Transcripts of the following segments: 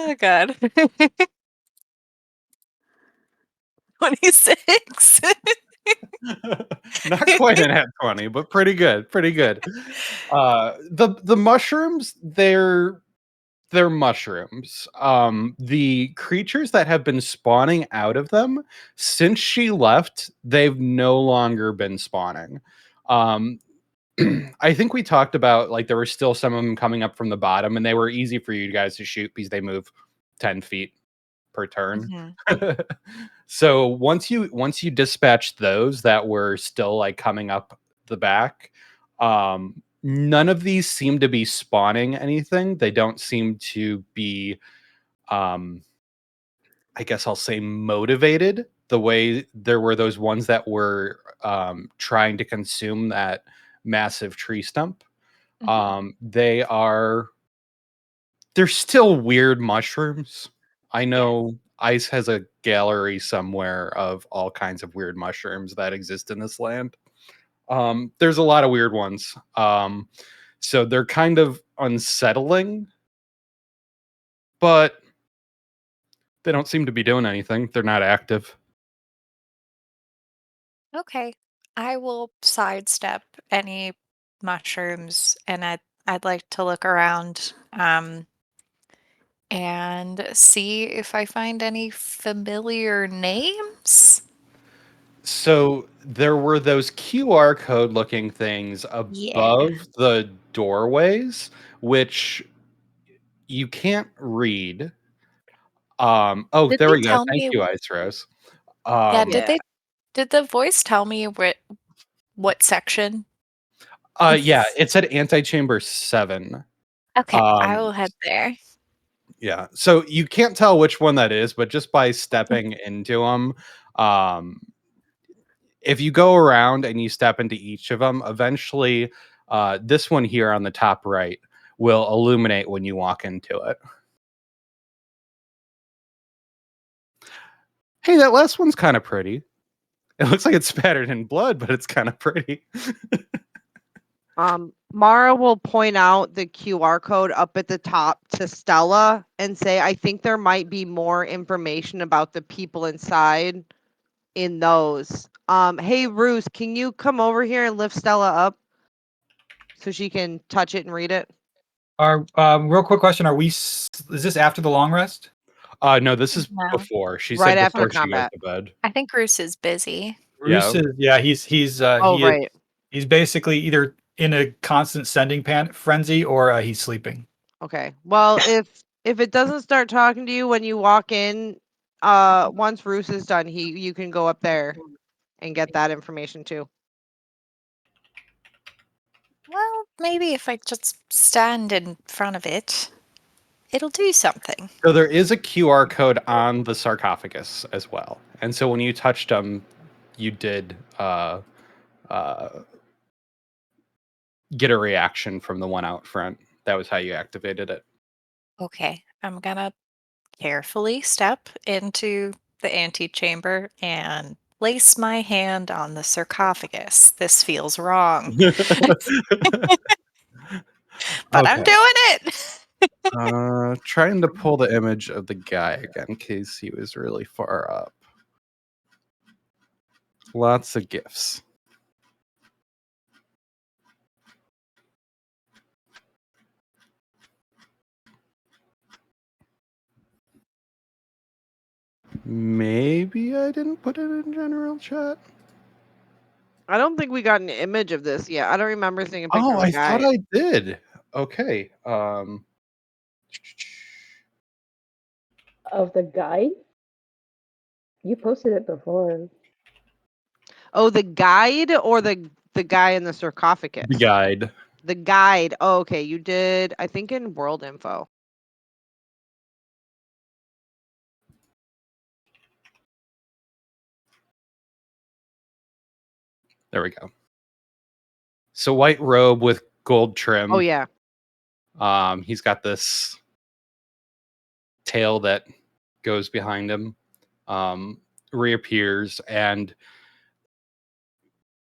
Oh god. 26. Not quite an at 20, but pretty good, pretty good. The mushrooms, they're mushrooms. The creatures that have been spawning out of them since she left, they've no longer been spawning. Um, I think we talked about like there were still some of them coming up from the bottom, and they were easy for you guys to shoot because they move 10 feet per turn. Mhm. So once you dispatch those that were still like coming up the back, none of these seem to be spawning anything. They don't seem to be, um, I guess I'll say, motivated the way there were those ones that were trying to consume that massive tree stump. Mhm. They are they're still weird mushrooms. I Yeah. know Ice has a gallery somewhere of all kinds of weird mushrooms that exist in this land. There's a lot of weird ones. So they're kind of unsettling, but they don't seem to be doing anything. They're not active. Okay. I will sidestep any mushrooms and I'd like to look around and see if I find any familiar names. So there were those QR code looking things Yeah. above the doorways, which you can't read. Oh, Did there they we go. tell Thank me you, Ice Rose. Yeah, Um, Yeah. did the voice tell me what section? yeah, it said antechamber 7. Okay, I Um, will head there. yeah, so you can't tell which one that is, but just by stepping into them, um, if you go around and you step into each of them, eventually, this one here on the top right will illuminate when you walk into it. Hey, that last one's kind of pretty. It looks like it's spattered in blood, but it's kind of pretty. Mara will point out the QR code up at the top to Stella and say, I think there might be more information about the people inside in those. Hey, Roos, can you come over here and lift Stella up so she can touch it and read it? Real quick question: is this after the long rest? No, this is No. before. She Right said after before she goes combat. to bed. I think Bruce is busy. Yeah. Bruce is Oh, he is right. he's basically either in a constant sending frenzy or he's sleeping. Okay. Well, if it doesn't start talking to you when you walk in, once Roos is done, you can go up there and get that information too. Well, maybe if I just stand in front of it, it'll do something. So there is a QR code on the sarcophagus as well. And so when you touched them, you did uh, get a reaction from the one out front. That was how you activated it. Okay, I'm gonna carefully step into the antechamber and place my hand on the sarcophagus. This feels wrong, but I'm Okay. doing it. Trying to pull the image of the guy again in case he was really far up. Lots of gifs. Maybe I didn't put it in general chat. I don't think we got an image of this yet. I don't remember seeing a picture Oh, of the I guy. thought I did. Okay. Of the guide? You posted it before. Oh, the guide or the guy in the sarcophagus? The guide. The guide. Oh, okay. You did, I think, in world info. There we go. So white robe with gold trim. Oh, yeah. He's got this tail that goes behind him, reappears, and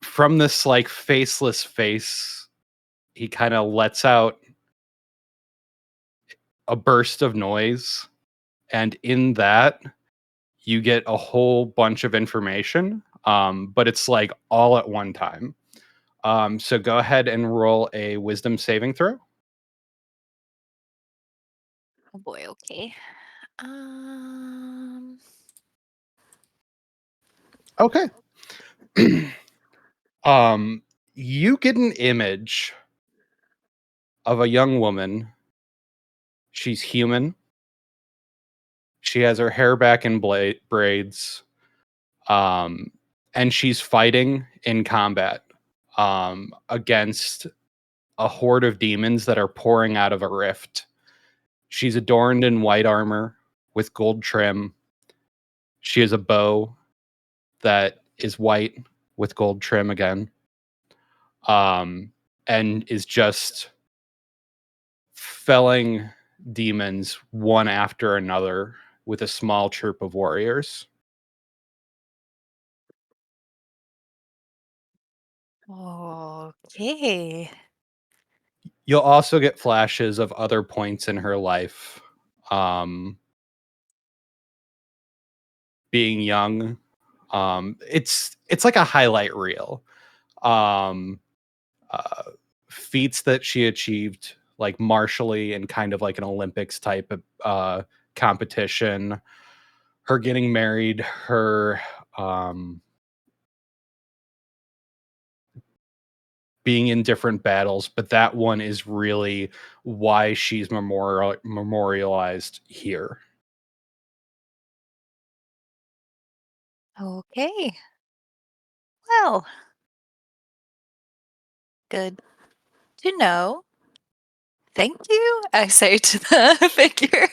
from this like faceless face, he kind of lets out a burst of noise, and in that you get a whole bunch of information, but it's like all at one time. So go ahead and roll a wisdom saving throw. Oh boy, okay. Um, Okay. um, you get an image of a young woman. She's human. She has her hair back in braids. Um, and she's fighting in combat against a horde of demons that are pouring out of a rift. She's adorned in white armor with gold trim. She has a bow that is white with gold trim again. And is just felling demons one after another with a small troop of warriors. okay. You'll also get flashes of other points in her life. Um, Being young. It's like a highlight reel. Um, uh, Feats that she achieved, like martially and kind of like an Olympics type of competition. Her getting married, her being in different battles, but that one is really why she's memorialized here. Okay. Well, good to know. Thank you, I say to the figure.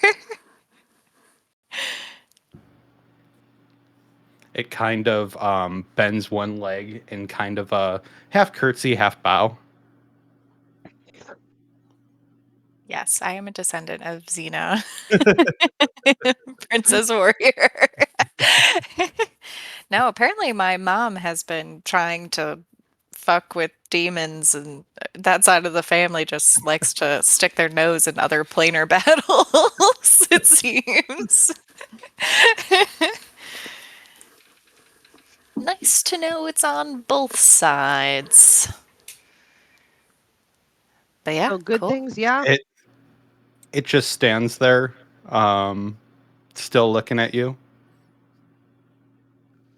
It kind of bends one leg in kind of a half curtsy, half bow. Yes, I am a descendant of Xena, Princess Warrior. No, apparently my mom has been trying to fuck with demons, and that side of the family just likes to stick their nose in other planar battles, it seems. Nice to know it's on both sides. But yeah, So good cool. things, yeah. It it just stands there, um, still looking at you.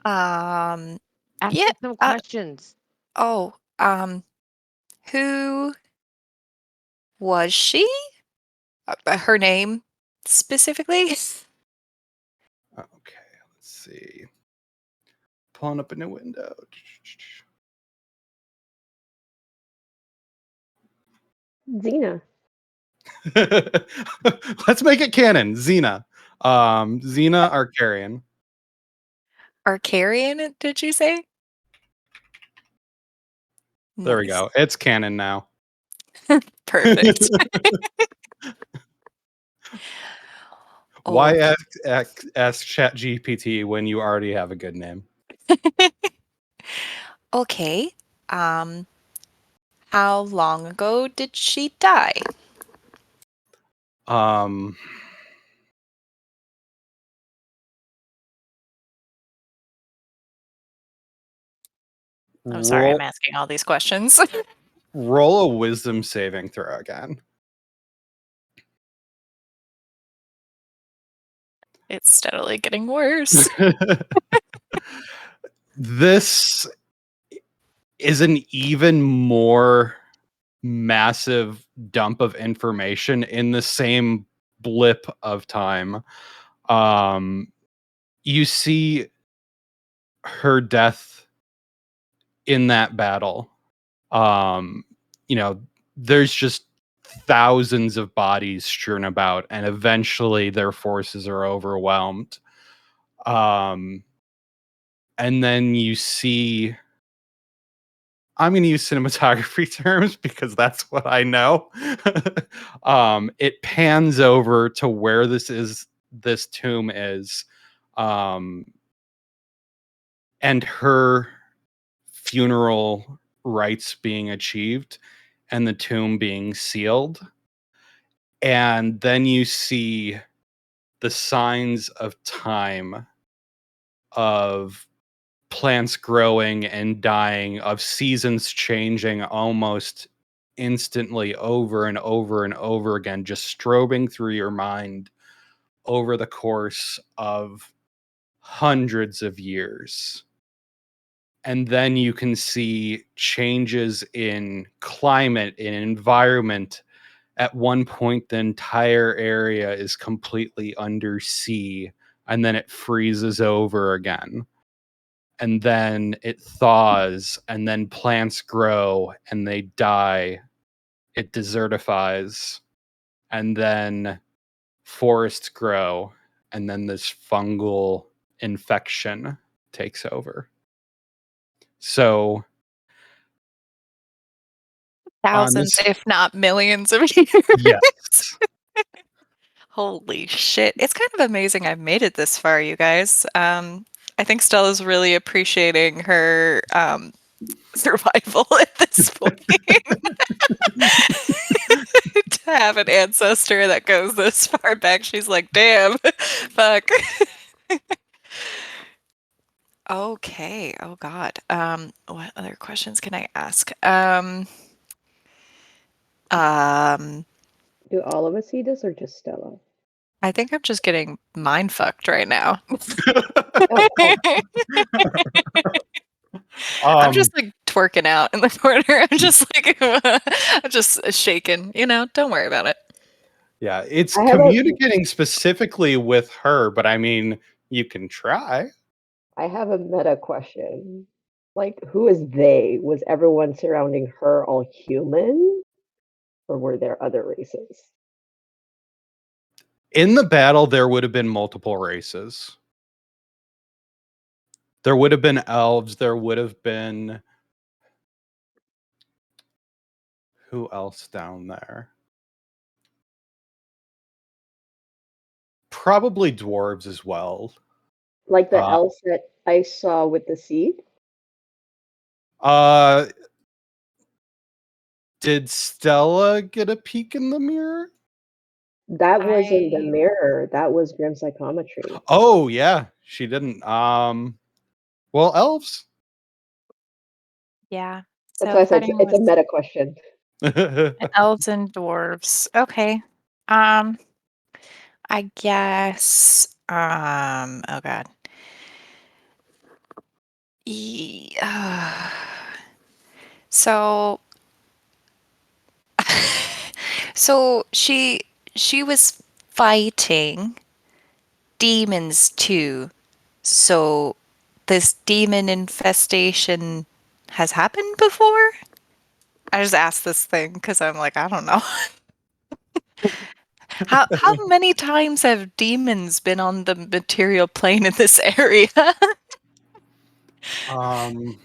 Um, Ask yeah, it some uh, questions. oh, who was she? Her name specifically? Okay, let's see. Pulling up a new window. Xena. Let's make it canon. Xena. Xena Arcarian. Arcarian, did you say? There we Nice. go. It's canon now. Perfect. Why Oh, ask ChatGPT when you already have a good name? okay. Um, how long ago did she die? Um, I'm sorry, I'm roll asking all these questions. roll a wisdom saving throw again. It's steadily getting worse. This is an even more massive dump of information in the same blip of time. Um, you see her death in that battle. Um, you know, there's just thousands of bodies strewn about, and eventually their forces are overwhelmed. Um, and then you see, I'm going to use cinematography terms because that's what I know. It pans over to where this tomb is, um, and her funeral rites being achieved, and the tomb being sealed. And then you see the signs of time, of plants growing and dying, of seasons changing almost instantly over and over and over again, just strobing through your mind over the course of hundreds of years. And then you can see changes in climate, in environment. At one point, the entire area is completely under sea, and then it freezes over again. And then it thaws, and then plants grow and they die. It desertifies, and then forests grow, and then this fungal infection takes over. So, on Thousands, this, if not millions of years. yes. Holy shit. It's kind of amazing I've made it this far, you guys. I think Stella's really appreciating her survival at this point. To have an ancestor that goes this far back, she's like, damn, fuck. Okay. Oh God. What other questions can I ask? Um, Do all of us see this or just Stella? I think I'm just getting mind fucked right now. Oh, oh, I'm um, just like twerking out in the corner. I'm just like, I'm just shaking, don't worry about it. yeah, it's I have a communicating specifically with her, but I mean, you can try. meta question. Like, who is they? Was everyone surrounding her all human, or were there other races? In the battle, there would have been multiple races. There would have been elves. There would have been who else down there? Probably dwarves as well. Like the Uh, elves that I saw with the seed? uh, did Stella get a peek in the mirror? That wasn't the I mirror. That was grim psychometry. Oh yeah, she didn't. Well, elves. Yeah. That's So why I said fighting it's a with meta question. elves and dwarves. Okay. Um, I guess. Oh God. So, so she was fighting demons too. So this demon infestation has happened before? I just asked this thing because I'm like, I don't know. How many times have demons been on the material plane in this area? um.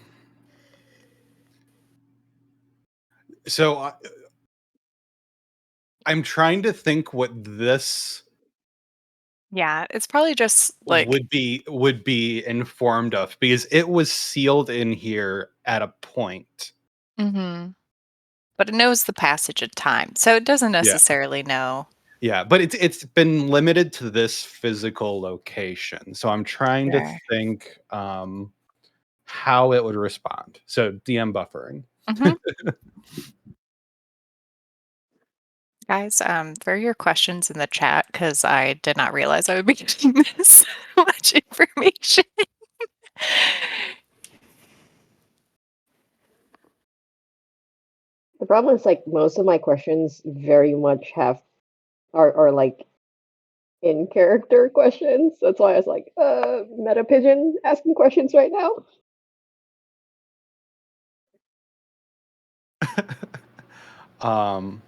So I'm trying to think what this Yeah, it's probably just like, would be informed of, because it was sealed in here at a point. hmm but it knows the passage of time, so it doesn't Yeah. necessarily know. Yeah, but it's been limited to this physical location. So I'm trying to Sure. think how it would respond. So DM buffering. hmm Guys, throw your questions in the chat because I did not realize I would be getting this much information. The problem is like most of my questions very much are like in character questions. That's why I was like, meta pigeon asking questions right now. um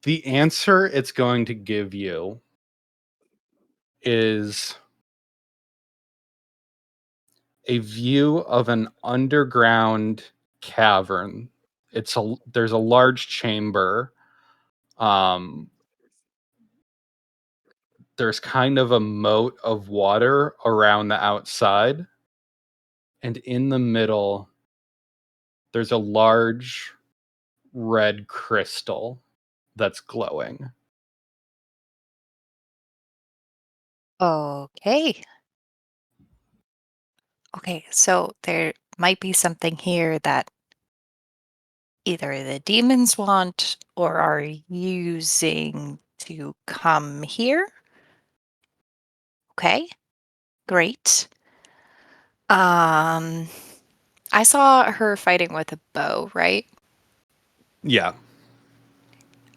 the answer it's going to give you is a view of an underground cavern. There's a large chamber. Um there's kind of a moat of water around the outside. And in the middle, there's a large red crystal that's glowing. Okay. Okay, so there might be something here that either the demons want or are using to come here. Okay, great. Um, I saw her fighting with a bow, right? Yeah.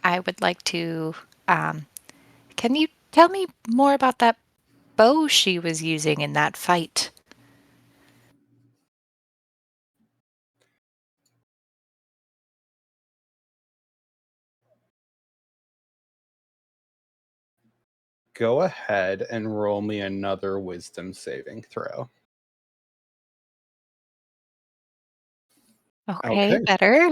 I would like to, um, can you tell me more about that bow she was using in that fight? Go ahead and roll me another wisdom saving throw. Okay, Okay. better.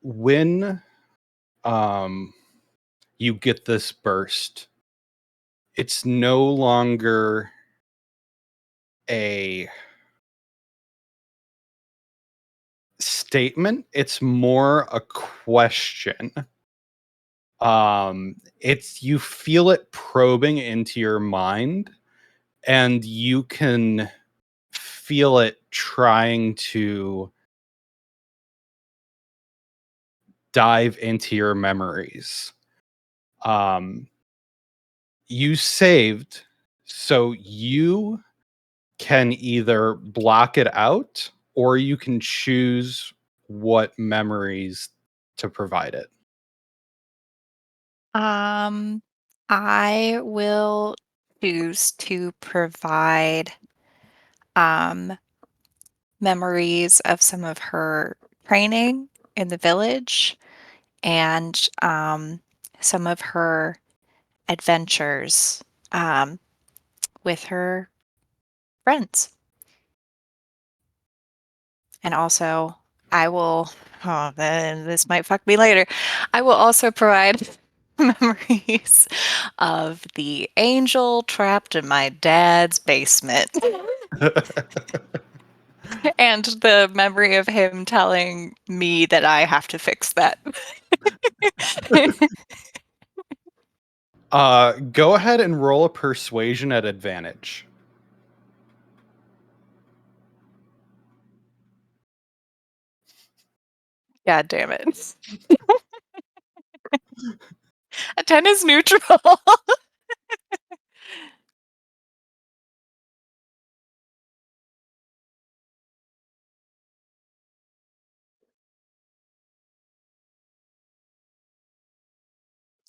When um you get this burst, it's no longer a statement, it's more a question. It's you feel it probing into your mind, and you can feel it trying to dive into your memories. Um, you saved, so you can either block it out or you can choose what memories to provide it. Um, I will choose to provide um, memories of some of her training in the village and some of her adventures with her friends. And also, I will, oh, then this might fuck me later. I will also provide memories of the angel trapped in my dad's basement and the memory of him telling me that I have to fix that. Go ahead and roll a persuasion at advantage. God damn it. A 10 is neutral.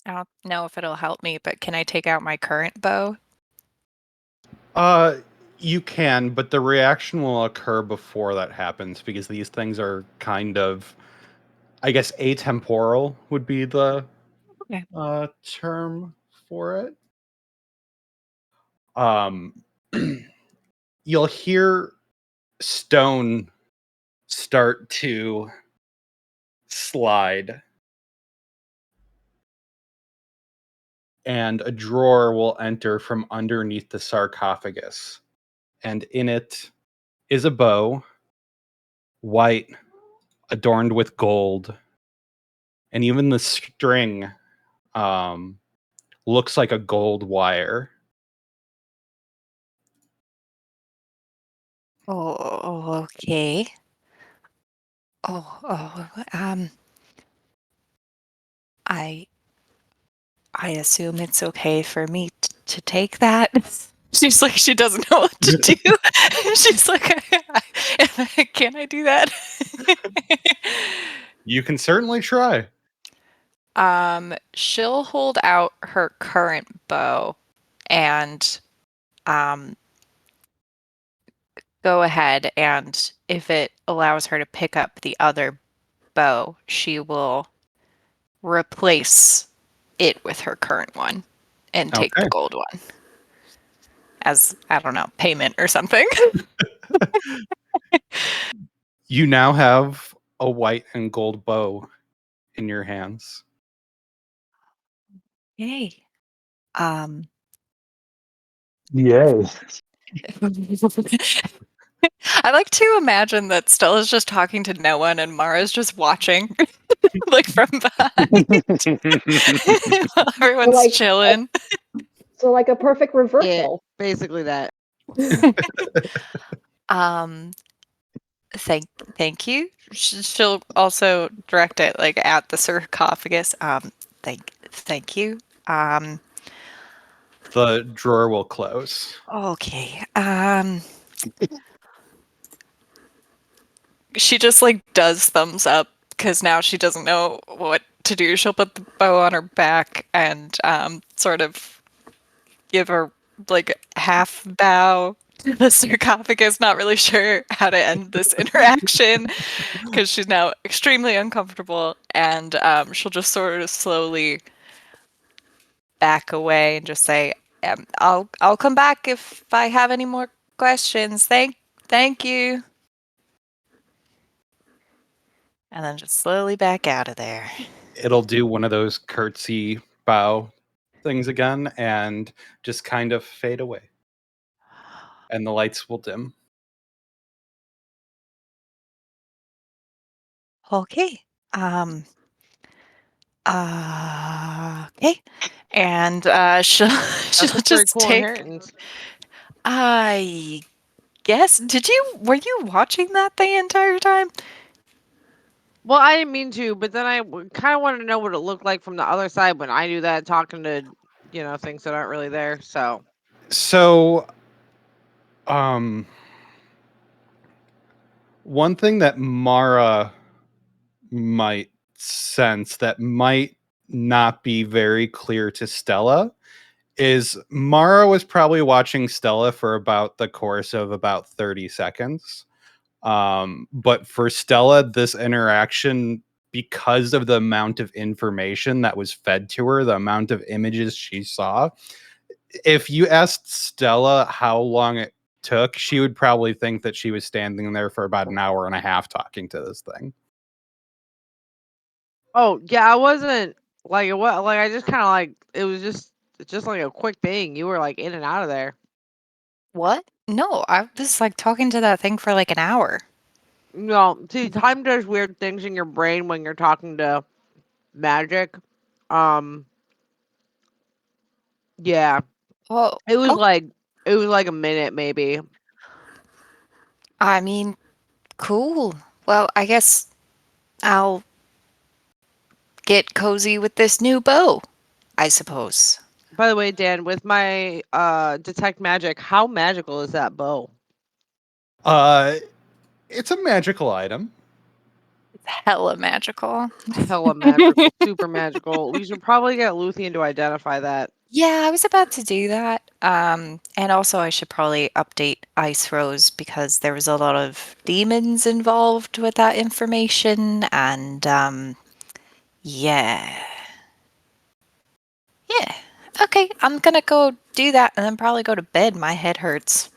I don't know if it'll help me, but can I take out my current bow? Uh, you can, but the reaction will occur before that happens because these things are kind of, I guess, atemporal would be the Okay. term for it. Um, you'll hear stone start to slide, and a drawer will enter from underneath the sarcophagus, and in it is a bow, white, adorned with gold, and even the string um, looks like a gold wire. Oh, okay. Oh, I I assume it's okay for me to take that. She's like, she doesn't know what to do. She's like, can I do that? You can certainly try. She'll hold out her current bow and um, go ahead, and if it allows her to pick up the other bow, she will replace it with her current one and take the Okay. gold one. as, I don't know, payment or something. You now have a white and gold bow in your hands. Yay. Yay. I like to imagine that Stella's just talking to no one and Mara's just watching, like from behind. While everyone's like- chilling. So like a perfect Yeah, reversal. basically that. Um, thank you. She'll also direct it like at the sarcophagus. Thank you. The drawer will close. Okay. She just like does thumbs up because now she doesn't know what to do. She'll put the bow on her back and sort of give her like half bow to the sarcophagus, not really sure how to end this interaction because she's now extremely uncomfortable, and she'll just sort of slowly back away and just say, I'll come back if I have any more questions. Thank you. And then just slowly back out of there. It'll do one of those curtsy bow things again and just kind of fade away. And the lights will dim. Okay. Okay. And she'll That's she'll a pretty just cool take. inheritance. I guess. Were you watching that the entire time? Well, I didn't mean to, but then I kind of wanted to know what it looked like from the other side when I do that, talking to, things that aren't really there. So, one thing that Mara might sense that might not be very clear to Stella is Mara was probably watching Stella for about the course of about 30 seconds. But for Stella, this interaction, because of the amount of information that was fed to her, the amount of images she saw, if you asked Stella how long it took, she would probably think that she was standing there for about an hour and a half talking to this thing. Oh yeah, I wasn't like it was like I just kind of like it was just like a quick thing. You were like in and out of there. What? No, I was like talking to that thing for like an hour. No, see, time does weird things in your brain when you're talking to magic. Um, yeah, Oh, it was oh, like a minute maybe. I mean, cool. Well, I guess I'll get cozy with this new bow, I suppose. By the way, Dan, with my detect magic, how magical is that bow? Uh, it's a magical item. Hella magical. Hella magical, super magical. We should probably get Luthien to identify that. Yeah, I was about to do that. And also I should probably update Ice Rose because there was a lot of demons involved with that information, and yeah. Yeah. Okay, I'm gonna go do that and then probably go to bed. My head hurts.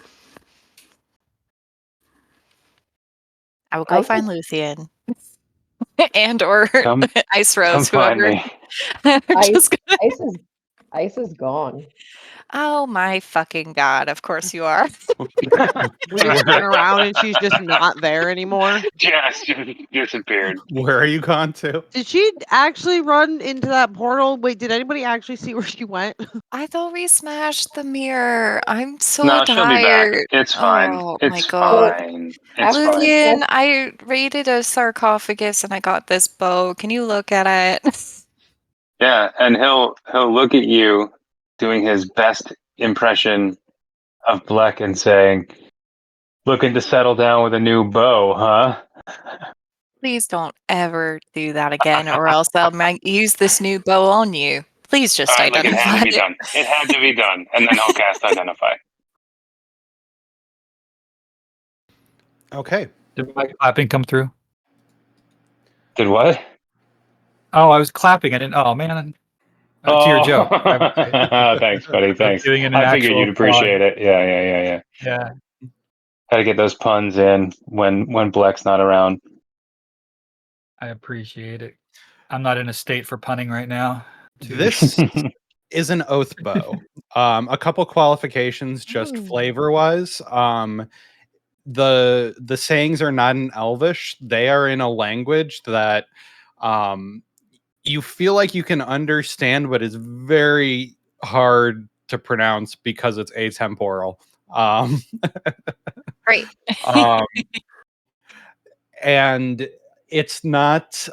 I will go Ice find is, Luthien and or Come Ice come Rose, find whoever. me. I'm ice, just gonna. ice is gone. Oh my fucking god! Of course you are. We just turn around and she's just not there anymore. Just disappeared. Where are you gone to? Did she actually run into that portal? Wait, did anybody actually see where she went? I thought we smashed the mirror. I'm so No, she'll be back. tired. It's fine. Oh my It's god. fine. It's After fine. we Luthien, smash, I raided a sarcophagus and I got this bow. Can you look at it? Yeah, and he'll look at you doing his best impression of Bleck and saying, "Looking to settle down with a new bow, huh?" Please don't ever do that again, or else I might use this new bow on you. Please All just right, look, it had to identify be it. done. It had to be done, and then he'll cast Identify. Okay. Did my clapping come through? Did what? Oh, I was clapping. I didn't. Oh man. To your joke. Thanks, buddy. I was Thanks. giving it an I figured actual you'd plug. appreciate it. Yeah. Yeah, Got to get those puns in when Bleck's not around. I appreciate it. I'm not in a state for punning right now. This is an oath bow. A couple qualifications just Ooh. flavor wise. The sayings are not in Elvish. They are in a language that you feel like you can understand, but is very hard to pronounce because it's atemporal. Um, Great. um, and it's not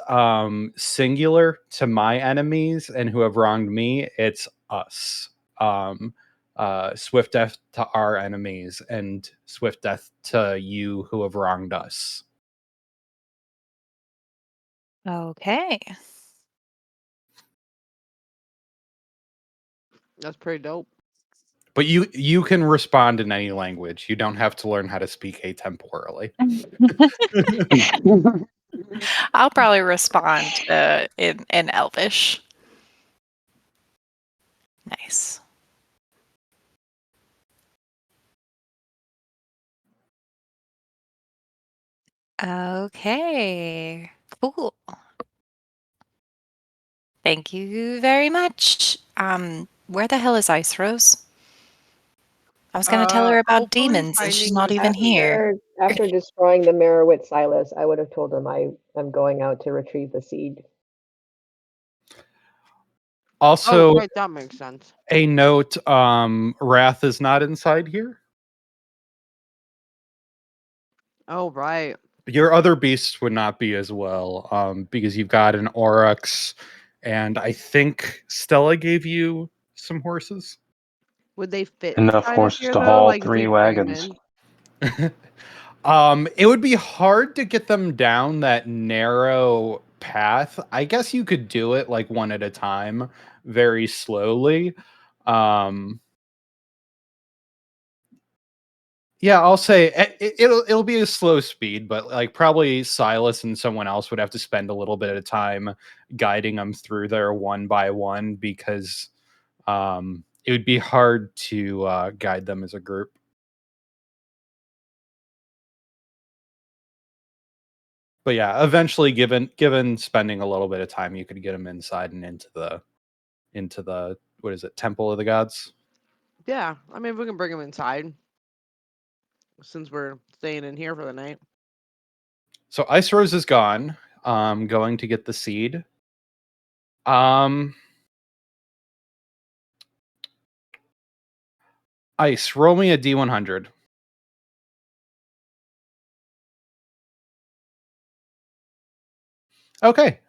singular to my enemies and who have wronged me. It's us. Swift death to our enemies and swift death to you who have wronged us. Okay. That's pretty dope. But you can respond in any language. You don't have to learn how to speak atemporally. I'll probably respond in Elvish. Nice. Okay. Cool. Thank you very much. Where the hell is Ice Rose? I was gonna tell her about Hopefully demons, and she's finding not the even here. After destroying the mirror with Silas, I would have told him I'm going out to retrieve the seed. Oh, Also, right, that makes sense. a note, Wrath is not inside here. Oh, right. Your other beasts would not be as well, because you've got an Oryx, and I think Stella gave you some horses. Would they fit Enough inside of horses here to though? haul Like if 3 we bring 'em wagons. in? It would be hard to get them down that narrow path. I guess you could do it like one at a time, very slowly. Um, yeah, I'll say it'll be a slow speed, but like probably Silas and someone else would have to spend a little bit of time guiding them through there one by one because it would be hard to guide them as a group. But yeah, eventually, given spending a little bit of time, you could get them inside and into the what is it, Temple of the Gods? Yeah, I mean, we can bring them inside since we're staying in here for the night. So Ice Rose is gone. Going to get the seed. Um, Ice, roll me a D100. Okay.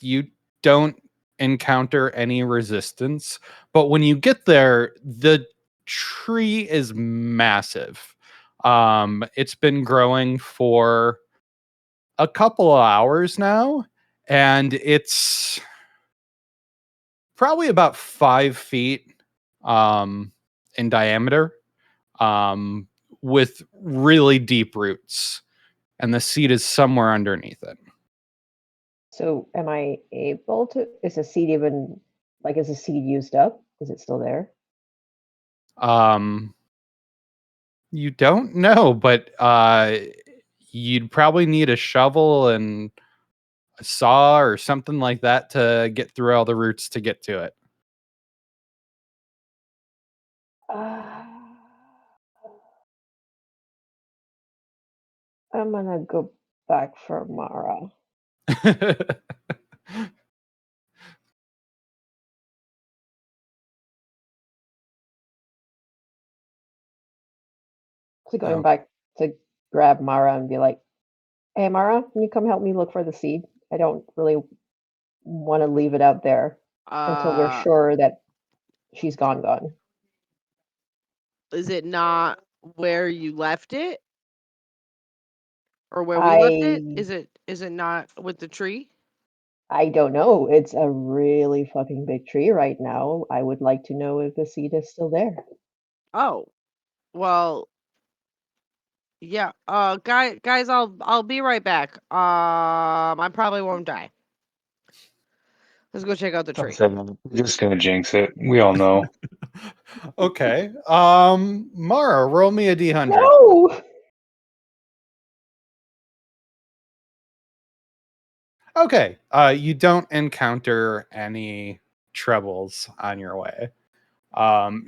You don't encounter any resistance, but when you get there, the tree is massive. It's been growing for a couple of hours now, and it's probably about 5 feet in diameter, um, with really deep roots, and the seed is somewhere underneath it. So am I able to? Is the seed even like is the seed used up? Is it still there? Um, you don't know, but you'd probably need a shovel and a saw or something like that to get through all the roots to get to it. Uh, I'm gonna go back for Mara. So going Oh, back to grab Mara and be like, "Hey, Mara, can you come help me look for the seed? I don't really want to leave it out there until we're Uh, sure that she's gone. is it not where you left it or where we left it? I Is it not with the tree? I don't know. It's a really fucking big tree right now. I would like to know if the seed is still there. Oh, well, yeah. Guys, I'll be right back. I probably won't die. Let's go check out the Don't tree. say that. We're just gonna jinx it. We all know. Okay. Mara, roll me a d100. No! Okay. You don't encounter any troubles on your way.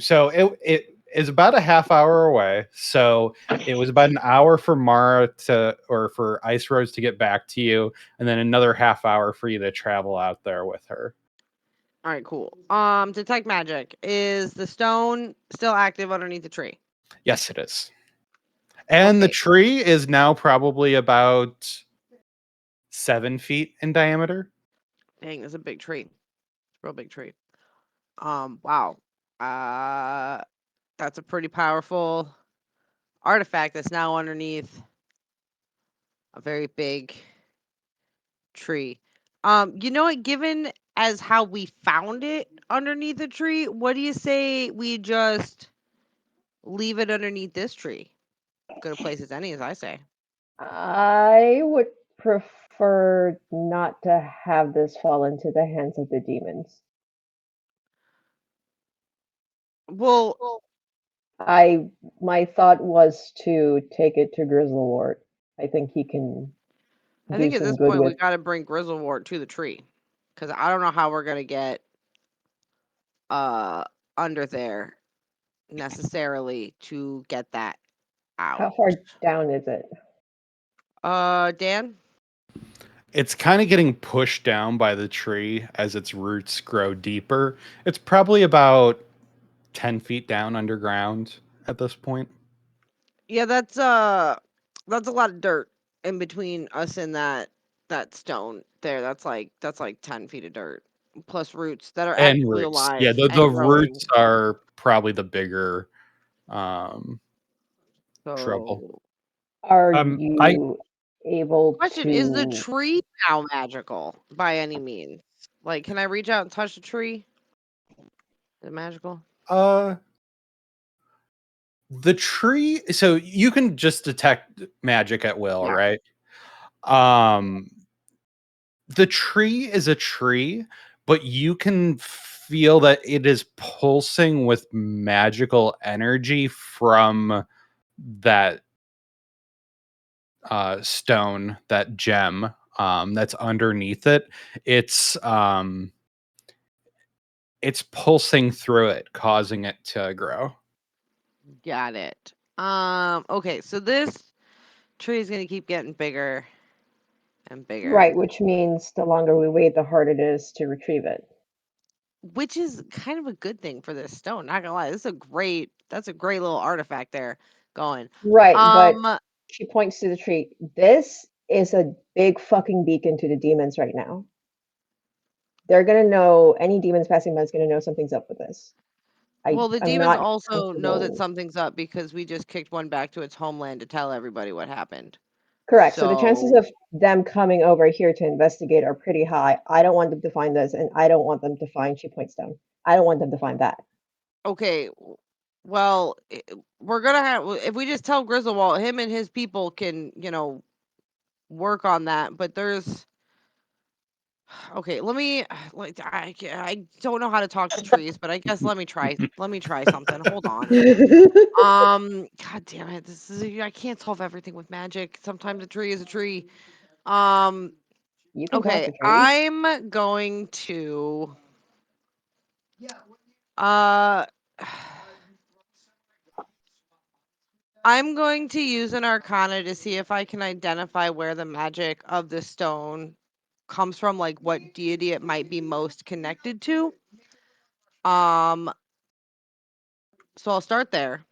So it is about a half hour away. So it was about an hour for Mara for Ice Rose to get back to you, and then another half hour for you to travel out there with her. All right, cool. Detect magic. Is the stone still active underneath the tree? Yes, it is. And the Okay. tree is now probably about 7 feet in diameter. Dang, it's a big tree. Real big tree. Wow. That's a pretty powerful artifact that's now underneath a very big tree. You know what? Given as how we found it underneath the tree, what do you say we just leave it underneath this tree? Good a place as any, as I say. I would prefer not to have this fall into the hands of the demons. Well, My thought was to take it to Grizzlewort. I think he can I do think at some this good point we with. got to bring Grizzlewort to the tree, because I don't know how we're gonna get uh under there necessarily to get that out. How far down is it? Dan. It's kind of getting pushed down by the tree as its roots grow deeper. It's probably about 10 feet down underground at this point. Yeah, that's a lot of dirt in between us and that stone there. That's like 10 feet of dirt plus roots that are And actually roots. Yeah, alive the and growing. roots are probably the bigger um, trouble. So, Are I you able question is the to? tree now magical by any means? Like, can I reach out and touch the tree? Is it magical? Uh, the tree, so you can just detect magic at will, Yeah. right? Um, the tree is a tree, but you can feel that it is pulsing with magical energy from that stone, that gem that's underneath it. It's um, it's pulsing through it, causing it to grow. Got it. Okay, so this tree is gonna keep getting bigger and bigger. Right, which means the longer we wait, the harder it is to retrieve it. Which is kind of a good thing for this stone, not gonna lie. That's a great little artifact there going. Right, but Um, she points to the tree. This is a big fucking beacon to the demons right now. They're gonna know, any demons passing by is gonna know something's up with this. well, the I'm demons not also know that comfortable. something's up because we just kicked one back to its homeland to tell everybody what happened. Correct. So the chances So, of them coming over here to investigate are pretty high. I don't want them to find this, and I don't want them to find, she points down. I don't want them to find that. okay, well, we're gonna have if we just tell Griswold, him and his people can, work on that. But there's okay. Let me like I don't know how to talk to trees, but I guess let me try. Let me try something. Hold on. God damn it. I can't solve everything with magic. Sometimes a tree is a tree. Um, You can talk okay. to trees. I'm going to uh I'm going to use an arcana to see if I can identify where the magic of the stone comes from, like what deity it might be most connected to. Um, so I'll start there.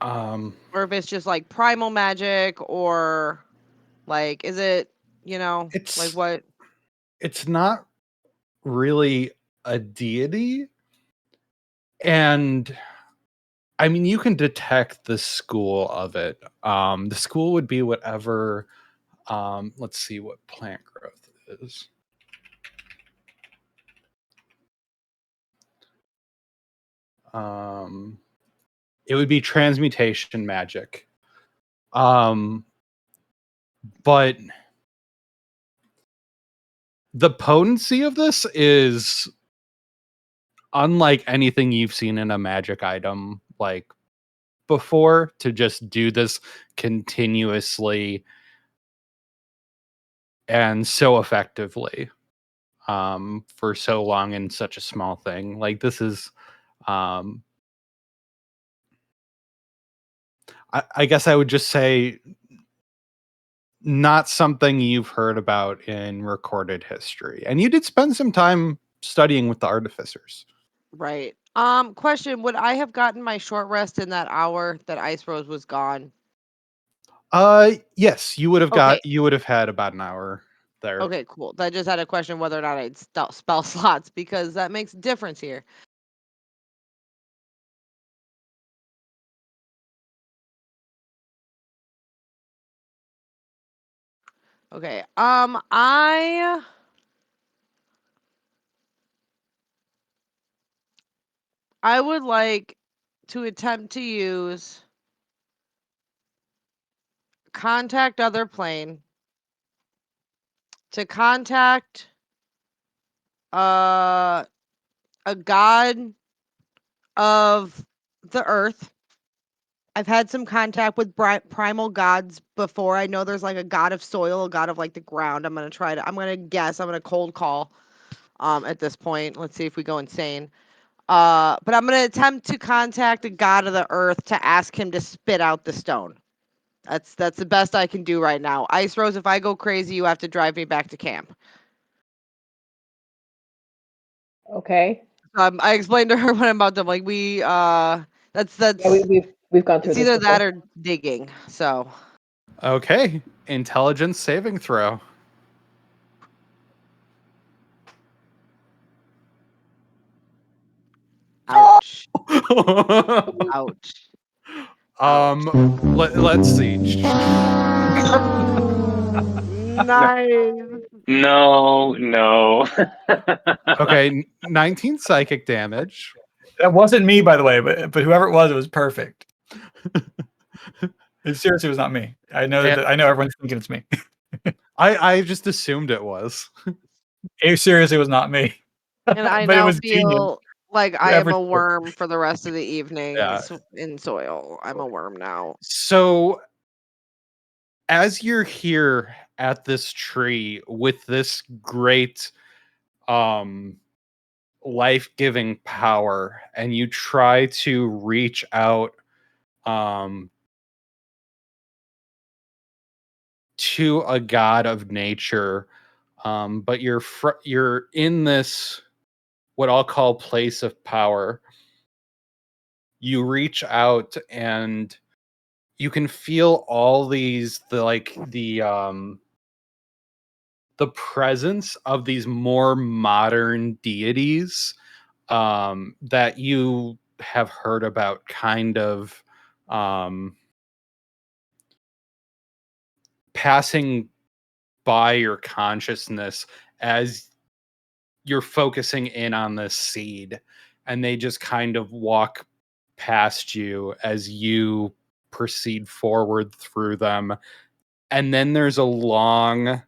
Um, Or if it's just like primal magic or like is it, like it's what? it's not really a deity, and I mean you can detect the school of it. The school would be whatever. Let's see what plant growth is. Um, it would be transmutation magic. Um, but the potency of this is unlike anything you've seen in a magic item like before, to just do this continuously and so effectively for so long in such a small thing. Like this is um I guess I would just say not something you've heard about in recorded history. And you did spend some time studying with the artificers. Right. Question, would I have gotten my short rest in that hour that Ice Rose was gone? Yes, you would have Okay. had about an hour there. Okay, cool. I just had a question whether or not I'd spell slots because that makes a difference here. Okay. I would like to attempt to use contact other plane to contact uh a god of the earth. I've had some contact with primal gods before. I know there's like a god of soil, a god of like the ground. I'm gonna guess. I'm gonna cold call at this point. Let's see if we go insane. But I'm gonna attempt to contact a god of the earth to ask him to spit out the stone. That's the best I can do right now. Ice Rose, if I go crazy, you have to drive me back to camp. Okay. I explained to her what I'm about to like. That's Yeah, we've gone through it's this either that before. or digging. So Okay, intelligence saving throw. ouch, ouch, ouch. Let's see. Nice. No, no. Okay, 19 psychic damage. That wasn't me, by the way, but whoever it was perfect. It seriously was not me. I know And that. I know everyone's thinking it's me. I just assumed it was. It seriously was not me. And I But it now was genius. feel like I am Whoever. a worm for the rest of the evening Yeah. in soil. I'm a worm now. So as you're here at this tree with this great life-giving power, and you try to reach out um to a god of nature, but you're in this what I'll call place of power. You reach out and you can feel all these the presence of these more modern deities that you have heard about kind of um, passing by your consciousness as you're focusing in on this seed, and they just kind of walk past you as you proceed forward through them. And then there's a long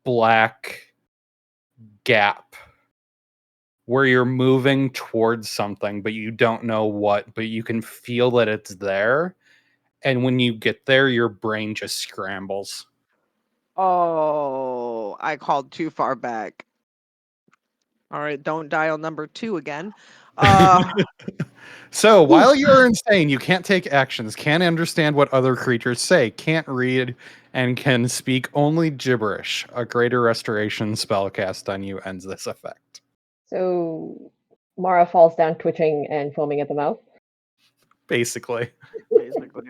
black gap where you're moving towards something, but you don't know what, but you can feel that it's there. And when you get there, your brain just scrambles. Oh, I called too far back. All right, don't dial number 2 again. So Oof. while you're insane, you can't take actions, can't understand what other creatures say, can't read, and can speak only gibberish. A greater restoration spell cast on you ends this effect. So Mara falls down, twitching and foaming at the mouth. Basically. Basically.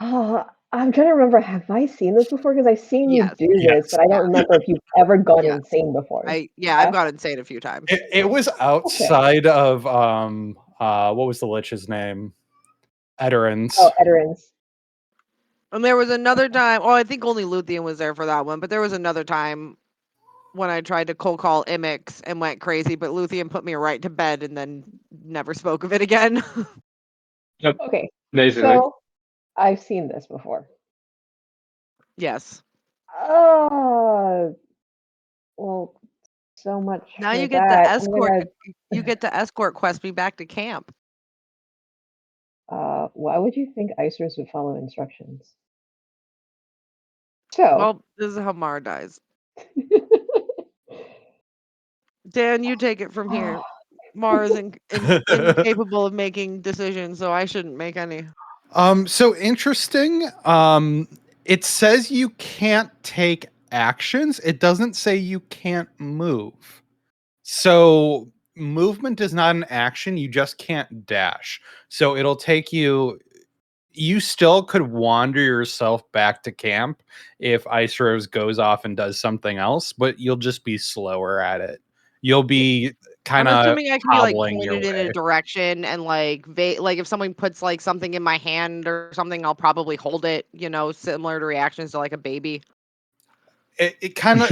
I'm trying to remember. Have I seen this before? Because I've seen you Yes. do this, Yes. but I don't remember if you've ever gone Yes. insane before. I've Yeah? gone insane a few times. It was outside of what was the lich's name? Ederin's. Oh, Ederin's. And there was another time, I think only Luthien was there for that one, but there was another time when I tried to cold call Imix and went crazy, but Luthien put me right to bed and then never spoke of it again. Okay, Basically. so I've seen this before. Yes. Well, so much Now for you get the that. I'm escort. gonna. You get to escort quest me back to camp. Why would you think Icers would follow instructions? So, Well, this is how Mara dies. Dan, you take it from here. Mara's incapable of making decisions, so I shouldn't make any. So interesting. It says you can't take actions. It doesn't say you can't move. So movement is not an action. You just can't dash. So it'll take you. You still could wander yourself back to camp if Ice Rose goes off and does something else, but you'll just be slower at it. You'll be I'm kind of assuming I can be like hobbling your pointed in a way. direction and like if someone puts like something in my hand or something, I'll probably hold it, similar to reactions to like a baby. It kind of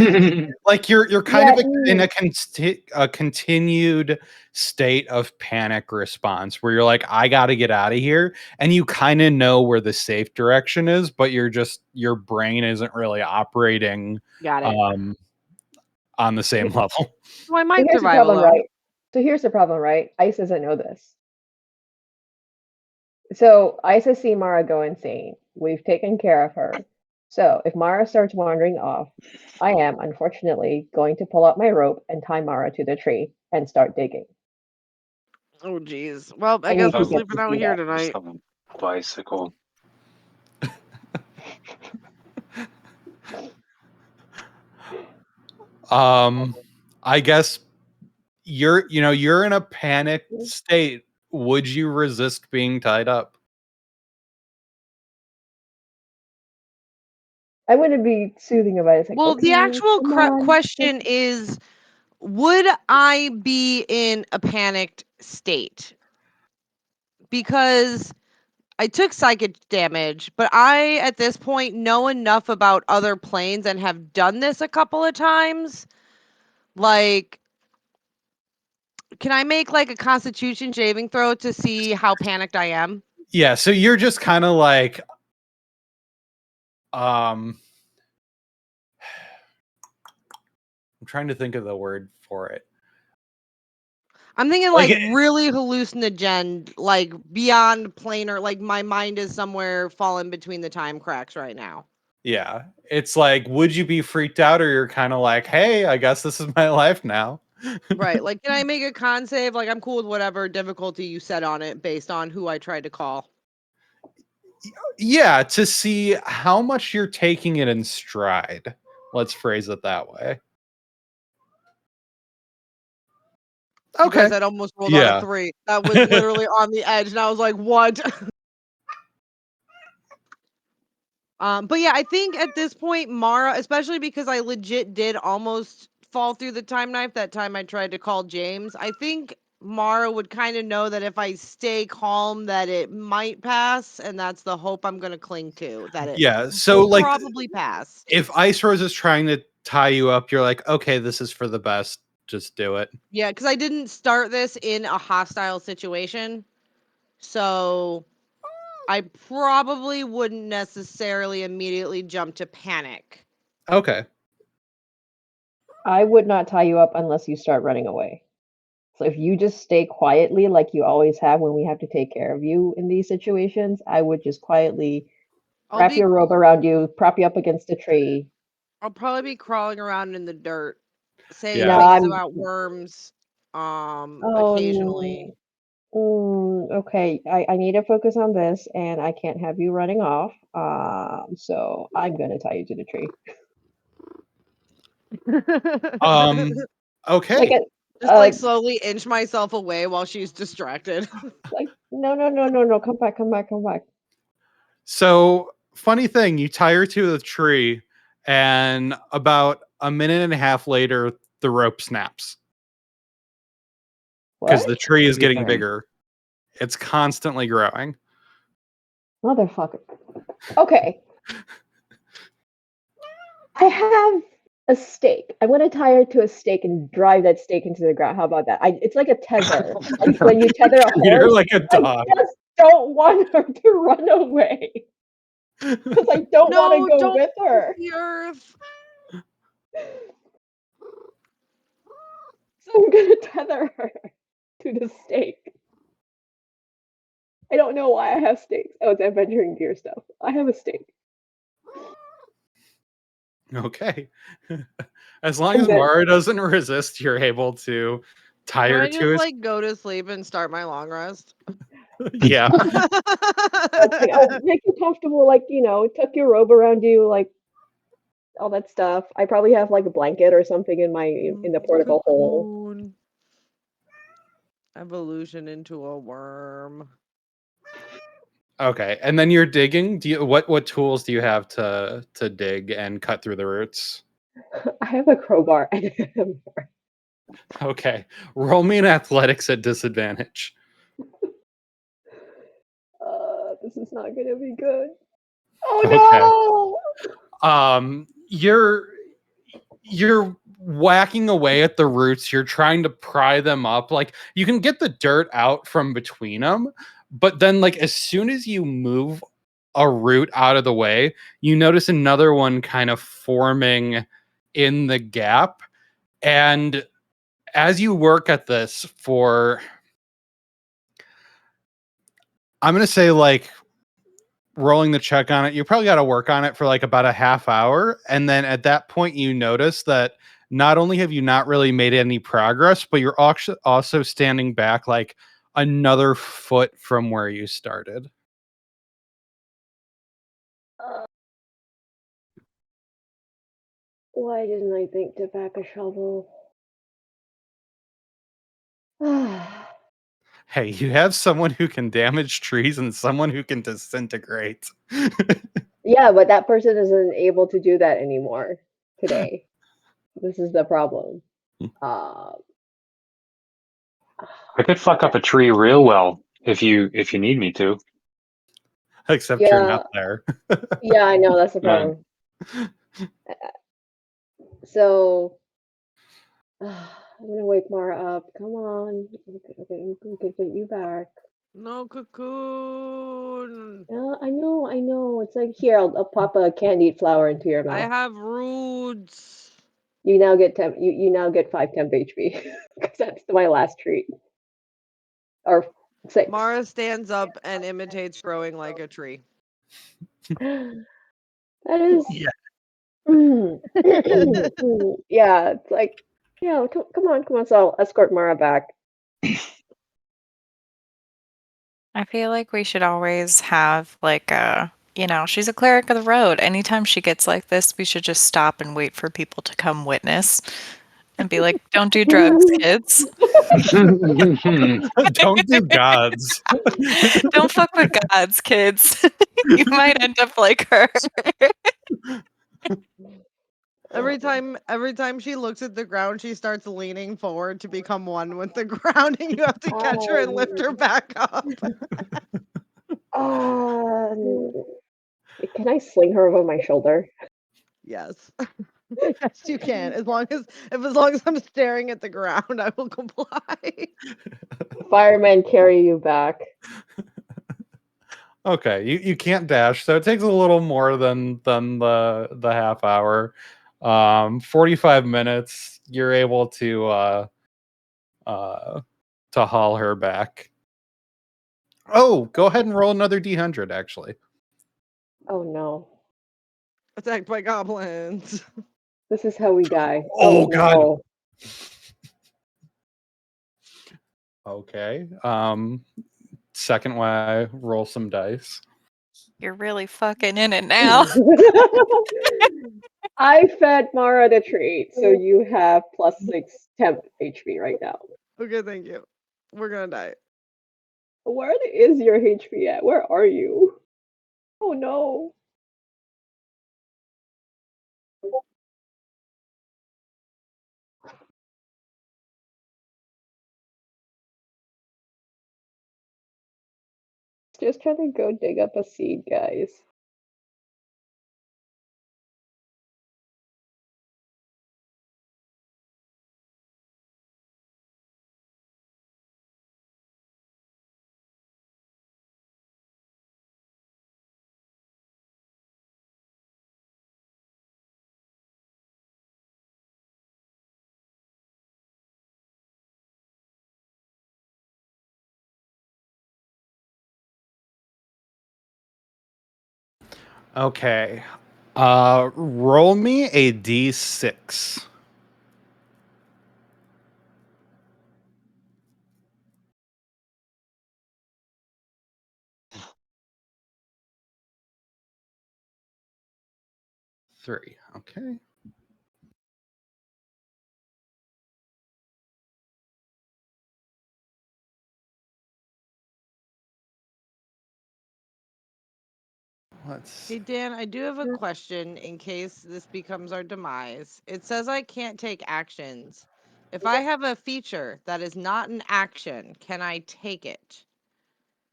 like you're kind yeah, of in a continued state of panic response where you're like, I got to get out of here, and you kind of know where the safe direction is, but your brain isn't really operating Got it. um on the same level. So I so might here's the survive problem, alone. right? So here's the problem, right? Ice doesn't know this. So Ice has seen Mara go insane. We've taken care of her. So if Mara starts wandering off, I am unfortunately going to pull out my rope and tie Mara to the tree and start digging. Oh geez. Well, I And guess we're Yuki gets sleeping to out see here that. Just tonight. on a bicycle. I guess you're in a panicked state. Would you resist being tied up? I wouldn't be soothing about it. It's like, Well, the okay, actual come on. question is, would I be in a panicked state? Because I took psychic damage, but I, at this point, know enough about other planes and have done this a couple of times. Like, can I make like a constitution saving throw to see how panicked I am? Yeah, so you're just kind of like I'm trying to think of the word for it. I'm thinking Like like really hallucinogen, like beyond planar, like my mind is somewhere falling between the time cracks right now. yeah, it's like, would you be freaked out, or you're kind of like, hey, I guess this is my life now. Right. Like, can I make a con save? Like, I'm cool with whatever difficulty you set on it based on who I tried to call. Yeah, to see how much you're taking it in stride. Let's phrase it that way. You guys, Okay. that almost rolled on a Yeah. 3. That was literally on the edge, and I was like, "What?" But yeah, I think at this point, Mara, especially because I legit did almost fall through the time knife that time I tried to call James. I think Mara would kind of know that if I stay calm, that it might pass, and that's the hope I'm gonna cling to. That it Yeah. So, will like, probably pass. if Ice Rose is trying to tie you up, you're like, okay, this is for the best. Just do it. Yeah, because I didn't start this in a hostile situation, so I probably wouldn't necessarily immediately jump to panic. Okay. I would not tie you up unless you start running away. So if you just stay quietly like you always have when we have to take care of you in these situations, I would just quietly I'll wrap be your robe around you, prop you up against a tree. I'll probably be crawling around in the dirt, saying No, Yeah. things I'm. about worms, occasionally. Oh, okay. I need to focus on this, and I can't have you running off. So I'm gonna tie you to the tree. Like Okay. a, Just like slowly inch myself away while she's distracted. like no. Come back, come back, come back. So, funny thing, you tie her to the tree, and about a minute and a half later, the rope snaps because What? the tree is getting Okay. bigger. It's constantly growing. Motherfucker. Okay. I have a stake. I want to tie her to a stake and drive that stake into the ground. How about that? It's like a tether. Like when you tether a Treat her horse. like a I dog. just don't want her to run away. Because I don't want to No, go don't with her. the earth. So I'm gonna tether her to the stake. I don't know why I have stakes. Oh, it's adventuring gear stuff. I have a stake. Okay. As long And as then Mara doesn't resist, you're able to tie Can her I to just his. like go to sleep and start my long rest? Yeah. it's like, oh, make you comfortable, like, tuck your robe around you, like all that stuff. I probably have like a blanket or something in the portable hole. Cocoon. Evolution into a worm. Okay. And then you're digging. Do you what tools do you have to dig and cut through the roots? I have a crowbar and a hammer. Okay. Roll me an athletics at disadvantage. This is not gonna be good. Okay. Oh You're whacking away at the roots. You're trying to pry them up. Like you can get the dirt out from between them, but then like as soon as you move a root out of the way, you notice another one kind of forming in the gap. And as you work at this for, I'm going to say like rolling the check on it, you probably got to work on it for like about a half hour. And then at that point, you notice that not only have you not really made any progress, but you're also standing back like another foot from where you started. no! Why didn't I think to pack a shovel? Hey, you have someone who can damage trees and someone who can disintegrate. Yeah, but that person isn't able to do that anymore today. This is the problem. Uh, I could fuck up a tree real well if you need me to. Except you're yeah, not there. yeah, I know that's the Uh, problem. So I'm gonna wake Mara up. Come on, we can get you back. No cocoon. I know. It's like here, I'll pop a candied flower into your I mouth. have roots. You now get you now get 5 temp HP because that's my last treat, or 6. Mara stands up and imitates growing like a tree. That is, Yeah. yeah. It's like, yeah. Come on. So I'll escort Mara back. I feel like we should always have like she's a cleric of the road. Anytime she gets like this, we should just stop and wait for people to come witness and be like, "Don't do drugs, kids. Don't do gods. Don't fuck with gods, kids. You might end up like her." Every time she looks at the ground, she starts leaning forward to become one with the ground, and you have to catch her and lift her back up. Um, can I sling her over my shoulder? Yes. Yes, you can. As long as I'm staring at the ground, I will comply. Firemen carry you back. Okay, you can't dash, so it takes a little more than the half hour. 45 minutes, you're able uh to haul her back. Oh, go ahead and roll another D100 actually. Oh no, Attacked by goblins. this is how we die. Oh Oh god. no. Okay. Second way, roll some dice. You're really fucking in it now. I fed Mara the treat, so you have +6 temp HP right now. Okay, thank you. We're gonna die. Where is your HP at? Where are you? Oh no. Just trying to go dig up a seed, guys. Okay. Roll me a d6. Three. Okay. Let's. Hey Dan, I do have a question in case this becomes our demise. It says I can't take actions. If I have a feature that is not an action, can I take it?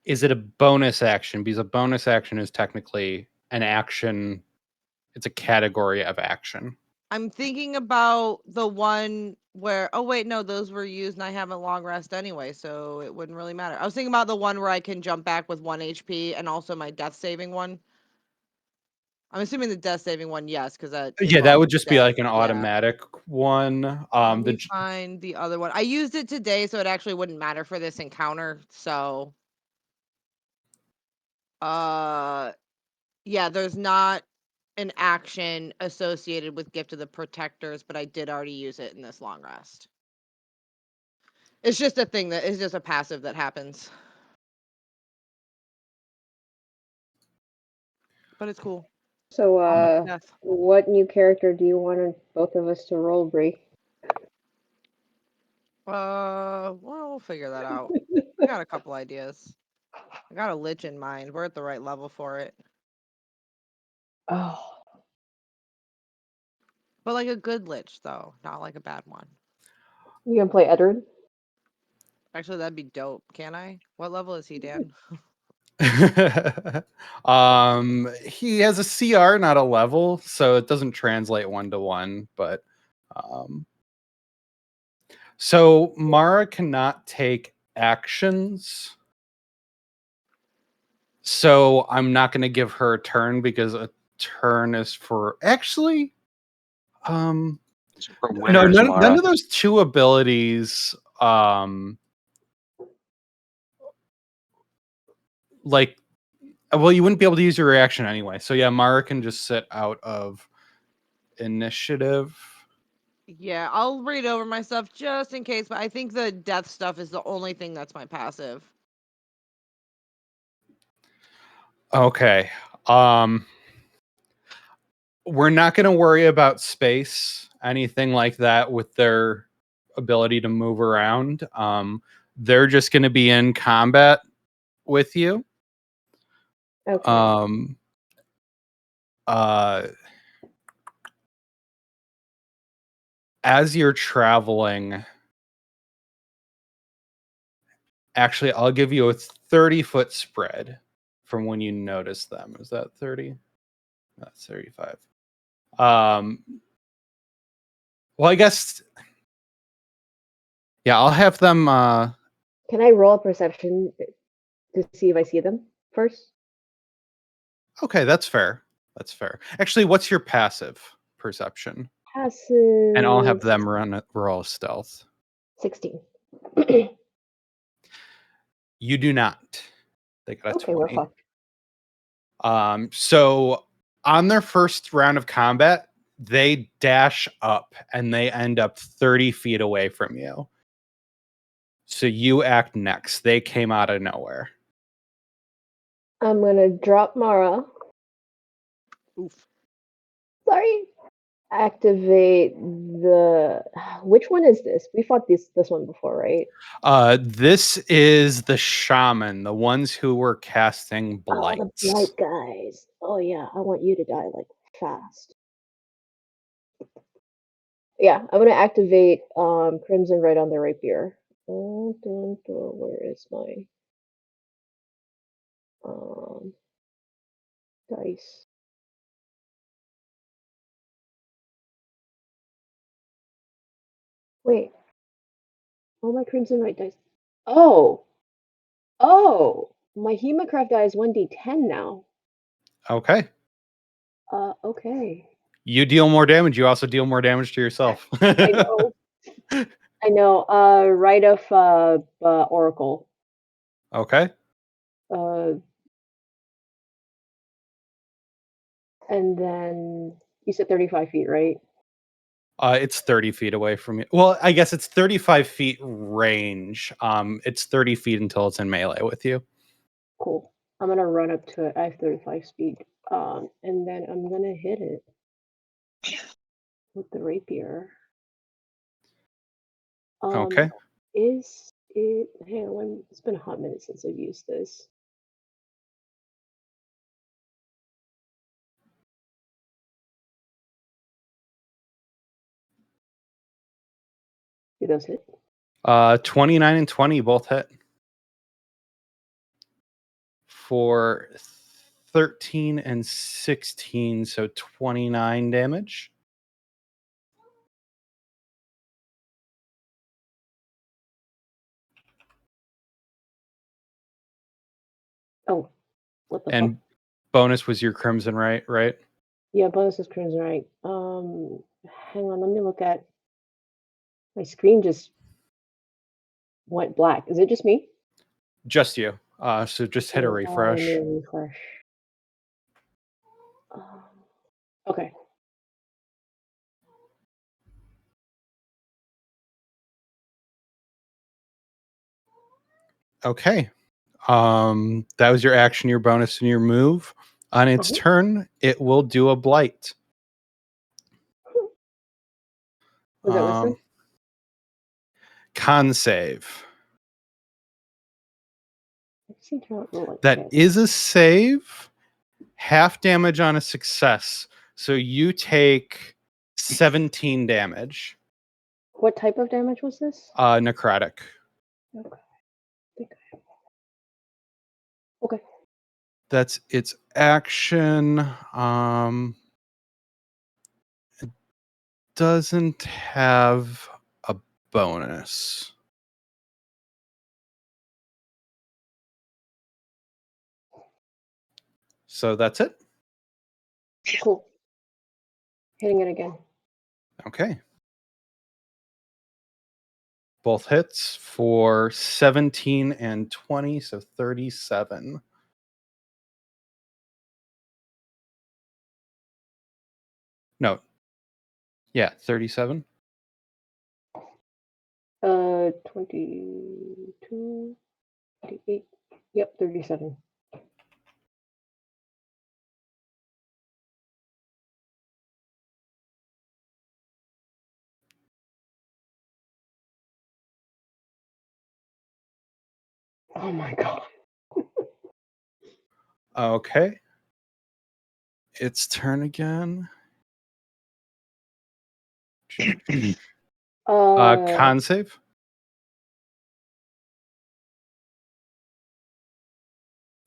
Is it a bonus action? Because a bonus action is technically an action. It's a category of action. I'm thinking about the one where, oh wait, no, those were used and I have a long rest anyway, so it wouldn't really matter. I was thinking about the one where I can jump back with 1 HP and also my death saving one. I'm assuming the death saving one, yes, because that Yeah, that would involves just be death. like an Yeah. automatic one. Let me find the other one. I used it today, so it actually wouldn't matter for this encounter. So, yeah, there's not an action associated with Gift of the Protectors, but I did already use it in this long rest. It's just a thing that is just a passive that happens. But it's cool. So, Death. what new character do you want both of us to roll, Bree? Well, we'll figure that out. I got a couple ideas. I got a lich in mind. We're at the right level for it. Oh, But like a good lich, though, not like a bad one. you gonna play Edward? Actually, that'd be dope. Can I? What level is he, Dan? He has a CR, not a level, so it doesn't translate 1-to-1, but so Mara cannot take actions. So I'm not going to give her a turn because a turn is for actually For no, winners, none Mara. of those two abilities like well, you wouldn't be able to use your reaction anyway. So yeah, Mara can just sit out of initiative. Yeah, I'll read over my stuff just in case, but I think the death stuff is the only thing that's my passive. Okay. We're not going to worry about space, anything like that with their ability to move around. They're just going to be in combat with you. Okay. Uh, as you're traveling, actually, I'll give you a 30-foot spread from when you notice them. Is that 30? That's 35. Well, I guess, yeah, I'll have them. Can I roll a perception to see if I see them first? Okay, that's fair. That's fair. Actually, what's your passive perception? And I'll have Passive them roll stealth. 16. You do not. They got a Okay, we're 20. fucked. So on their first round of combat, they dash up and they end up 30 feet away from you. So you act next. They came out of nowhere. I'm gonna drop Mara. Oof. Sorry. Activate the. Which one is this? We fought this one before, right? This is the shaman, the ones who were casting Oh, the blights. blight guys. Oh yeah, I want you to die like fast. Yeah, I'm gonna activate Crimson right on the rapier. Where is my um dice? Wait, all my Crimson right dice. Oh, my Hemocraft die is 1d10 now. Okay. Okay. You deal more damage. You also deal more damage to yourself. I know. I know. Right of Oracle. Okay. Uh, And then you said 35 feet, right? It's 30 feet away from you. Well, I guess it's 35 feet range. It's 30 feet until it's in melee with you. Cool. I'm gonna run up to it. I have 35 speed. And then I'm gonna hit it with the rapier. Okay. Is it? Hang on, it's been a hot minute since I've used this. Do those hit? 29 and 20 both hit for 13 and 16, so 29 damage. Oh, what the fuck? And bonus was your crimson, right? Yeah, bonus is crimson, right? Hang on, let me look at my screen. Just went black. Is it just me? Just you. So just hit a Oh, let me refresh. refresh. Um, okay. Okay. That was your action, your bonus, and your move. On its Uh-huh. turn, it will do a blight. Was that wisdom? Con save. I seem to not roll like That shit. is a save. Half damage on a success. So you take 17 damage. What type of damage was this? Necrotic. Okay. I think okay. That's its action. It doesn't have a bonus. So that's it. Cool. Hitting it again. Okay. Both hits for 17 and 20, so 37. No. Yeah, 37. 22, 28. Yep, 37. Oh my god. Okay. Its turn again. Uh, Con save.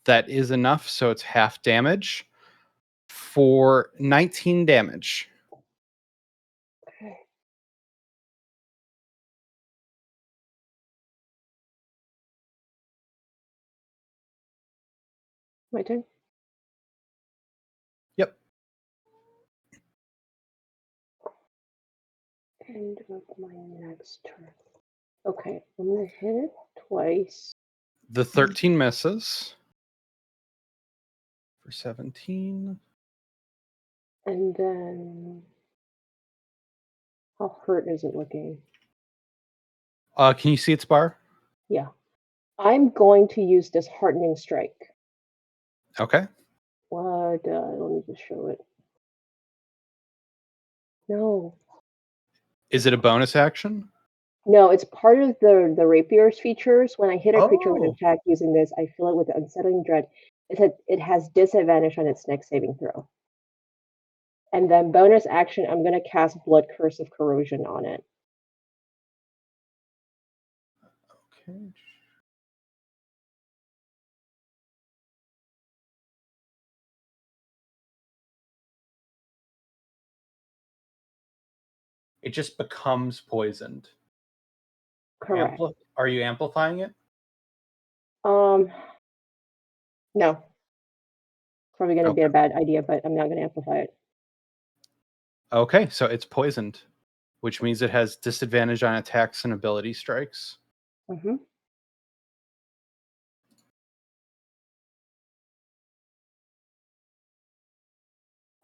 That is enough, so it's half damage for 19 damage. okay. My turn. Yep. End of my next turn. Okay, I'm gonna hit it twice. The 13 misses for 17. And then how hurt is it looking? Can you see its bar? Yeah. I'm going to use this heartening strike. Okay. What? Let me just show it. No. Is it a bonus action? No, it's part of the rapier's features. When I hit a creature with an Oh. attack using this, I fill it with unsettling dread. It has disadvantage on its next saving throw. And then bonus action, I'm gonna cast Blood Curse of Corrosion on it. Okay. It just becomes poisoned. Correct. Are you amplifying it? No. Probably gonna be Okay. a bad idea, but I'm not gonna amplify it. Okay, so it's poisoned, which means it has disadvantage on attacks and ability strikes. Mm-hmm.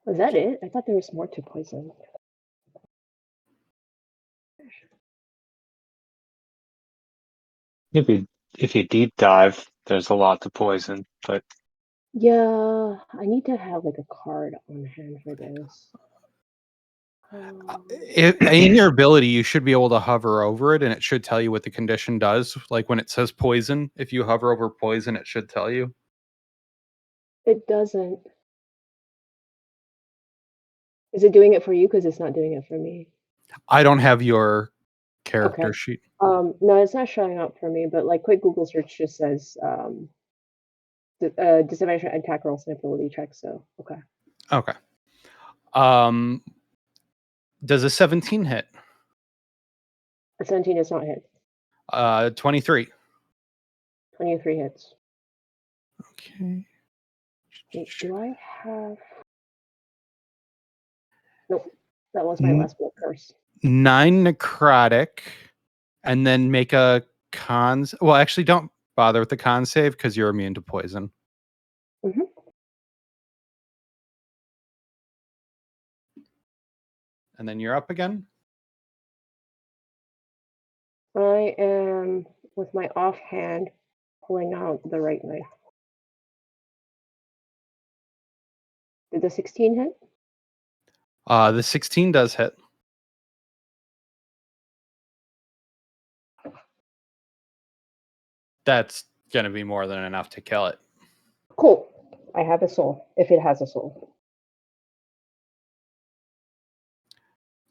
Was that it? I thought there was more to poison. If you deep dive, there's a lot to poison, but Yeah, I need to have like a card on hand for this. In your ability, you should be able to hover over it, and it should tell you what the condition does. Like when it says poison, if you hover over poison, it should tell you. It doesn't. Is it doing it for you? Because it's not doing it for me. I don't have your character Okay. sheet. No, it's not showing up for me, but like quick Google search just says disadvantage on attack rolls and ability checks. So okay. Okay. Does a 17 hit? A 17 is not hit. 23. 23 hits. Okay. Wait, do I have? Nope. That was my last blood curse. 9 necrotic, and then make a cons. Well, actually, don't bother with the con save because you're immune to poison. Mm-hmm. And then you're up again. I am with my offhand pulling out the right knife. Did the 16 hit? The 16 does hit. That's going to be more than enough to kill it. Cool. I have a soul, if it has a soul.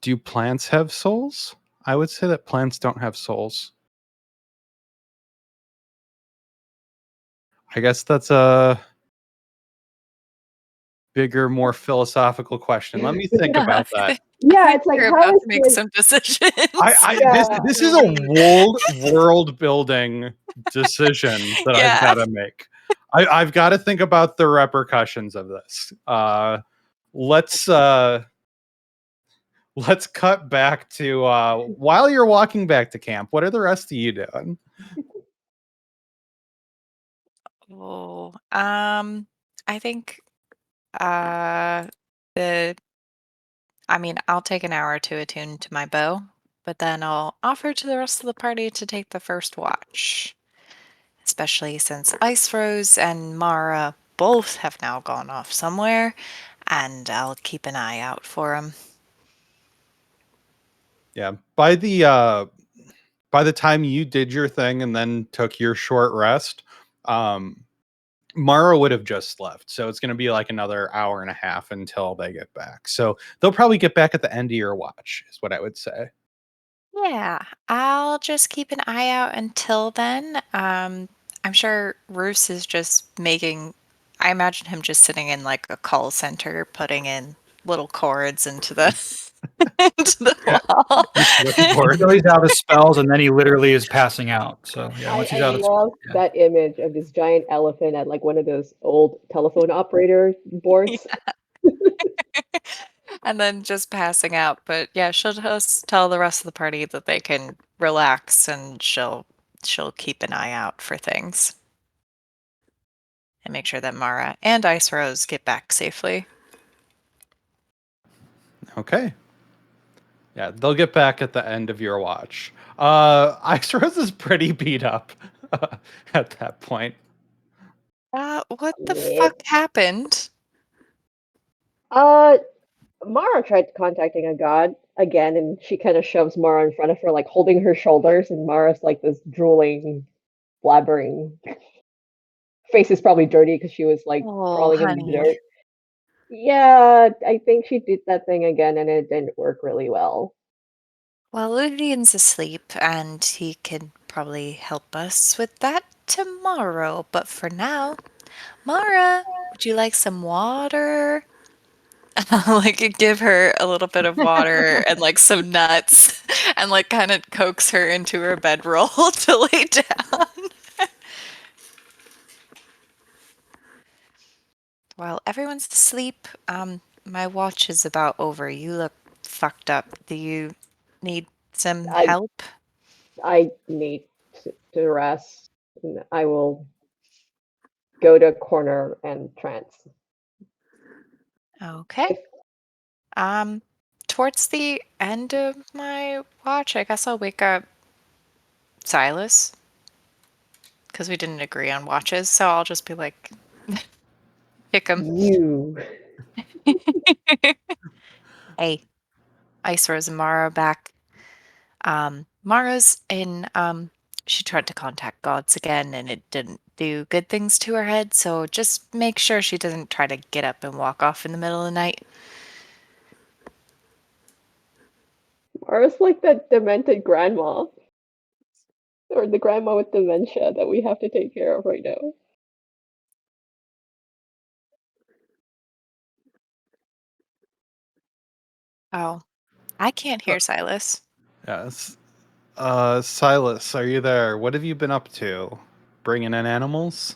Do plants have souls? I would say that plants don't have souls. I guess that's a bigger, more philosophical question. Let me think Yeah, about that. Yeah, I it's like you're how about is to make this? some decisions. This is a world building decision that I've Yeah. got to make. I've got to think about the repercussions of this. Let's cut back to while you're walking back to camp. What are the rest of you doing? Oh, I think uh the I mean, I'll take an hour to attune to my bow, but then I'll offer to the rest of the party to take the first watch. Especially since Ice Rose and Mara both have now gone off somewhere, and I'll keep an eye out for them. Yeah. By the time you did your thing and then took your short rest, Mara would have just left. So it's going to be like another hour and a half until they get back. So they'll probably get back at the end of your watch, is what I would say. Yeah, I'll just keep an eye out until then. I'm sure Roos is just making, I imagine him just sitting in like a call center, putting in little chords into the into the wall. Until he's out of spells, and then he literally is passing out. So yeah, once he's I out of love yeah. that image of this giant elephant at like one of those old telephone operator boards. And then just passing out. But yeah, she'll just tell the rest of the party that they can relax and she'll keep an eye out for things and make sure that Mara and Ice Rose get back safely. Okay. Yeah, they'll get back at the end of your watch. Ice Rose is pretty beat up at that point. What the Yep. fuck happened? Mara tried contacting a god again, and she kind of shoves Mara in front of her, like holding her shoulders, and Mara's like this drooling, blabbering. Face is probably dirty because she was like Oh, crawling in the honey. dirt. Yeah, I think she did that thing again, and it didn't work really well. Well, Ludian's asleep, and he can probably help us with that tomorrow. But for now, Mara, would you like some water? Like give her a little bit of water and like some nuts and like kind of coax her into her bedroll to lay down. While everyone's asleep, my watch is about over. You look fucked up. Do you need some I help? I need to rest. And I will go to corner and trance. Okay. If Towards the end of my watch, I guess I'll wake up Silas because we didn't agree on watches. So I'll just be like, pick him. you Hey, Ice Rose and Mara back. Mara's in, she tried to contact gods again and it didn't do good things to her head. So just make sure she doesn't try to get up and walk off in the middle of the night. Mara's like that demented grandma, or the grandma with dementia that we have to take care of right now. Oh, I can't hear Silas. Yes. Silas, are you there? What have you been up to? Bringing in animals?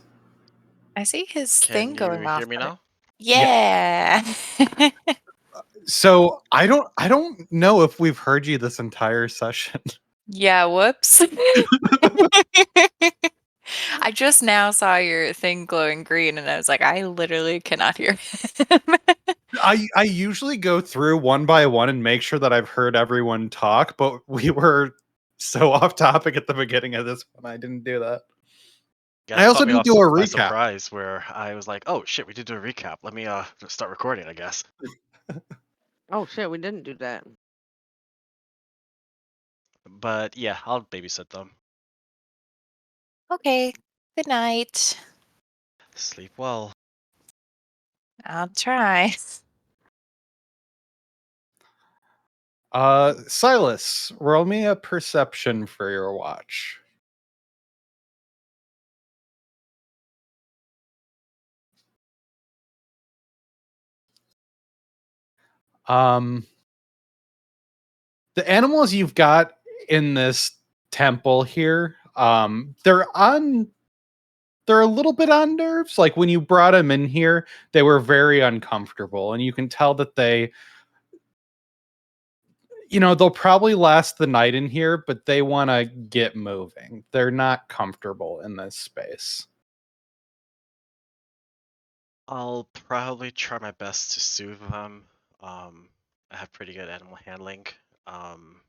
I see his Can thing going you hear off, me but now? Yeah. yeah. So I don't know if we've heard you this entire session. Yeah, whoops. I just now saw your thing glowing green and I was like, I literally cannot hear him. I usually go through one by one and make sure that I've heard everyone talk, but we were so off topic at the beginning of this one, I didn't do that. Yeah, I it also caught me didn't off do a by recap. surprise where I was like, "Oh shit, we did do a recap. Let me start recording, I guess." Oh shit, we didn't do that. But yeah, I'll babysit them. Okay, good night. Sleep well. I'll try. Silas, roll me a perception for your watch. Um, the animals you've got in this temple here, they're a little bit on nerves. Like when you brought them in here, they were very uncomfortable, and you can tell that they'll probably last the night in here, but they want to get moving. They're not comfortable in this space. I'll probably try my best to soothe them. I have pretty good animal handling. Um,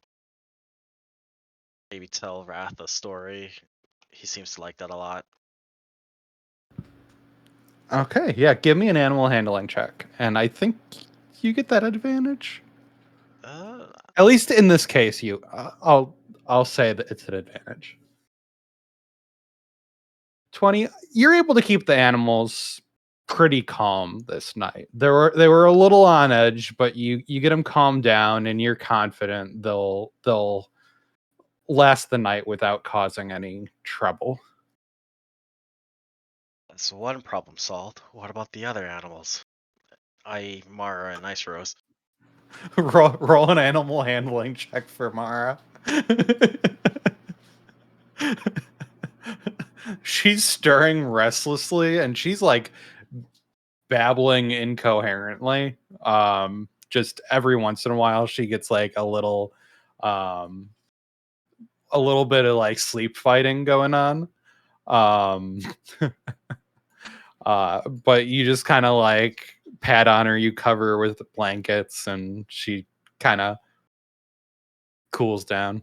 Maybe tell Wrath a story. He seems to like that a lot. Okay, yeah, give me an animal handling check, and I think you get that advantage. Uh, At least in this case, I'll say that it's an advantage. 20. You're able to keep the animals pretty calm this night. They were a little on edge, but you get them calmed down, and you're confident they'll last the night without causing any trouble. that's one problem solved. What about the other animals? I.e., Mara and Ice Rose. roll an animal handling check for Mara. She's stirring restlessly, and she's like babbling incoherently. Just every once in a while, she gets like um, a little bit of like sleep fighting going on. Um, but you just kind of like pat on her, you cover her with blankets, and she kind of cools down.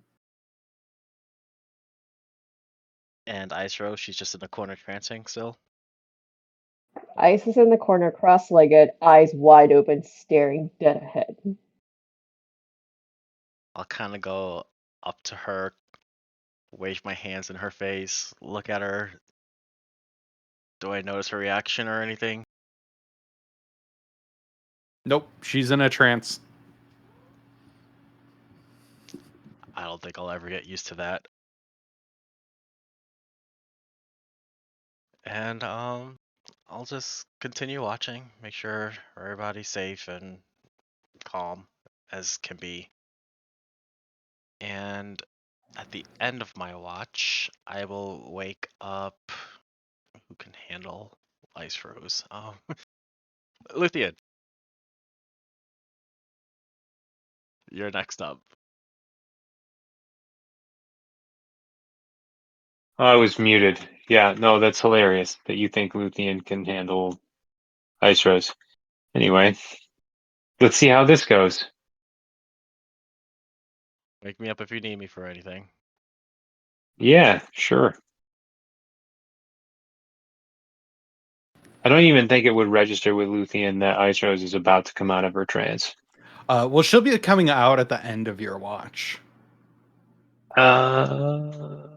And Ice Rose, she's just in the corner trancing still. Ice is in the corner, cross-legged, eyes wide open, staring dead ahead. I'll kind of go up to her, wave my hands in her face, look at her. Do I notice her reaction or anything? Nope, she's in a trance. I don't think I'll ever get used to that. And I'll just continue watching, make sure everybody's safe and calm as can be. And at the end of my watch, I will wake up. Who can handle Ice Rose? Luthien, you're next up. I was muted. Yeah, no, that's hilarious that you think Luthien can handle Ice Rose. Anyway, let's see how this goes. Wake me up if you need me for anything. Yeah, sure. I don't even think it would register with Luthien that Ice Rose is about to come out of her trance. Well, she'll be coming out at the end of your watch. Okay.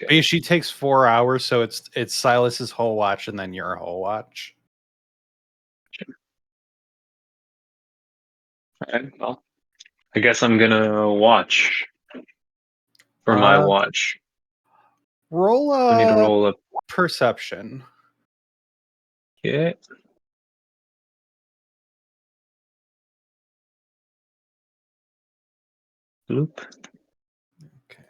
Because she takes 4 hours, so it's Silas's whole watch and then your whole watch. All right, well, I guess I'm gonna watch for my watch. Roll I need to a roll up. perception. Yeah. Loop. Okay.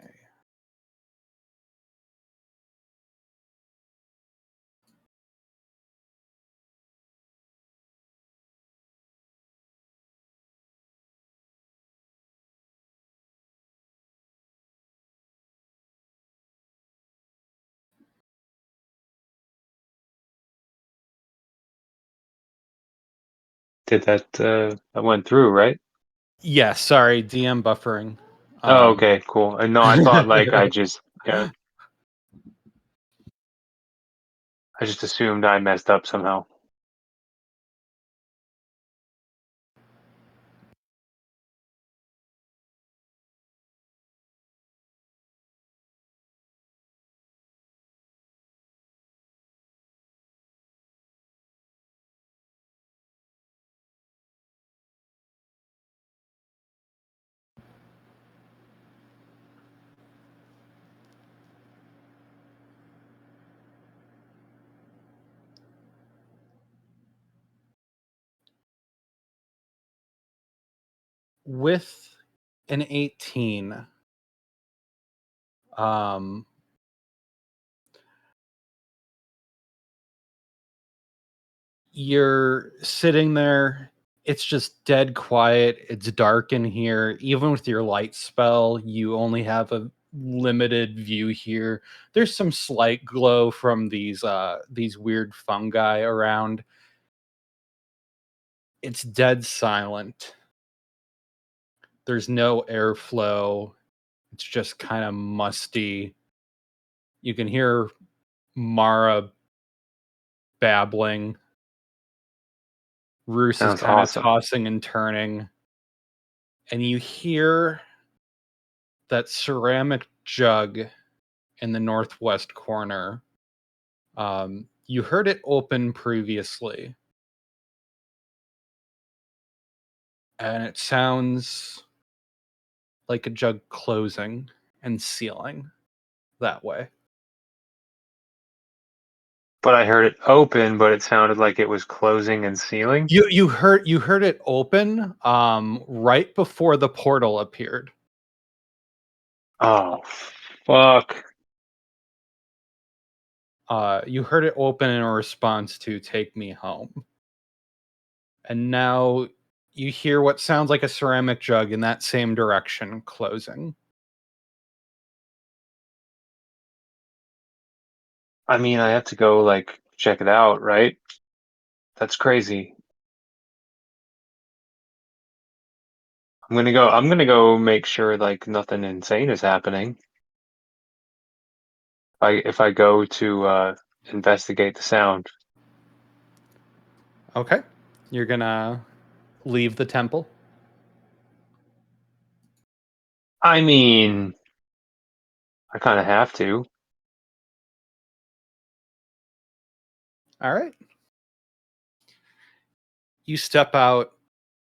Did that went through, right? Yeah, sorry, DM buffering. Oh, okay, cool. No, I thought like I just assumed I messed up somehow. With an 18, you're sitting there. It's just dead quiet. It's dark in here. Even with your light spell, you only have a limited view here. There's some slight glow from these weird fungi around. It's dead silent. There's no airflow. It's just kind of musty. You can hear Mara babbling. Roos is Sounds kind of awesome. tossing and turning. And you hear that ceramic jug in the northwest corner. You heard it open previously. And it sounds like a jug closing and sealing that way. But I heard it open, but it sounded like it was closing and sealing. You heard it open right before the portal appeared. Oh, fuck. You heard it open in a response to "Take Me Home," and now you hear what sounds like a ceramic jug in that same direction closing. I mean, I have to go like check it out, right? That's crazy. I'm gonna go make sure like nothing insane is happening. If I go to investigate the sound. Okay, you're gonna leave the temple. I mean, I kind of have to. All right. You step out,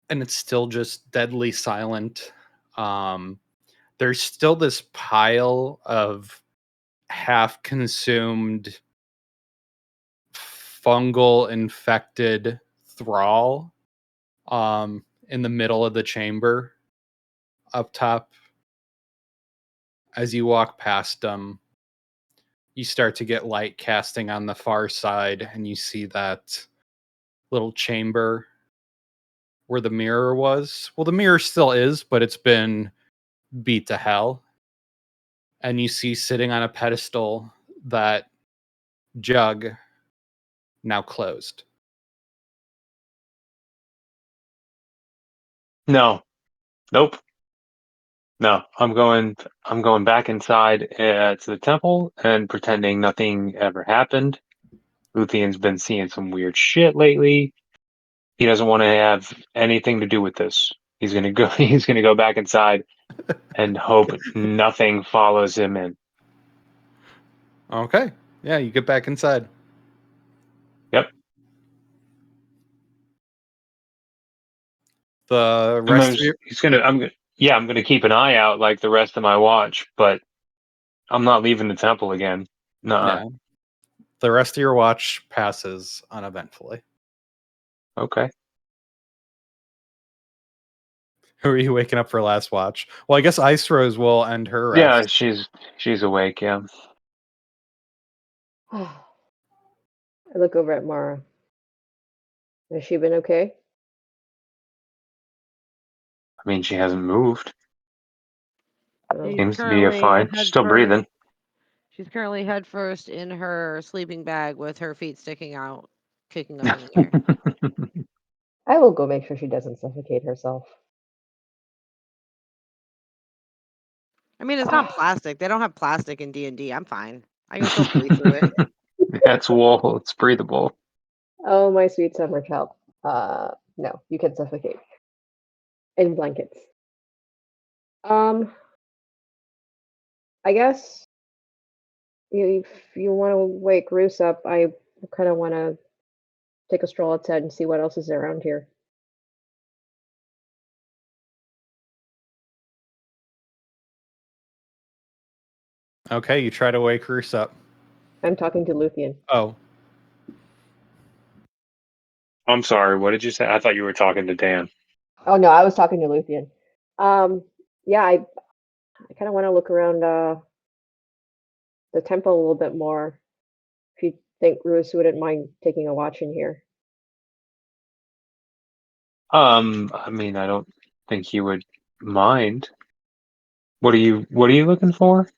and it's still just deadly silent. There's still this pile of half-consumed fungal infected thrall in the middle of the chamber up top. As you walk past them, you start to get light casting on the far side, and you see that little chamber where the mirror was. Well, the mirror still is, but it's been beat to hell. And you see sitting on a pedestal that jug, now closed. No. Nope. No. I'm going back inside to the temple and pretending nothing ever happened. Luthien's been seeing some weird shit lately. He doesn't want to have anything to do with this. He's gonna go he's gonna go back inside and hope nothing follows him in. Okay. Yeah, you get back inside. Yep. The rest of your I'm gonna keep an eye out like the rest of my watch, but I'm not leaving the temple again. Nuh-uh. yeah. The rest of your watch passes uneventfully. Okay. Who are you waking up for last watch? Well, I guess Ice Rose will end her Yeah, rest. she's awake, yeah. I look over at Mara. Has she been okay? I mean she hasn't moved. Oh, Seems to be fine. She's still breathing. She's currently head first in her sleeping bag with her feet sticking out, kicking up in the air. I will go make sure she doesn't suffocate herself. I mean, it's not plastic. They don't have plastic in D&D. I'm fine. I can still breathe through it. That's wool, it's breathable. Oh, my sweet summer child. No, you can suffocate. In blankets. I guess if you want to wake Roos up, I kind of want to take a stroll outside and see what else is around here. Okay, you try to wake Roos up. I'm talking to Luthien. Oh, I'm sorry, what did you say? I thought you were talking to Dan. Oh no, I was talking to Luthien. Yeah, I kind of want to look around the temple a little bit more. If you think Roos wouldn't mind taking a watch in here. I mean I don't think he would mind. What are you looking for?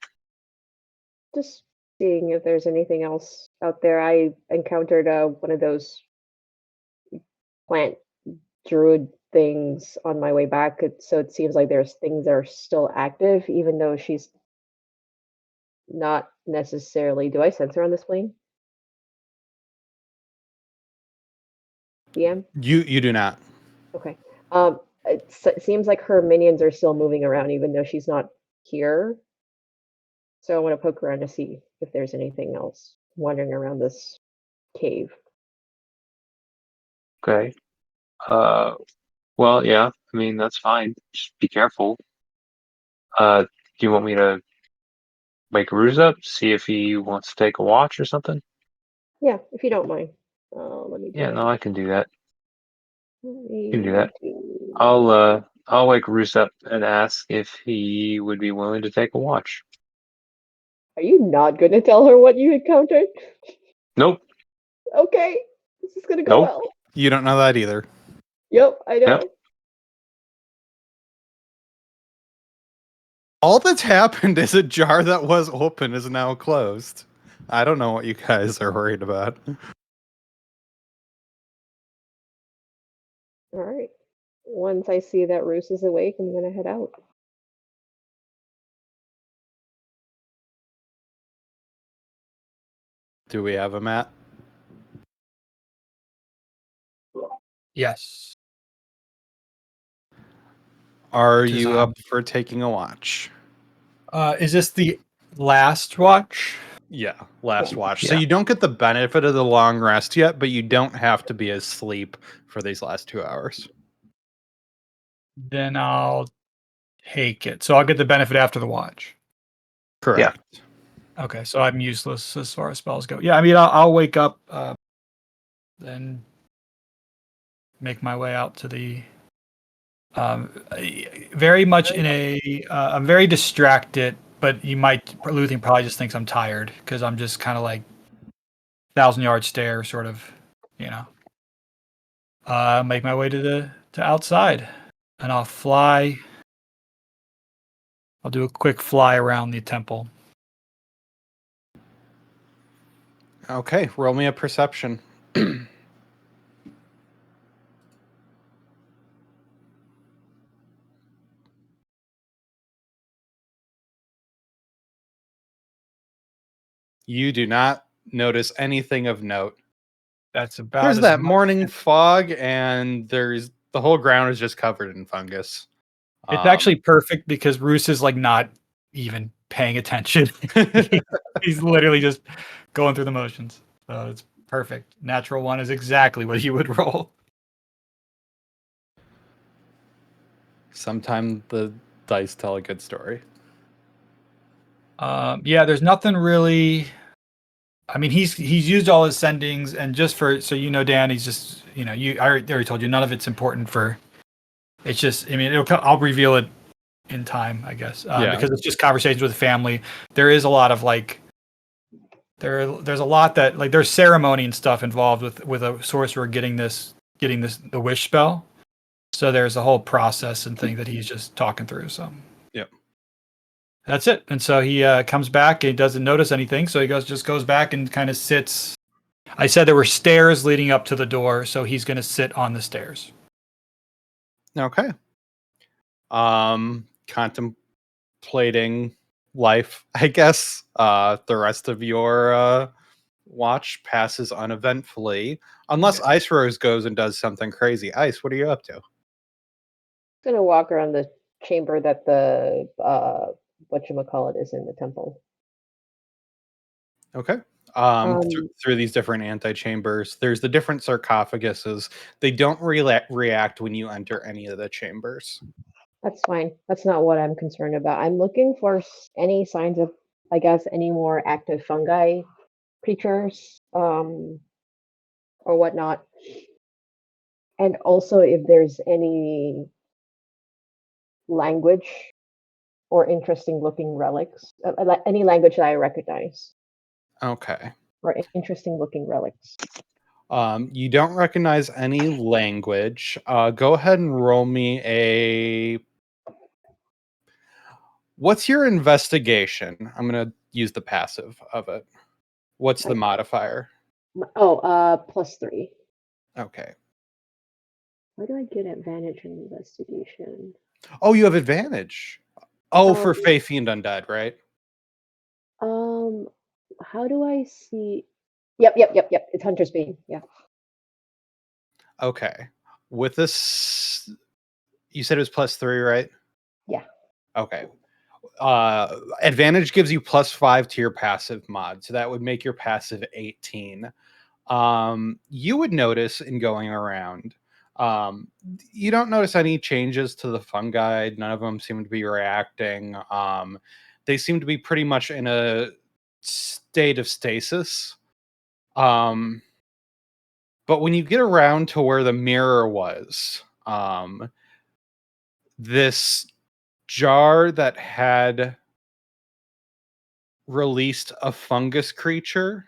Just seeing if there's anything else out there. I encountered one of those plant druid things on my way back. So it seems like there's things that are still active, even though she's not necessarily. Do I sense her on this plane? DM? you do not. Okay. It seems like her minions are still moving around, even though she's not here. So I want to poke around to see if there's anything else wandering around this cave. Okay. Uh well yeah, I mean that's fine. Just be careful. Do you want me to wake Ruse up, see if he wants to take a watch or something? Yeah, if you don't mind. Let me do Yeah, that. no, I can do that. Let You can do me that. do. I'll wake Roos up and ask if he would be willing to take a watch. Are you not going to tell her what you encountered? Nope. Okay, this is gonna go Nope. well. You don't know that either. Yep, I Yep. know. All that's happened is a jar that was open is now closed. I don't know what you guys are worried about. All right. Once I see that Roos is awake, I'm gonna head out. Do we have a map? Yes. Are Which is, you up for taking a watch? Is this the last watch? Yeah, last Yeah. watch. So Yeah. you don't get the benefit of the long rest yet, but you don't have to be asleep for these last 2 hours. Then I'll take it. So I'll get the benefit after the watch. Correct. Okay, so I'm useless as far as spells go. Yeah, I mean, I'll wake up, then make my way out to the. Very much in a. I'm very distracted, but Luthian probably just thinks I'm tired because I'm just kind of like 1,000-yard stare, sort of, you know. Make my way to outside, and I'll fly. I'll do a quick fly around the temple. Okay, roll me a perception. You do not notice anything of note. That's about There's as that much morning as- fog, and there's the whole ground is just covered in fungus. It's actually perfect because Roos is like not even paying attention. He's literally just going through the motions. So it's perfect. Natural one is exactly what you would roll. Sometimes the dice tell a good story. Yeah, there's nothing really. I mean, he's used all his sendings, and just for so you know, Dan, he's just I already told you none of it's important for. It's just I mean, I'll reveal it in time, I guess, Yeah. because it's just conversations with the family. There is a lot of like there's a lot that like there's ceremony and stuff involved with a sorcerer getting this the wish spell. So there's a whole process and thing that he's just talking through. So Yep. that's it. And so he comes back and he doesn't notice anything. So he goes back and kind of sits. I said there were stairs leading up to the door, so he's going to sit on the stairs. Okay. Contemplating life, I guess. The rest of your watch passes uneventfully, unless Ice Rose goes and does something crazy. Ice, what are you up to? Gonna walk around the chamber that the whatchamacallit is in the temple. Okay. Um, Through these different antechambers, there's the different sarcophaguses. They don't react when you enter any of the chambers. That's fine. That's not what I'm concerned about. I'm looking for any signs of, I guess, any more active fungi creatures, or whatnot. And also if there's any language or interesting looking relics, any language that I recognize, Okay. or interesting looking relics. You don't recognize any language. Go ahead and roll me a. What's your investigation? I'm gonna use the passive of it. What's the modifier? Oh, +3. Okay. Why do I get advantage in investigation? Oh, you have advantage. Oh, for Um, Fey Fiend Undead, right? Um, how do I see? Yep. It's Hunter's Bane. Yeah. Okay. With this, you said it was +3, right? Yeah. Okay. Advantage gives you +5 to your passive mod, so that would make your passive 18. You would notice in going around, you don't notice any changes to the fungi. None of them seem to be reacting. They seem to be pretty much in a state of stasis. But when you get around to where the mirror was, this jar that had released a fungus creature.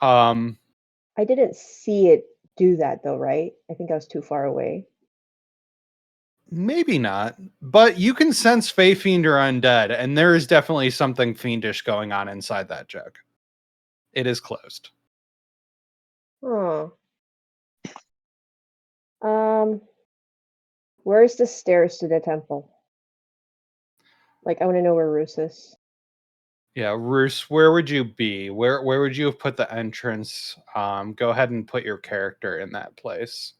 I didn't see it do that though, right? I think I was too far away. Maybe not, but you can sense Fey Fiend or undead, and there is definitely something fiendish going on inside that jug. It is closed. Huh. Where's the stairs to the temple? Like, I want to know where Roos is. Yeah, Roos, where would you be? Where would you have put the entrance? Go ahead and put your character in that place.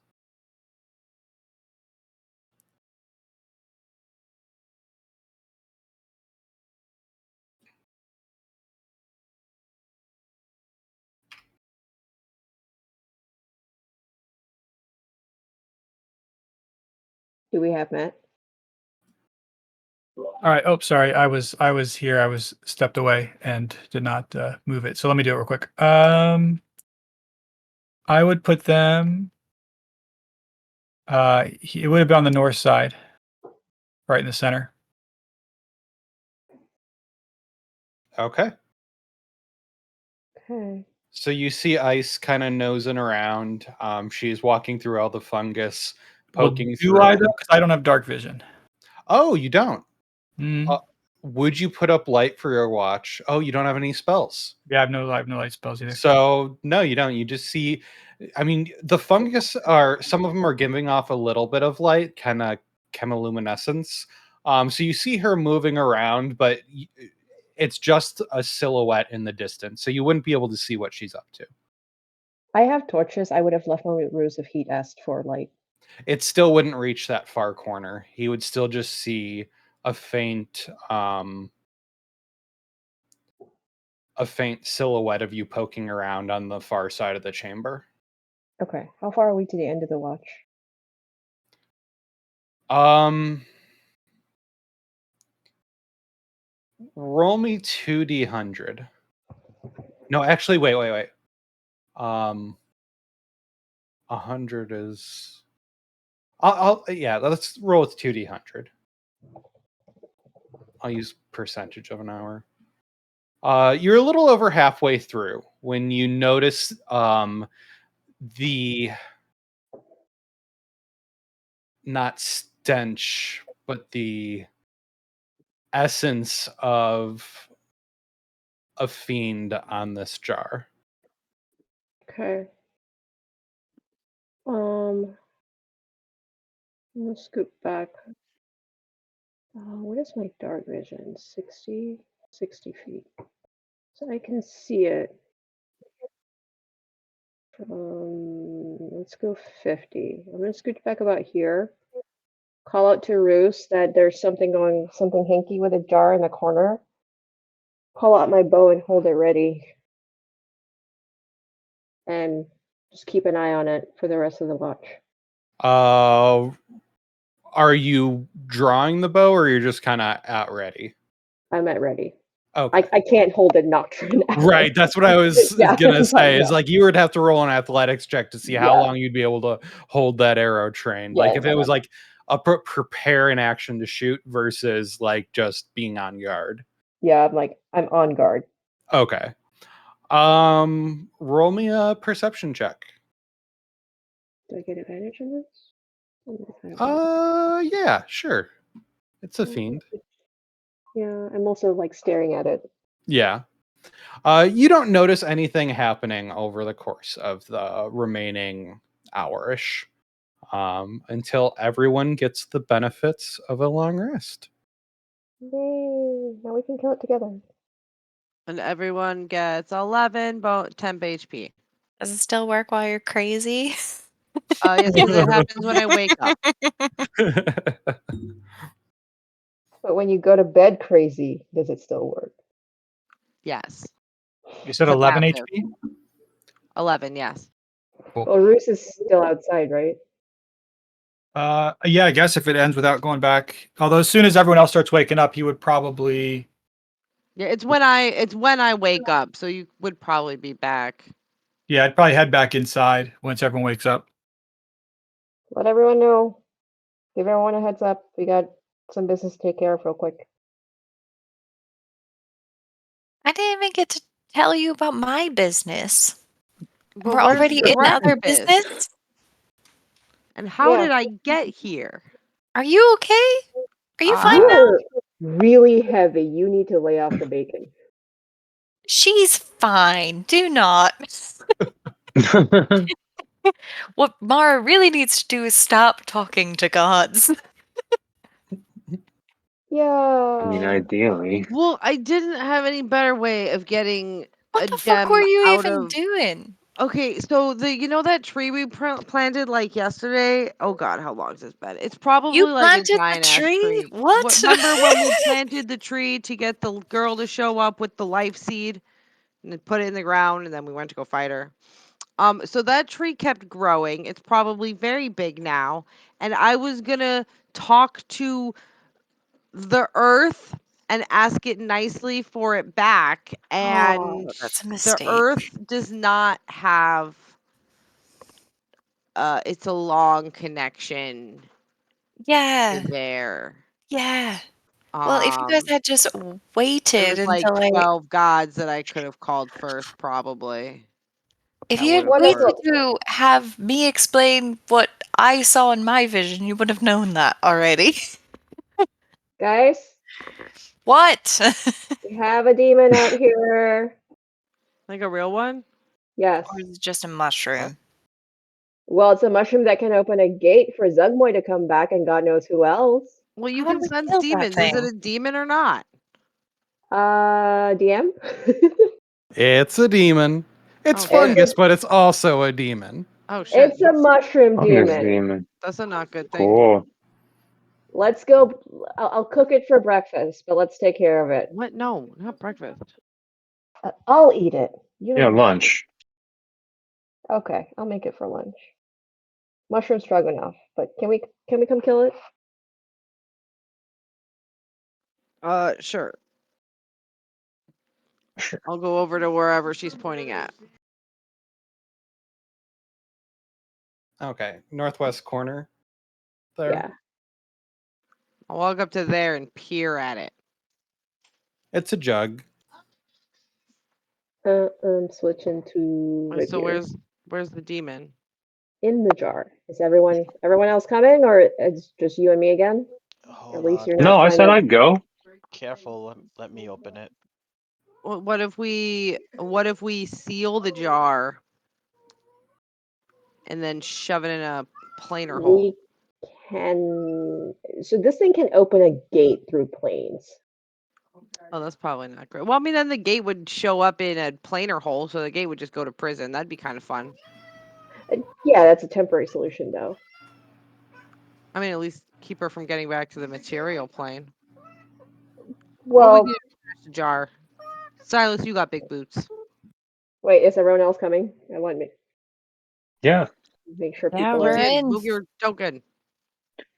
Do we have Matt? All right. Oh, sorry. I was here. I was stepped away and did not move it. So let me do it real quick. I would put them. It would have been on the north side, right in the center. Okay. Okay. So you see Ice kind of nosing around. She's walking through all the fungus, Well, poking do through. I though? Because I don't have dark vision. Oh, you don't. Mm. Would you put up light for your watch? Oh, you don't have any spells. Yeah, I have no light spells either. So no, you don't. You just see. I mean, the fungus are some of them are giving off a little bit of light, kind of chemiluminescence. So you see her moving around, but it's just a silhouette in the distance, so you wouldn't be able to see what she's up to. I have torches. I would have left my ruse if he'd asked for light. It still wouldn't reach that far corner. He would still just see a faint silhouette of you poking around on the far side of the chamber. Okay, how far are we to the end of the watch? Roll me 2d100. No, actually, wait. 100 is. Yeah. Let's roll with 2d100. I'll use percentage of an hour. You're a little over halfway through when you notice the not stench, but the essence of a fiend on this jar. Okay. I'm gonna scoot back. What is my dark vision? 60 feet. So I can see it. Let's go 50. I'm gonna scoot back about here. Call out to Roos that there's something hinky with a jar in the corner. Pull out my bow and hold it ready. And just keep an eye on it for the rest of the watch. Are you drawing the bow, or you're just kind of at ready? I'm at ready. Okay. I can't hold it knocked for an hour. Right, that's what I was Yeah, gonna say. Is yeah. like you would have to roll an athletics check to see how Yeah. long you'd be able to hold that arrow trained. Yeah, Like if it no. was like a prepare an action to shoot versus like just being on guard. Yeah, I'm on guard. Okay. Roll me a perception check. Do I get advantage on this? Yeah, sure. It's a fiend. Yeah, I'm also staring at it. Yeah. You don't notice anything happening over the course of the remaining hour-ish, until everyone gets the benefits of a long rest. Yay! Now we can kill it together. And everyone gets 10 HP. Does it still work while you're crazy? Yes, because it happens when I wake up. But when you go to bed crazy, does it still work? Yes. You said It's 11 massive. HP? 11, yes. Cool. Well, Roos is still outside, right? Yeah, I guess if it ends without going back. Although as soon as everyone else starts waking up, he would probably. Yeah, it's when I wake up, so you would probably be back. Yeah, I'd probably head back inside once everyone wakes up. Let everyone know. Give everyone a heads up. We got some business to take care of real quick. I didn't even get to tell you about my business. But We're where's already the in other breakfast? business. And how Yeah. did I get here? Are you okay? Are you fine You now? are really heavy. You need to lay off the bacon. She's fine. Do not. What Mara really needs to do is stop talking to gods. Yeah. I mean, ideally. Well, I didn't have any better way of getting What a the fuck gem were you out even of. doing? Okay, so that tree we planted yesterday? Oh God, how long has this been? It's probably You like a planted the giant ass tree? tree. What? Remember when we planted the tree to get the girl to show up with the life seed and then put it in the ground, and then we went to go fight her? So that tree kept growing. It's probably very big now, and I was gonna talk to the earth and ask it nicely for it back, and Oh, that's a the mistake. earth does not have it's a long connection Yeah, to there. yeah. Well, if you guys had just waited There's like until 12 gods that I could have called first, probably. if That you had would have Wonderful. waited worked. to have me explain what I saw in my vision, you would have known that already. Guys, What? we have a demon out here. Like a real one? Yes. Or is it just a mushroom? Well, it's a mushroom that can open a gate for Zugmoy to come back and God knows who else. Well, you How can do we sense kill that demons. Is it thing? a demon or not? DM? It's a demon. It's Oh, fungus, shit. but it's also a demon. Oh shit. It's a mushroom Fungus demon. demon. That's a not good thing. Cool. Let's go. I'll cook it for breakfast, but let's take care of it. What? No, not breakfast. I'll eat it. You Yeah, don't. lunch. Okay, I'll make it for lunch. Mushroom stroganoff. But can we come kill it? Sure. Sure. I'll go over to wherever she's pointing at. Okay, northwest corner. There. Yeah. I'll walk up to there and peer at it. It's a jug. I'm switching to So rapier. where's the demon? In the jar. Is everyone else coming, or it's just you and me again? At Hold least on. you're not No, I trying said to. I'd go. Careful. Let me open it. What if we seal the jar and then shove it in a planer hole? We can. So this thing can open a gate through planes. Oh, that's probably not great. Well, I mean, then the gate would show up in a planer hole, so the gate would just go to prison. That'd be kind of fun. Yeah, that's a temporary solution, though. I mean, at least keep her from getting back to the material plane. Well, What do we do to smash the jar? Silas, you got big boots. wait, is everyone else coming? I want to Yeah. make sure Yeah, people we're are in. Move your token.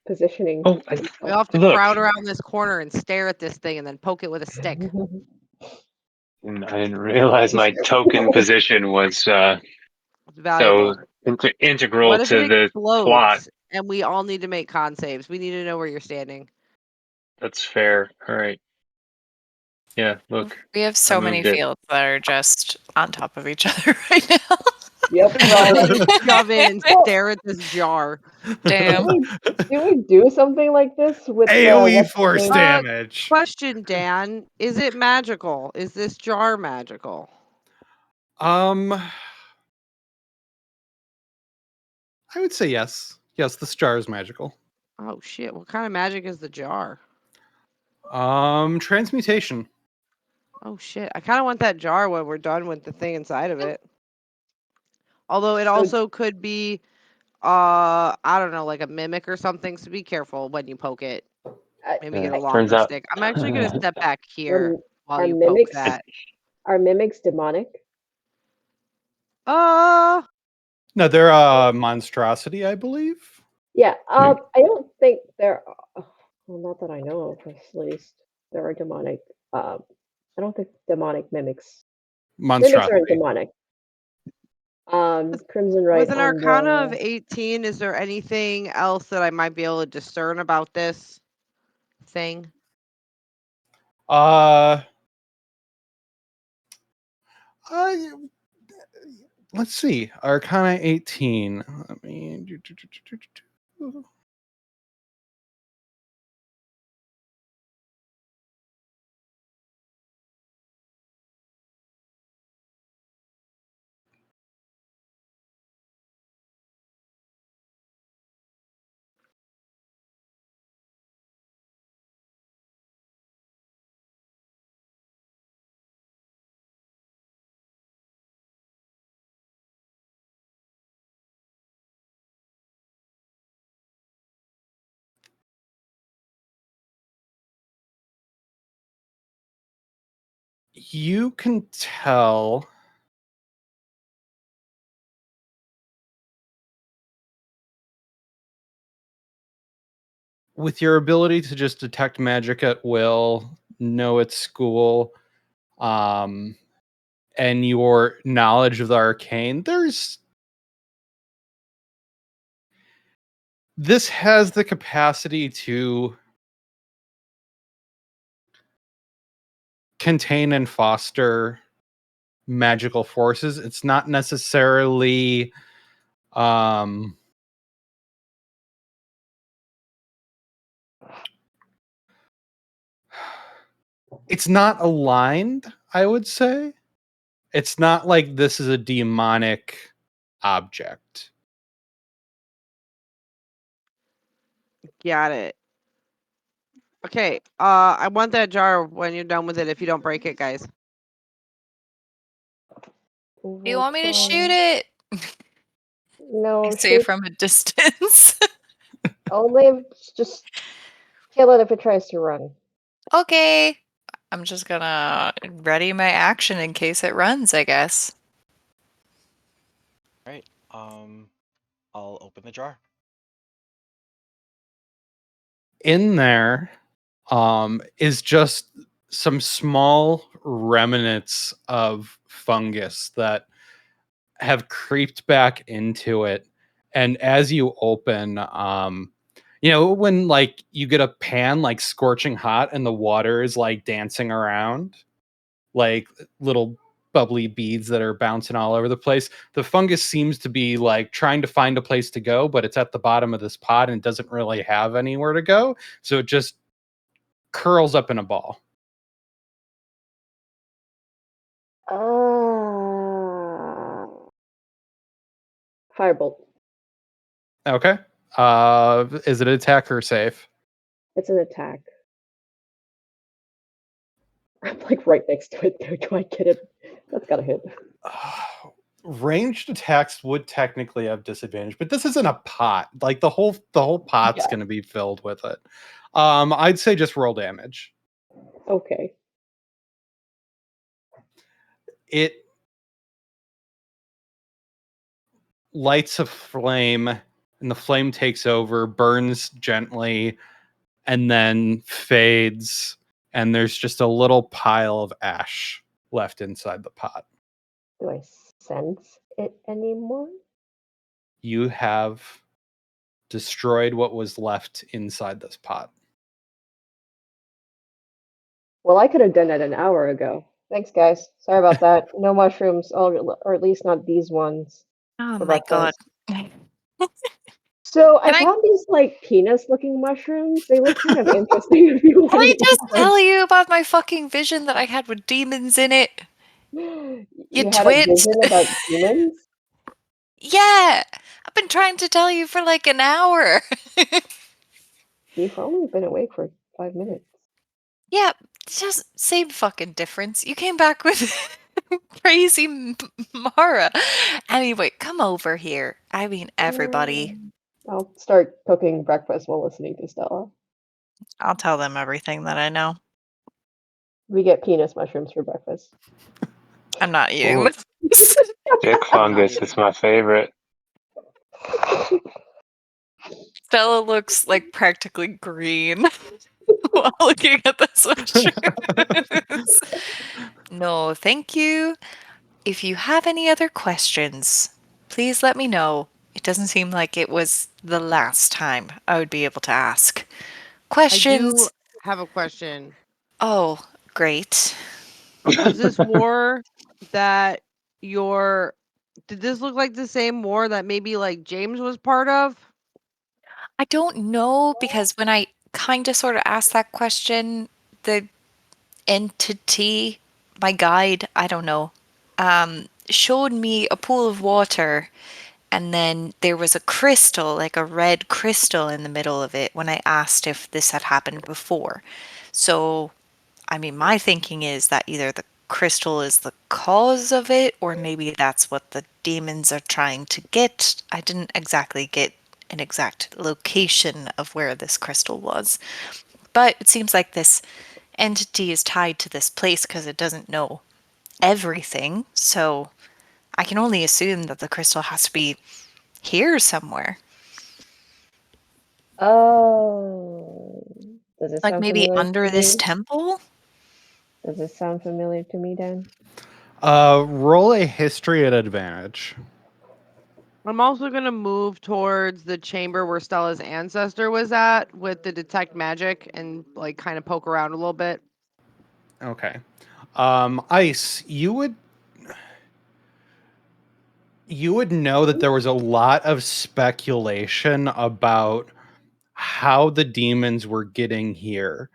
positioning. Oh, We all have to look. crowd around this corner and stare at this thing and then poke it with a stick. And I didn't realize my token position was It's valuable. so integral What if it to the plot. explodes and we all need to make con saves? We need to know where you're standing. That's fair. All right. Yeah, look. We have so many moved it. fields that are just on top of each other right now. Yep. We all need Well, to shove in and Well- stare at this jar. Damn. do we do something like this with AoE what's the force name? damage. Question, Dan. Is it magical? Is this jar magical? I would say yes. Yes, this jar is magical. Oh shit! What kind of magic is the jar? Transmutation. Oh shit! I kind of want that jar when we're done with the thing inside of it. Although it So- also could be, I don't know, like a mimic or something. So be careful when you poke it. Maybe get a Turns longer out- stick. I'm actually gonna step back here while are you poke mimics that. are mimics demonic? Uh, No, they're monstrosity, I believe. Yeah. I don't think there. Well, not that I know of. At least there are demonic. I don't think demonic mimics. Mimics aren't Monstrosity. demonic. Crimson right with an on arcana of the. 18, is there anything else that I might be able to discern about this thing? Uh, let's see. Arcana 18. Let me. You can tell with your ability to just detect magic at will, know its school, and your knowledge of the arcane, this has the capacity to contain and foster magical forces. It's not necessarily it's not aligned, I would say. It's not like this is a demonic object. Got it. Okay, I want that jar when you're done with it. If you don't break it, guys. Do you want me to shoot Fine. it? No, I say it shoot. from a distance. Only just kill it if it tries to run. Okay. I'm just gonna ready my action in case it runs, I guess. Right. I'll open the jar. In there is just some small remnants of fungus that have creeped back into it. And as you open, when like you get a pan like scorching hot and the water is like dancing around, like little bubbly beads that are bouncing all over the place. The fungus seems to be like trying to find a place to go, but it's at the bottom of this pot and doesn't really have anywhere to go. So it just curls up in a ball. Firebolt. Okay. Is it attack or safe? It's an attack. I'm like right next to it. Do I get it? That's gotta hit. Ranged attacks would technically have disadvantage, but this isn't a pot. Like the whole pot's Yeah. going to be filled with it. I'd say just roll damage. Okay. It lights a flame, and the flame takes over, burns gently, and then fades. And there's just a little pile of ash left inside the pot. Do I sense it anymore? You have destroyed what was left inside this pot. Well, I could have done that an hour ago. Thanks, guys. Sorry about that. No mushrooms, or at least not these ones Oh for my god. breakfast. So I Can I found these like penis-looking mushrooms. They look kind of interesting if you can want I to just eat tell you about my fucking vision that I had with demons in it? them. You You had a twit. vision about demons? Yeah. I've been trying to tell you for like an hour. You've only been awake for 5 minutes. Yeah, it's just same fucking difference. You came back with crazy Mara. Anyway, come over here. I mean, everybody. I'll start cooking breakfast while listening to Stella. I'll tell them everything that I know. We get penis mushrooms for breakfast. I'm not eating Ooh, this. dick fungus. It's my favorite. Stella looks like practically green while looking at this mushrooms. No, thank you. If you have any other questions, please let me know. It doesn't seem like it was the last time I would be able to ask. I do Questions? have a question. Oh, great. Was this war that your did this look like the same war that maybe like James was part of? I don't know because when I kind of sort of asked that question, the entity, my guide, I don't know, showed me a pool of water and then there was a crystal, like a red crystal in the middle of it when I asked if this had happened before. So, I mean, my thinking is that either the crystal is the cause of it or maybe that's what the demons are trying to get. I didn't exactly get an exact location of where this crystal was. But it seems like this entity is tied to this place because it doesn't know everything. So I can only assume that the crystal has to be here somewhere. Oh, does it Like sound maybe familiar under to this me? temple? Does it sound familiar to me, Dan? Roll a history at advantage. I'm also gonna move towards the chamber where Stella's ancestor was at with the detect magic and like kind of poke around a little bit. Okay. Ice, you would know that there was a lot of speculation about how the demons were getting here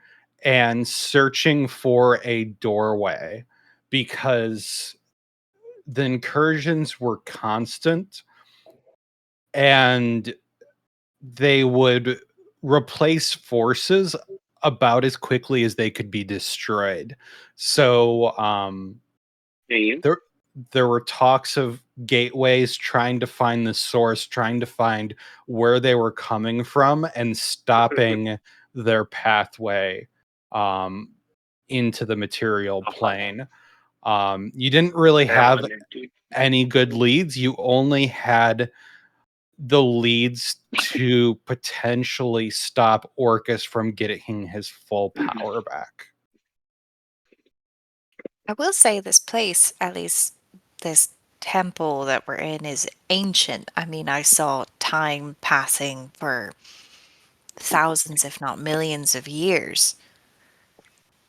and searching for a doorway because the incursions were constant and they would replace forces about as quickly as they could be destroyed. So there there were talks of gateways trying to find the source, trying to find where they were coming from and stopping their pathway um, into the material plane. You didn't really have any good leads. You only had the leads to potentially stop Orcus from getting his full power back. I will say this place, at least this temple that we're in, is ancient. I mean, I saw time passing for thousands, if not millions of years.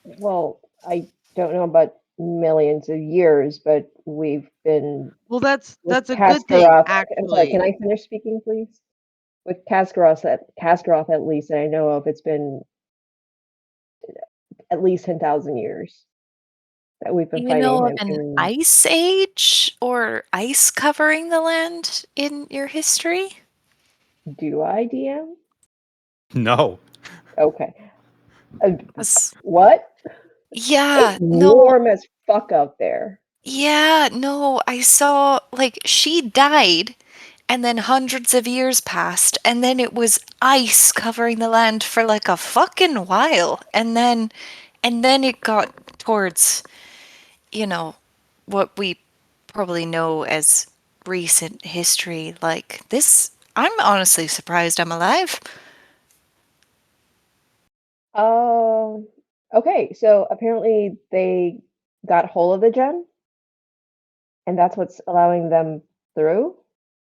Well, I don't know about millions of years, but we've been Well, with that's a good thing, Kaskaroth. I'm sorry, can actually. I finish speaking, please? With Kaskaroth at least that I know of, it's been at least 10,000 years that we've Do been you fighting know of him. an And ice age or ice covering the land in your history? do I, DM? No. Okay. Uh, 'Cause- what? It's yeah, no, warm as fuck out there. yeah, no, I saw, like, she died, and then hundreds of years passed, and then it was ice covering the land for like a fucking while, and then it got towards, you know, what we probably know as recent history. Like this, I'm honestly surprised I'm alive. Um, okay, so apparently they got hold of the gem, and that's what's allowing them through.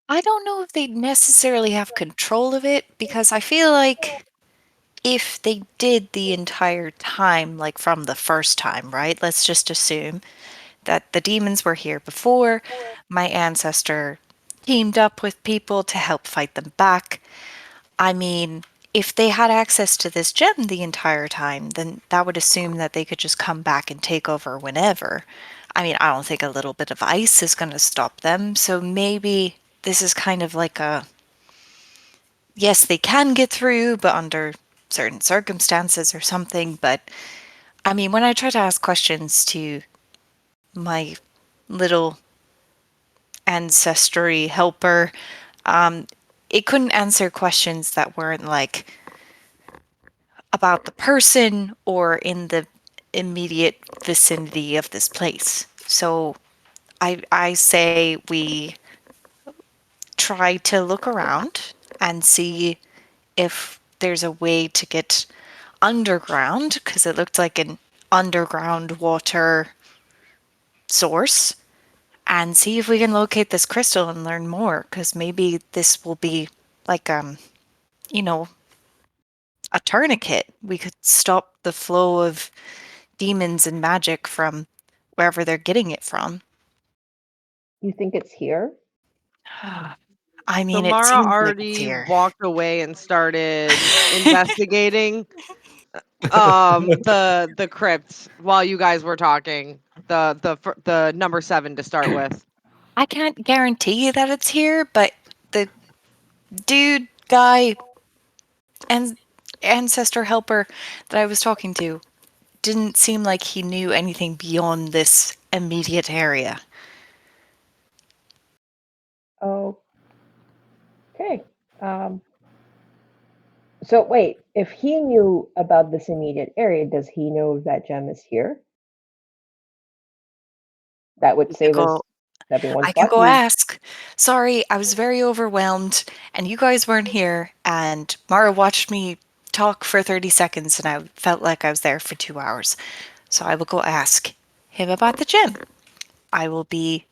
I don't know if they necessarily have control of it because I feel like if they did the entire time, like from the first time, right? Let's just assume that the demons were here before. My ancestor teamed up with people to help fight them back. I mean, if they had access to this gem the entire time, then that would assume that they could just come back and take over whenever. I mean, I don't think a little bit of ice is going to stop them. So maybe this is kind of like a yes, they can get through, but under certain circumstances or something. But I mean, when I try to ask questions to my little ancestry helper, um, it couldn't answer questions that weren't like about the person or in the immediate vicinity of this place. So I say we try to look around and see if there's a way to get underground because it looked like an underground water source and see if we can locate this crystal and learn more because maybe this will be like you know a tourniquet. We could stop the flow of demons and magic from wherever they're getting it from. You think it's here? I So mean, it Mara seems like it's already here. walked away and started investigating the crypt while you guys were talking. The number 7 to start with. I can't guarantee that it's here, but the dude guy and ancestor helper that I was talking to didn't seem like he knew anything beyond this immediate area. Oh, okay. Um, so wait, if he knew about this immediate area, does he know that gem is here? That would We could save us go stepping one I can spot. go ask. Sorry, I was very overwhelmed and you guys weren't here and Mara watched me talk for 30 seconds and I felt like I was there for 2 hours. So I will go ask him about the gym. I will be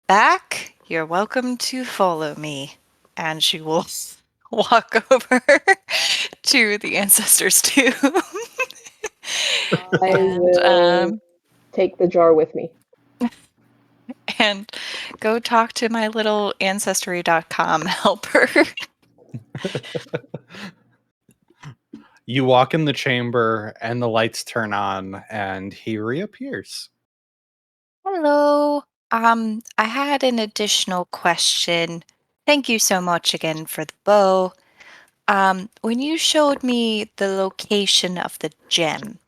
back. You're welcome to follow me. And she will walk over to the ancestors tomb. I and will take the jar with me. and go talk to my little ancestry.com helper. You walk in the chamber and the lights turn on and he reappears. Hello. I had an additional question. Thank you so much again for the bow. When you showed me the location of the gem,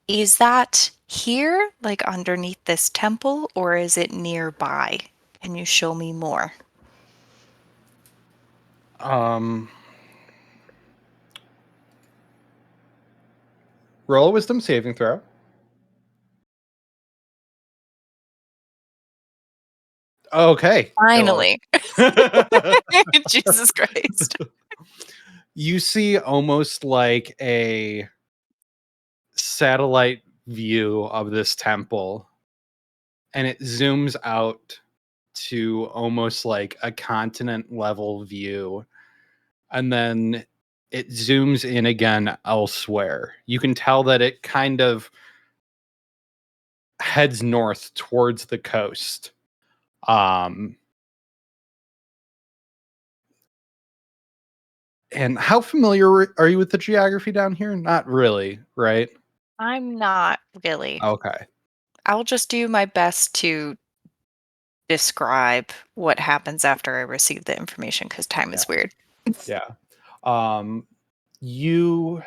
is that here, like underneath this temple, or is it nearby? Can you show me more? Um, roll a wisdom saving throw. Okay. It was. Finally. Jesus Christ. You see almost like a satellite view of this temple, and it zooms out to almost like a continent level view, and then it zooms in again elsewhere. You can tell that it kind of heads north towards the coast. Um, and how familiar are you with the geography down here? Not really, right? I'm not really. Okay. I'll just do my best to describe what happens after I receive the information because time Yeah. is weird. Yeah. Um, you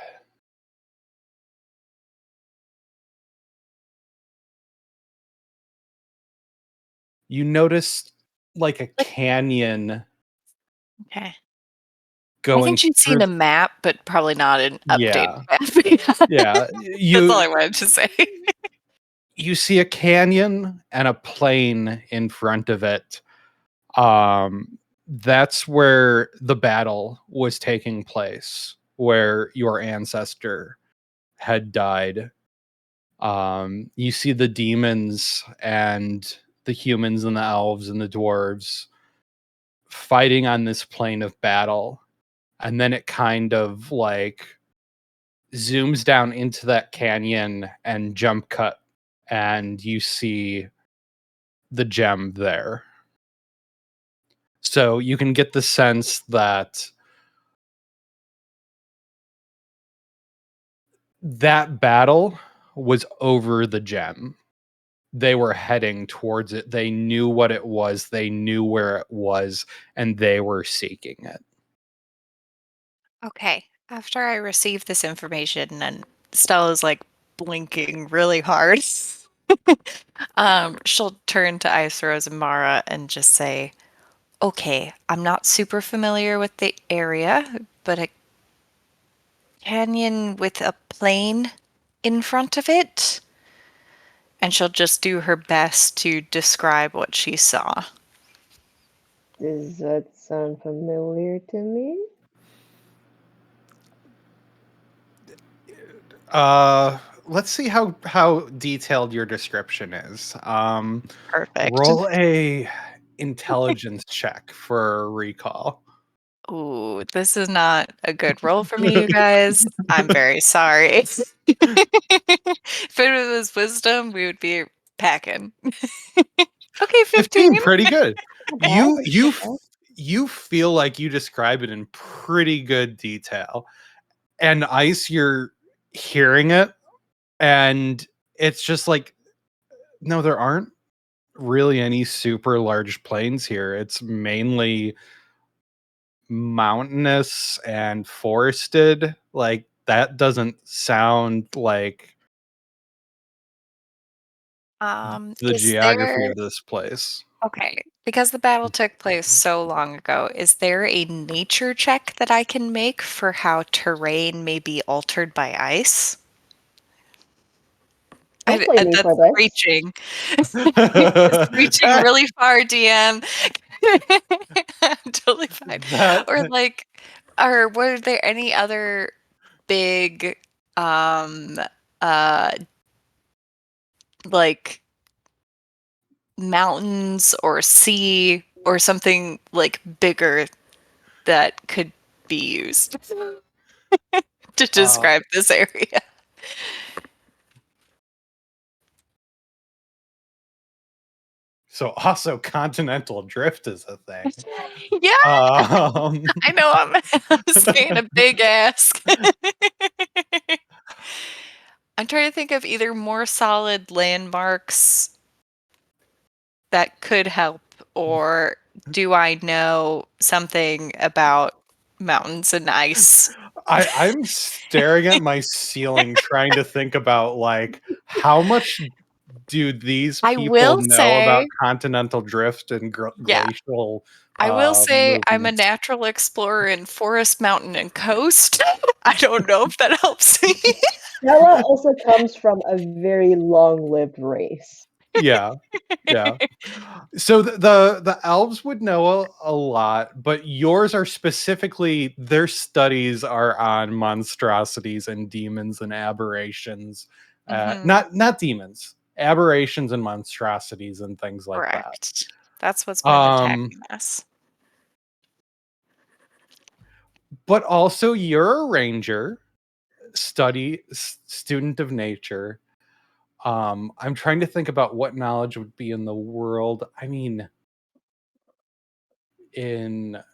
you notice like a canyon Okay. I going think she's through. seen a map, but probably not an updated Yeah. map. Yeah. That's all I wanted to say. You see a canyon and a plain in front of it. That's where the battle was taking place, where your ancestor had died. You see the demons and the humans and the elves and the dwarves fighting on this plane of battle. And then it kind of like zooms down into that canyon and jump cut, and you see the gem there. So you can get the sense that that battle was over the gem. They were heading towards it. They knew what it was, they knew where it was, and they were seeking it. Okay. After I receive this information and Stella's like blinking really hard, she'll turn to Ice Rose and Mara and just say, okay, I'm not super familiar with the area, but a canyon with a plane in front of it. And she'll just do her best to describe what she saw. Does that sound familiar to me? Let's see how detailed your description is. Perfect. Roll a intelligence check for recall. Ooh, this is not a good roll for me, you guys. I'm very sorry. If it was wisdom, we would be packing. Okay, 15. 15, pretty good. Yeah, You feel like you describe it in pretty good detail. And Ice, you're hearing it, and it's just like, no, there aren't really any super large plains here. It's mainly mountainous and forested. Like that doesn't sound like the Is geography there of this place. okay, because the battle took place so long ago, is there a nature check that I can make for how terrain may be altered by ice? don't blame me That's for this. reaching. It's reaching really far, DM. I'm totally fine. That Or like, or were there any other big, um, uh, like mountains or sea or something like bigger that could be used to uh, describe this area? so also continental drift is a thing. Yeah, Um, I know I'm saying a big ask. I'm trying to think of either more solid landmarks that could help, or do I know something about mountains and ice. I'm staring at my ceiling trying to think about like how much do these I people will know about say, continental drift and yeah, glacial I will say I'm a movements? natural explorer in forest, mountain, and coast. I don't know if that helps me. Stella also comes from a very long-lived race. Yeah, yeah. So the elves would know a lot, but yours are specifically their studies are on monstrosities and demons and aberrations. Mhm. Not demons, aberrations and monstrosities and things like that. Correct. That's what's been Um, attacking us. but also you're a ranger, student of nature. I'm trying to think about what knowledge would be in the world. I mean, in It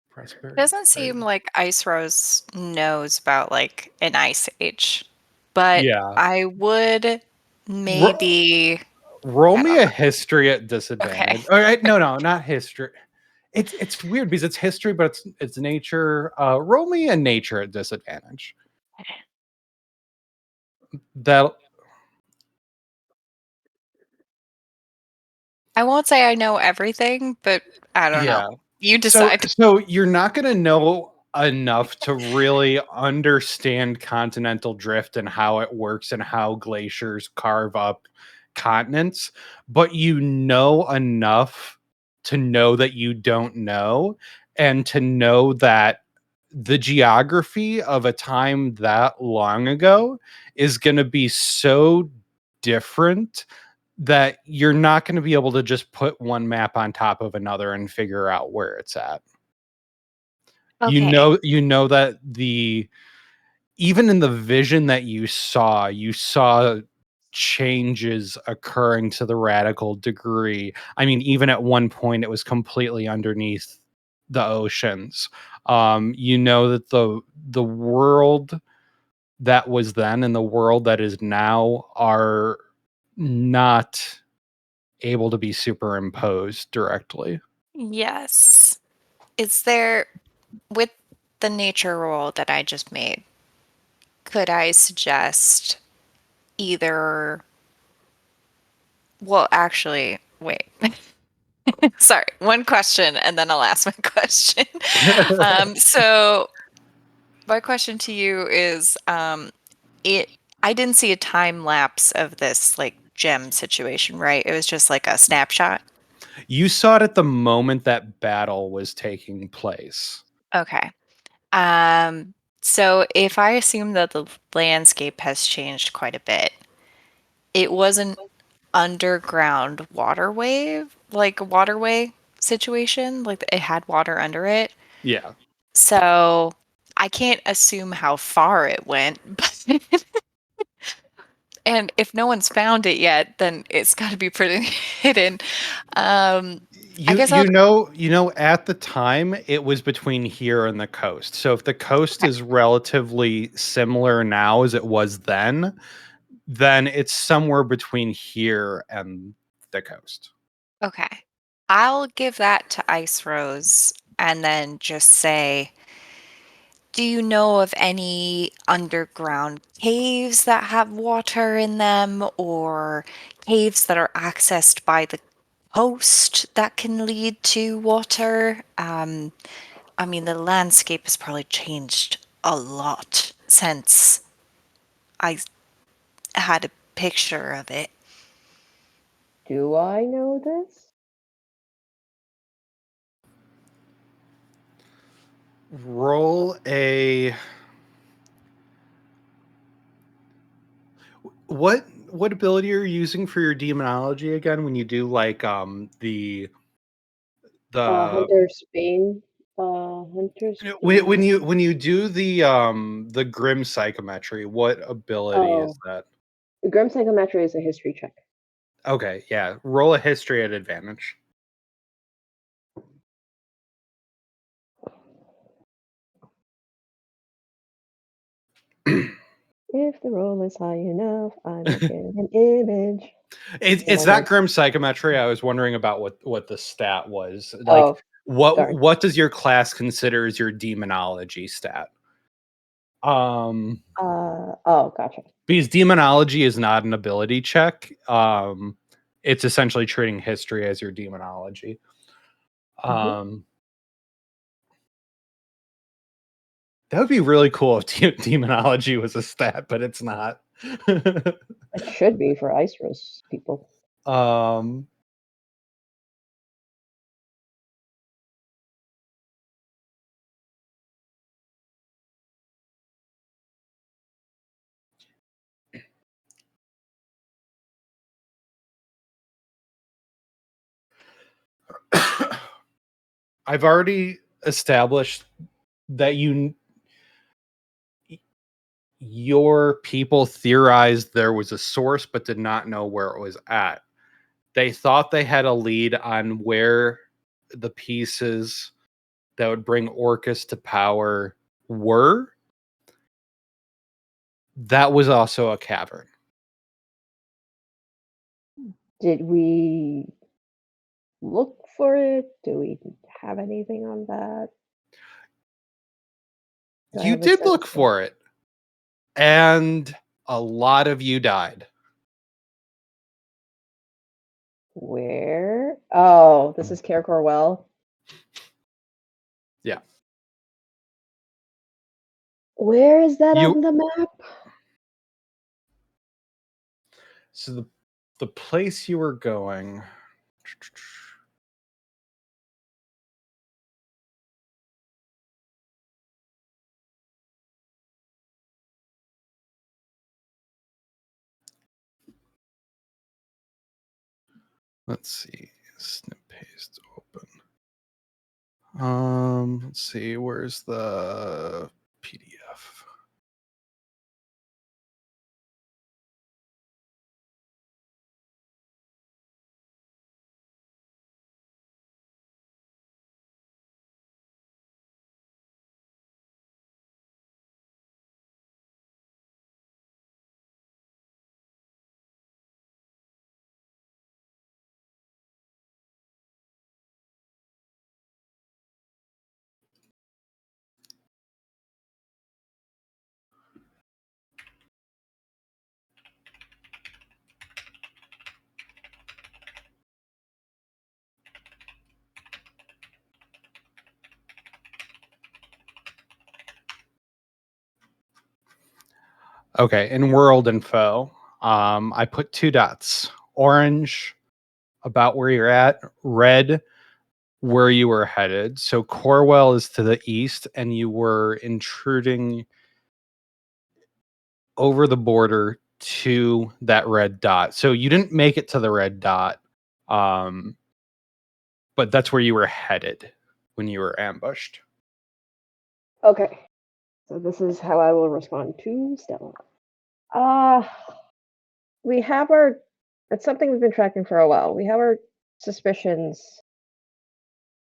prosperity. doesn't seem like Ice Rose knows about like an ice age, but Yeah. I would maybe. Roll I me don't a know. history at Okay. disadvantage. All right, no, not history. It's weird because it's history, but it's nature. Roll me a nature at disadvantage. That I won't say I know everything, but I don't know. yeah. You So decide. so you're not gonna know enough to really understand continental drift and how it works and how glaciers carve up continents, but you know enough to know that you don't know and to know that the geography of a time that long ago is going to be so different that you're not going to be able to just put one map on top of another and figure out where it's at. Okay. You know that the even in the vision that you saw changes occurring to the radical degree. I mean, even at one point it was completely underneath the oceans. You know that the world that was then and the world that is now are not able to be superimposed directly. Yes. Is there, with the nature roll that I just made, could I suggest either, well, actually, wait. Sorry, one question and then I'll ask my question. So my question to you is, it I didn't see a time lapse of this like gem situation, right? It was just like a snapshot. You saw it at the moment that battle was taking place. Okay. Um, so if I assume that the landscape has changed quite a bit, it was an underground waterway, like a waterway situation, like it had water under it. Yeah. So I can't assume how far it went, but and if no one's found it yet, then it's got to be pretty hidden. I guess I'll. You know at the time it was between here and the coast. So if the coast Okay. is relatively similar now as it was then it's somewhere between here and the coast. Okay. I'll give that to Ice Rose and then just say, do you know of any underground caves that have water in them or caves that are accessed by the coast that can lead to water? I mean, the landscape has probably changed a lot since I had a picture of it. Do I know this? Roll a what ability are you using for your demonology again when you do like the Hunter's Bane. Hunter's Bane. when you do the grim psychometry, what ability is Oh, that? the Grim Psychometry is a history check. Okay, yeah. Roll a history at advantage. If the roll is high enough, I might get an image in It's my that head. grim psychometry. I was wondering about what the stat was. Like Oh, Darn. what does your class consider as your demonology stat? Oh, gotcha. Because demonology is not an ability check. It's essentially treating history as your demonology. That would be really cool if demonology was a stat, but it's not. It should be for Ice Rose people. um, I've already established that your people theorized there was a source but did not know where it was at. They thought they had a lead on where the pieces that would bring Orcus to power were. That was also a cavern. Did we look for it? Do we have anything on that? Do I You have a did look sense of for it, and a lot of you died. where? Oh, this is Care Corwell. Yeah. Where is that You on the map? so the place you were going. Let's see. Snip paste open. Let's see. Where's the PDF? Okay, in world info, I put 2 dots. Orange, about where you're at. Red, where you were headed. So Corwell is to the east, and you were intruding over the border to that red dot. So you didn't make it to the red dot, but that's where you were headed when you were ambushed. Okay. So this is how I will respond to Stella. Uh we have our it's something we've been tracking for a while. We have our suspicions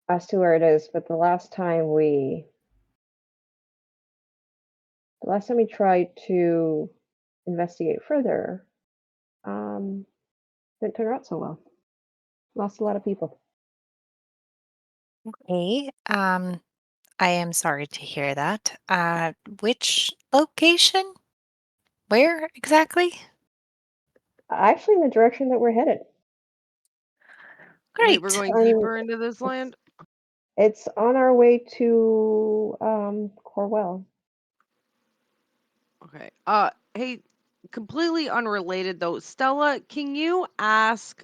as to where it is, but the last time we tried to investigate further, didn't turn out so well. Lost a lot of people. Okay. I am sorry to hear that. Which location? Where exactly? Actually, in the direction that we're headed. Wait, we're Great. going I mean, deeper into this land? it's on our way to Corwell. Okay. Hey, completely unrelated though. Stella, can you ask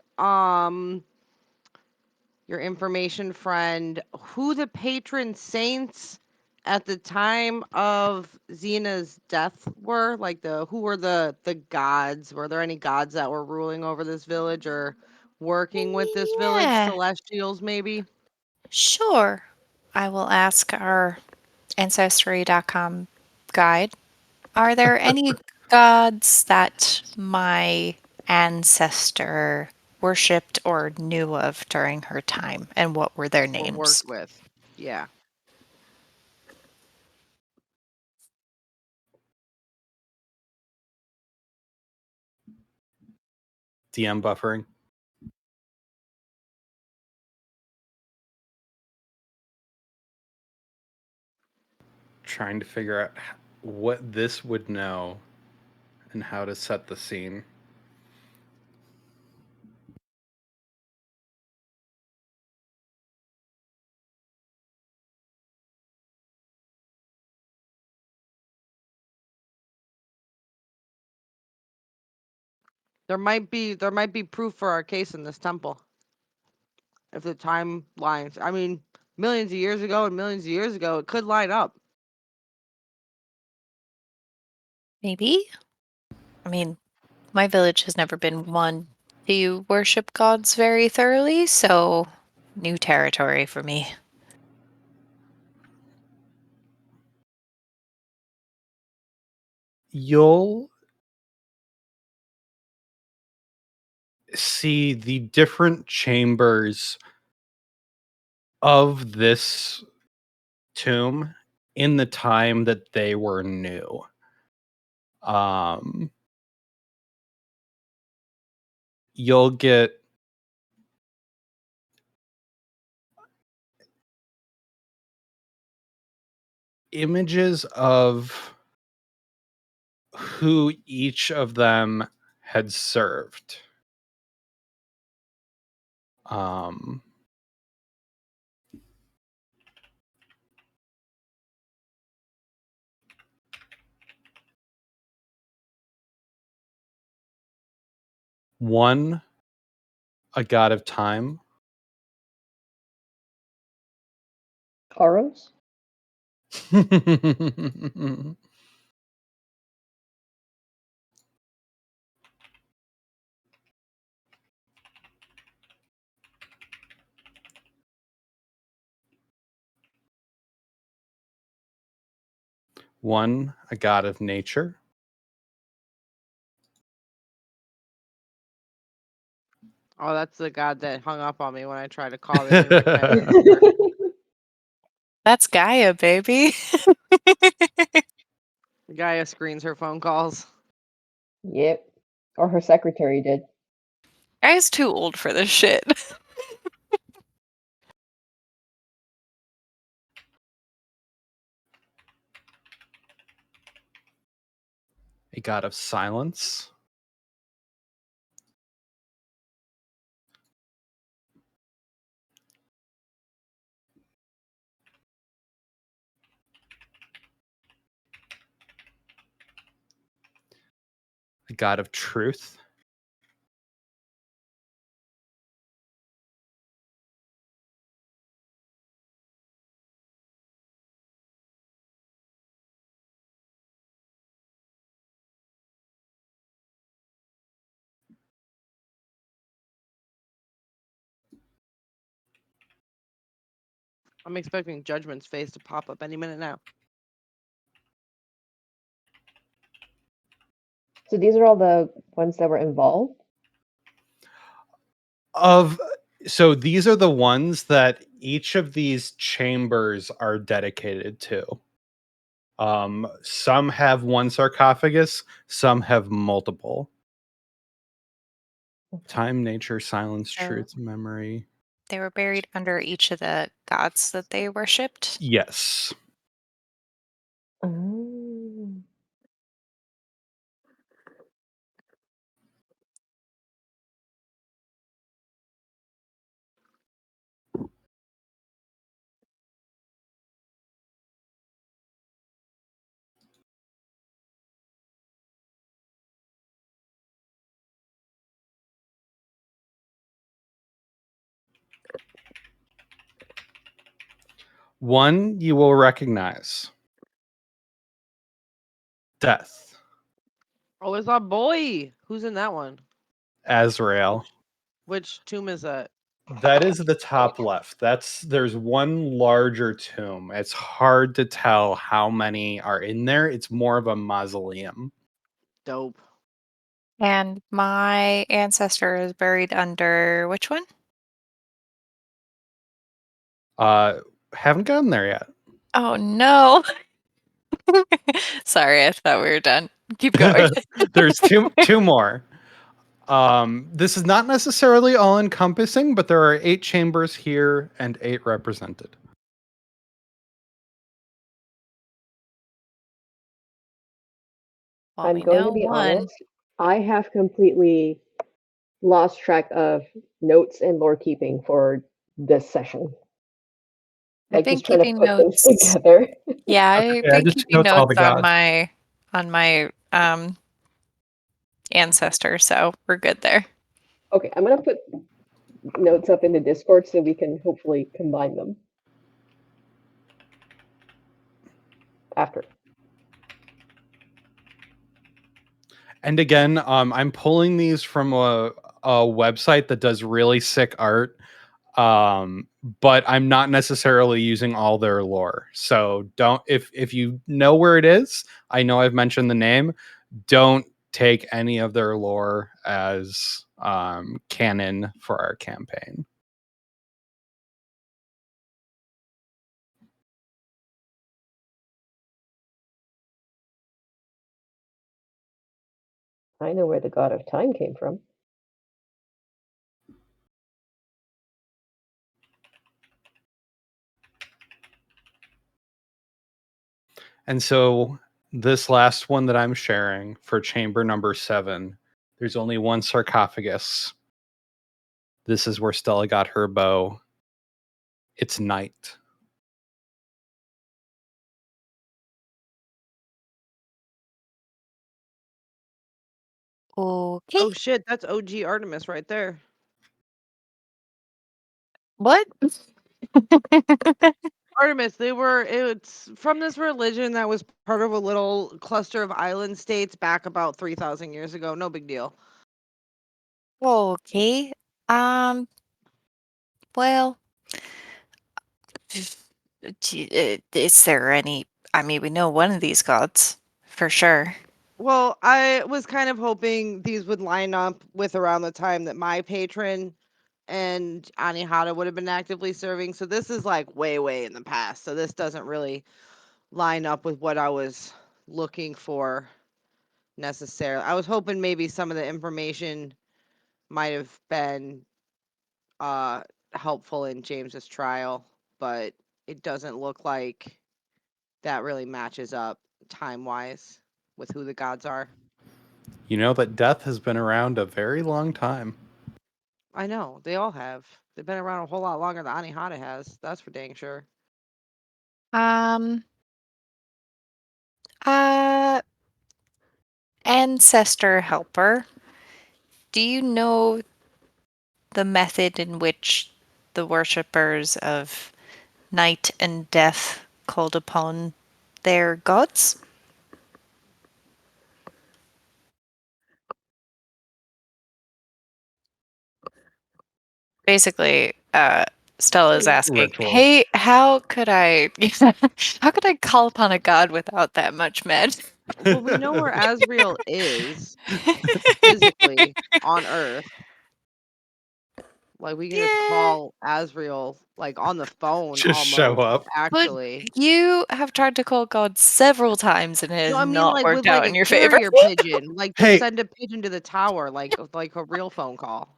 your information friend who the patron saints at the time of Xena's death were? Like who were the gods? Were there any gods that were ruling over this village or working with this village? Yeah, Celestials maybe? sure. I will ask our Ancestry.com guide. Are there any gods that my ancestor worshipped or knew of during her time, and what were their Or names? worked with? Yeah. DM buffering. trying to figure out what this would know and how to set the scene. There might be proof for our case in this temple. If the timelines, I mean, millions of years ago and millions of years ago, it could line up. Maybe? I mean, my village has never been one to worship gods very thoroughly, so new territory for me. You'll see the different chambers of this tomb in the time that they were new. You'll get images of who each of them had served. Um, One, a god of time. Toros? One, a god of nature. Oh, that's the god that hung up on me when I tried to call the new administrator. That's Gaia, baby. Gaia screens her phone calls. Yep. Or her secretary did. Gaia's too old for this shit. A god of silence. A god of truth. I'm expecting Judgment's face to pop up any minute now. So these are all the ones that were involved? So these are the ones that each of these chambers are dedicated to. Some have one sarcophagus, some have multiple. Time, nature, silence, So- truth, memory. They were buried under each of the gods that they worshipped. Yes. Oh. One you will recognize. Death. Oh, it's our boy. Who's in that one? Azrael. Which tomb is that? That is the top left. There's one larger tomb. It's hard to tell how many are in there. It's more of a mausoleum. Dope. And my ancestor is buried under which one? Haven't gotten there yet. Oh no. Sorry, I thought we were done. Keep going. There's two more. This is not necessarily all encompassing, but there are 8 chambers here and 8 represented. Well, I'm we going to know be one. honest. I have completely lost track of notes and lore keeping for this session. I've Like been just trying to keeping put things notes. together. Yeah, I've Yeah, I been just keeping notes all notes the gods. on my ancestor, so we're good there. Okay, I'm gonna put notes up in the Discord so we can hopefully combine them after. And again, I'm pulling these from a website that does really sick art. But I'm not necessarily using all their lore. So don't, if you know where it is, I know I've mentioned the name, don't take any of their lore as canon for our campaign. I know where the god of time came from. And so this last one that I'm sharing for chamber number 7, there's only one sarcophagus. This is where Stella got her bow. It's night. Okay. Oh shit, that's OG Artemis right there. What? Artemis, it's from this religion that was part of a little cluster of island states back about 3,000 years ago. No big deal. Okay. Um, well, is there any? I mean, we know one of these gods for sure. Well, I was kind of hoping these would line up with around the time that my patron and Anihata would have been actively serving. So this is like way, way in the past. So this doesn't really line up with what I was looking for necessarily. I was hoping maybe some of the information might have been uh helpful in James's trial, but it doesn't look like that really matches up time-wise with who the gods are. You know that death has been around a very long time. I know, they all have. They've been around a whole lot longer than Anihata has. That's for dang sure. Um, uh, Ancestor helper, do you know the method in which the worshippers of night and death called upon their gods? Basically, Stella's asking, Rituals. "Hey, how could I call upon a god without that much med?" Well, we know where Asriel is physically on Earth. Like we can just Yeah, call Asriel like on the phone Just show almost, up. but actually. you have tried to call God several times and it No, has I mean not like with worked like out a in your favor. carrier pigeon, like just Hey, send a pigeon to the tower, like a real phone call.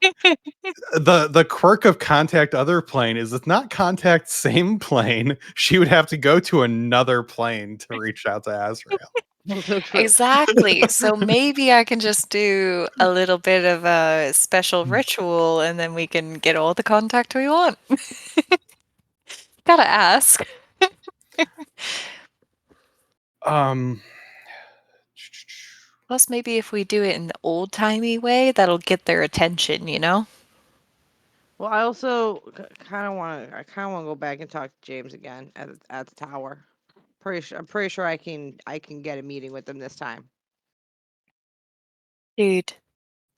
the quirk of contact other plane is it's not contact same plane. She would have to go to another plane to reach out to Azrael. Also true. Exactly. So maybe I can just do a little bit of a special ritual and then we can get all the contact we want. Gotta ask. Um Plus, maybe if we do it in the old-timey way, that'll get their attention, you know? Well, I also I kind of want to go back and talk to James again at the tower. I'm pretty sure I can get a meeting with them this time. Dude,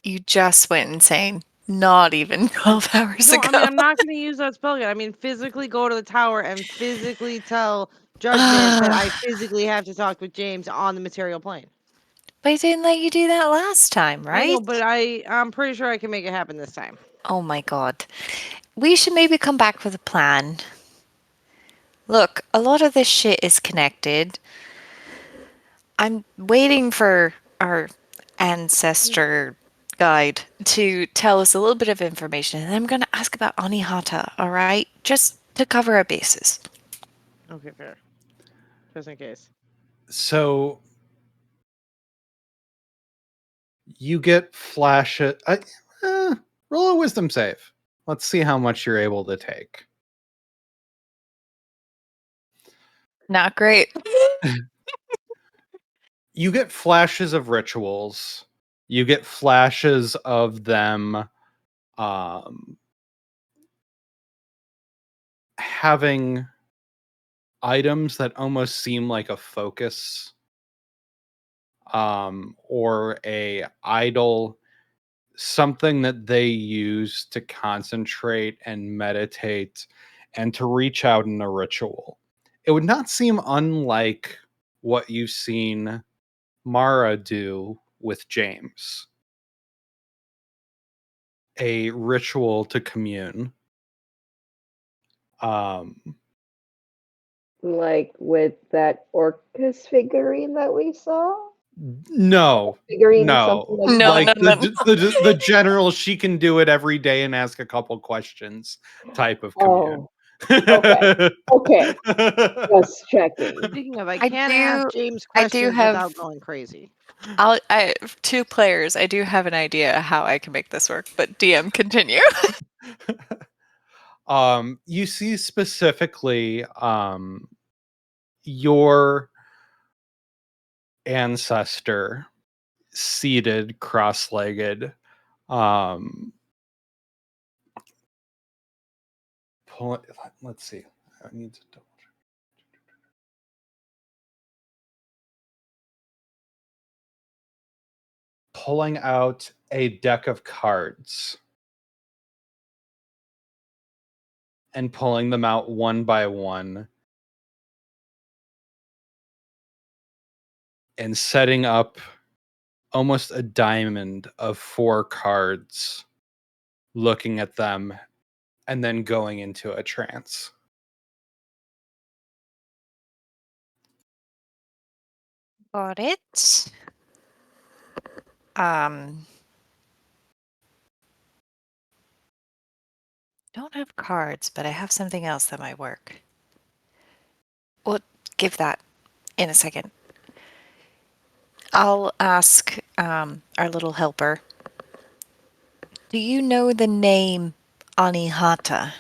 you just went insane. Not even 12 hours No, I mean ago. I'm not going to use that spell yet. I mean physically go to the tower and physically tell Judgment that I physically have to talk with James on the material plane. But I didn't let you do that last time, I know, right? but I'm pretty sure I can make it happen this time. Oh my god. We should maybe come back with a plan. Look, a lot of this shit is connected. I'm waiting for our ancestor guide to tell us a little bit of information, and I'm going to ask about Anihata, all right? Just to cover our bases. Okay, fair. Just in case. so You get flashes. Roll a wisdom save. Let's see how much you're able to take. Not great. You get flashes of rituals. You get flashes of them having items that almost seem like a focus, or a idol, something that they use to concentrate and meditate and to reach out in a ritual. It would not seem unlike what you've seen Mara do with James. A ritual to commune. Like with that Orcus figurine that we saw? No, Figurine, something no. like No, Like no, that? no, no. the general, she can do it every day and ask a couple questions type of commune. Oh, okay. Okay. Just checking. Speaking of, I I can't ask do. James I do questions have. without going crazy. I 2 players. I do have an idea how I can make this work, but DM continue. You see specifically your ancestor seated cross-legged, let's see. I need to double check. Pulling out a deck of cards and pulling them out one by one and setting up almost a diamond of 4 cards, looking at them, and then going into a trance. Got it. Um, don't have cards, but I have something else that might work. We'll give that in a second. I'll ask our little helper. Do you know the name Anihata?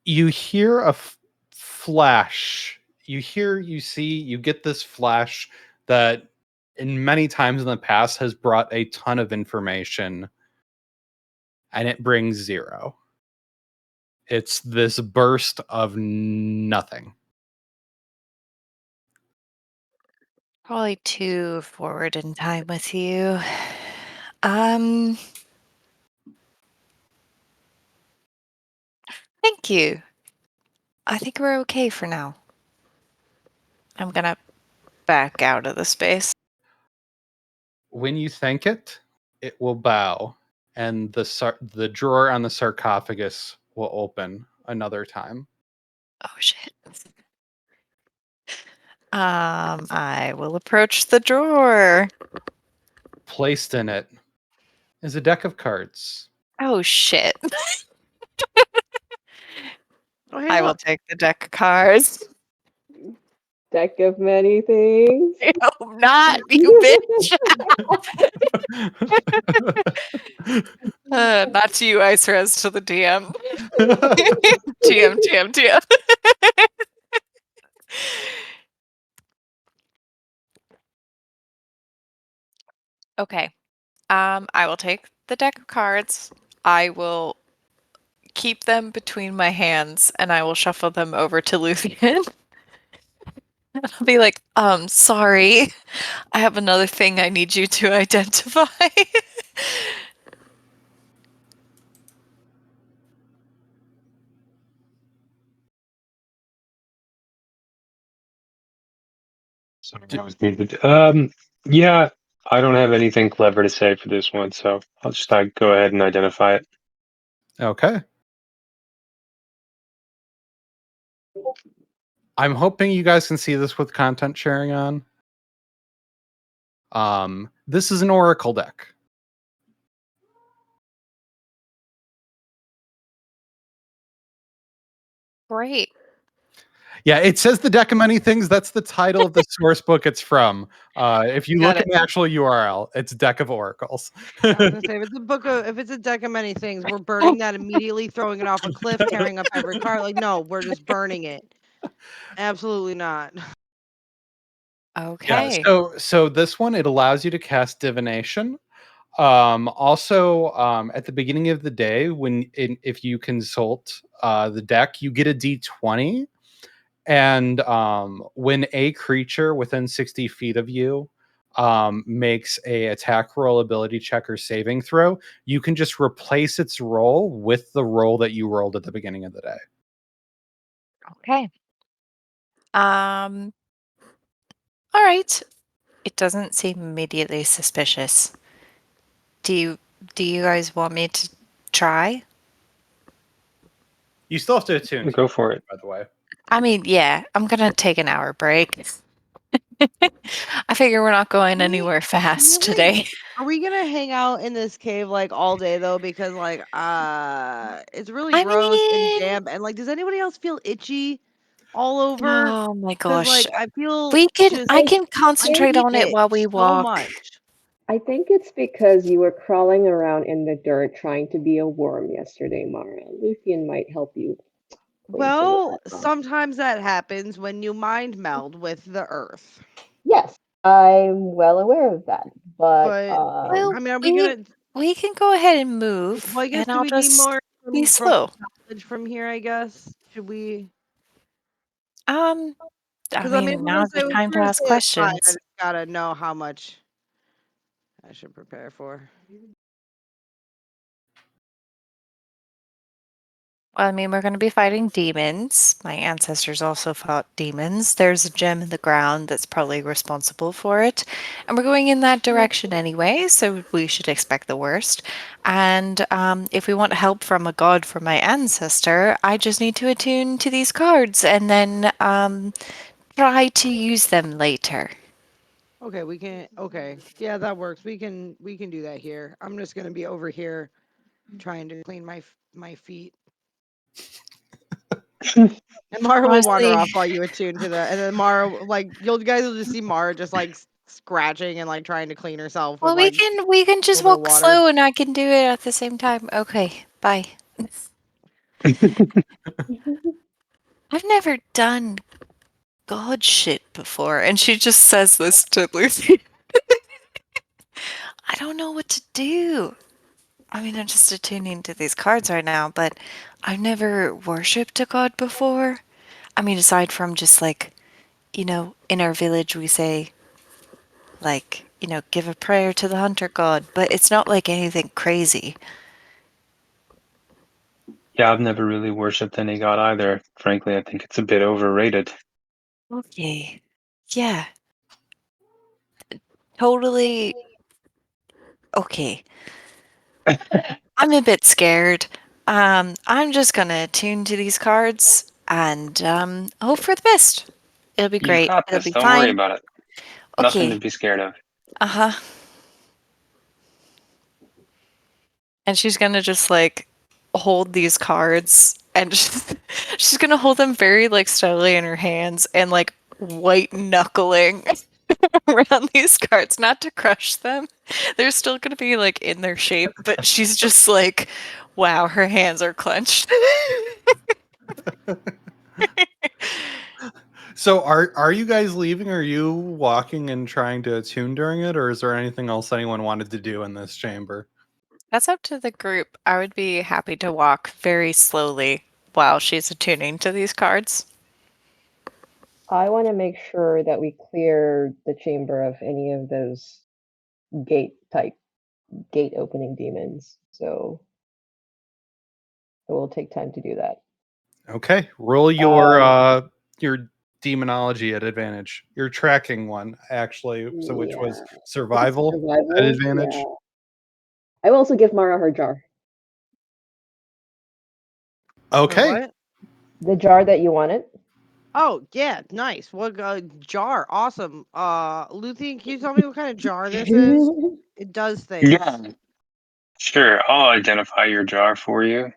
You hear a flash. You get this flash that in many times in the past has brought a ton of information, and it brings 0. It's this burst of nothing. Probably too forward in time with you. Um, thank you. I think we're okay for now. I'm gonna back out of the space. When you thank it, it will bow, and the drawer on the sarcophagus will open another time. Oh shit. I will approach the drawer. Placed in it is a deck of cards. Oh shit. Oh, hey, I will look. take the deck of cards. Deck of many things. I hope not, you bitch. Not to you, Ice Res, to the DM. TM, TM, TM. Okay. I will take the deck of cards. I will keep them between my hands and I will shuffle them over to Luthien. I'll be like, sorry. I have another thing I need you to identify. Sorry, I was muted. Yeah, I don't have anything clever to say for this one, so I'll just go ahead and identify it. Okay. I'm hoping you guys can see this with content sharing on. This is an oracle deck. Great. Yeah, it says the deck of many things. That's the title of the source book it's from. If you Got look it. at the actual URL, it's Deck of Oracles. I was gonna say if it's a deck of many things, we're burning that immediately, throwing it off a cliff, tearing up every card. Like, no, we're just burning it. Absolutely not. Yeah, Okay. so this one it allows you to cast divination. Also, at the beginning of the day, if you consult the deck, you get a d20, and when a creature within 60 feet of you makes a attack roll, ability check, or saving throw, you can just replace its roll with the roll that you rolled at the beginning of the day. Okay. Um. All right. It doesn't seem immediately suspicious. Do you do you guys want me to try? You still have to attune to Go for it. by the way. I mean, yeah, I'm gonna take an hour break. I figure we're not going We anywhere fast today. Are we gonna hang out in this cave like all day though? Because like it's really I gross and mean, damp, and like, does anybody else feel itchy all over? oh my Because gosh. like I feel We can just I I can I think concentrate hate on it it while we so walk. much. I think it's because you were crawling around in the dirt trying to be a worm yesterday, Mara. Luthien might help you clean some of Well, that off. sometimes that happens when you mind meld with the earth. Yes, I'm well aware of that, but But Well, I mean, are we we gonna? we can go ahead and move Well, I guess and do I'll we need just more be from slow. knowledge from here? I guess should we? Um, I Because I mean, mean, now's the if time we're to gonna ask stay as high, I questions. just gotta know how much I should prepare for. Well, I mean, we're going to be fighting demons. My ancestors also fought demons. There's a gem in the ground that's probably responsible for it. And we're going in that direction anyway, so we should expect the worst. And if we want help from a god from my ancestor, I just need to attune to these cards and then try to use them later. Okay, we can. Okay, yeah, that works. We can do that here. I'm just gonna be over here trying to clean my feet. And Mara will wander Honestly, off while you attune to that, and then Mara, like, you guys will just see Mara just like scratching and like trying to clean herself with well, like we can a just little bit of walk water. slow and I can do it at the same time. Okay, bye. I've never done God shit before. And she just says this to Lucy. I don't know what to do. I mean, I'm just attuning to these cards right now, but I've never worshipped a god before. I mean, aside from just like, in our village we say, like, give a prayer to the hunter god, but it's not like anything crazy. Yeah, I've never really worshipped any god either. Frankly, I think it's a bit overrated. Okay. Yeah, totally. Okay. I'm a bit scared. I'm just gonna attune to these cards and hope for the best. It'll be You've great. got It'll this. be Don't worry fine. about it. Nothing to Okay. be scared of. Uh-huh. And she's gonna just like hold these cards and just, she's gonna hold them very like steadily in her hands and like white knuckling around these cards, not to crush them. They're still gonna be like in their shape, but she's just like, wow, her hands are clenched. So are you guys leaving? Are you walking and trying to attune during it, or is there anything else anyone wanted to do in this chamber? That's up to the group. I would be happy to walk very slowly while she's attuning to these cards. I want to make sure that we clear the chamber of any of those gate type gate opening demons. So it will take time to do that. Okay, roll Um, your demonology at advantage. Your tracking one actually, so which was yeah, I think it's survival at survival. Yeah, advantage. I will also give Mara her jar, Or Okay, what? the jar that you wanted. Oh yeah, nice. What jar? Awesome. Luthien, can you tell me what kind of jar this is? It does things. Yeah, sure. I'll identify your jar for you.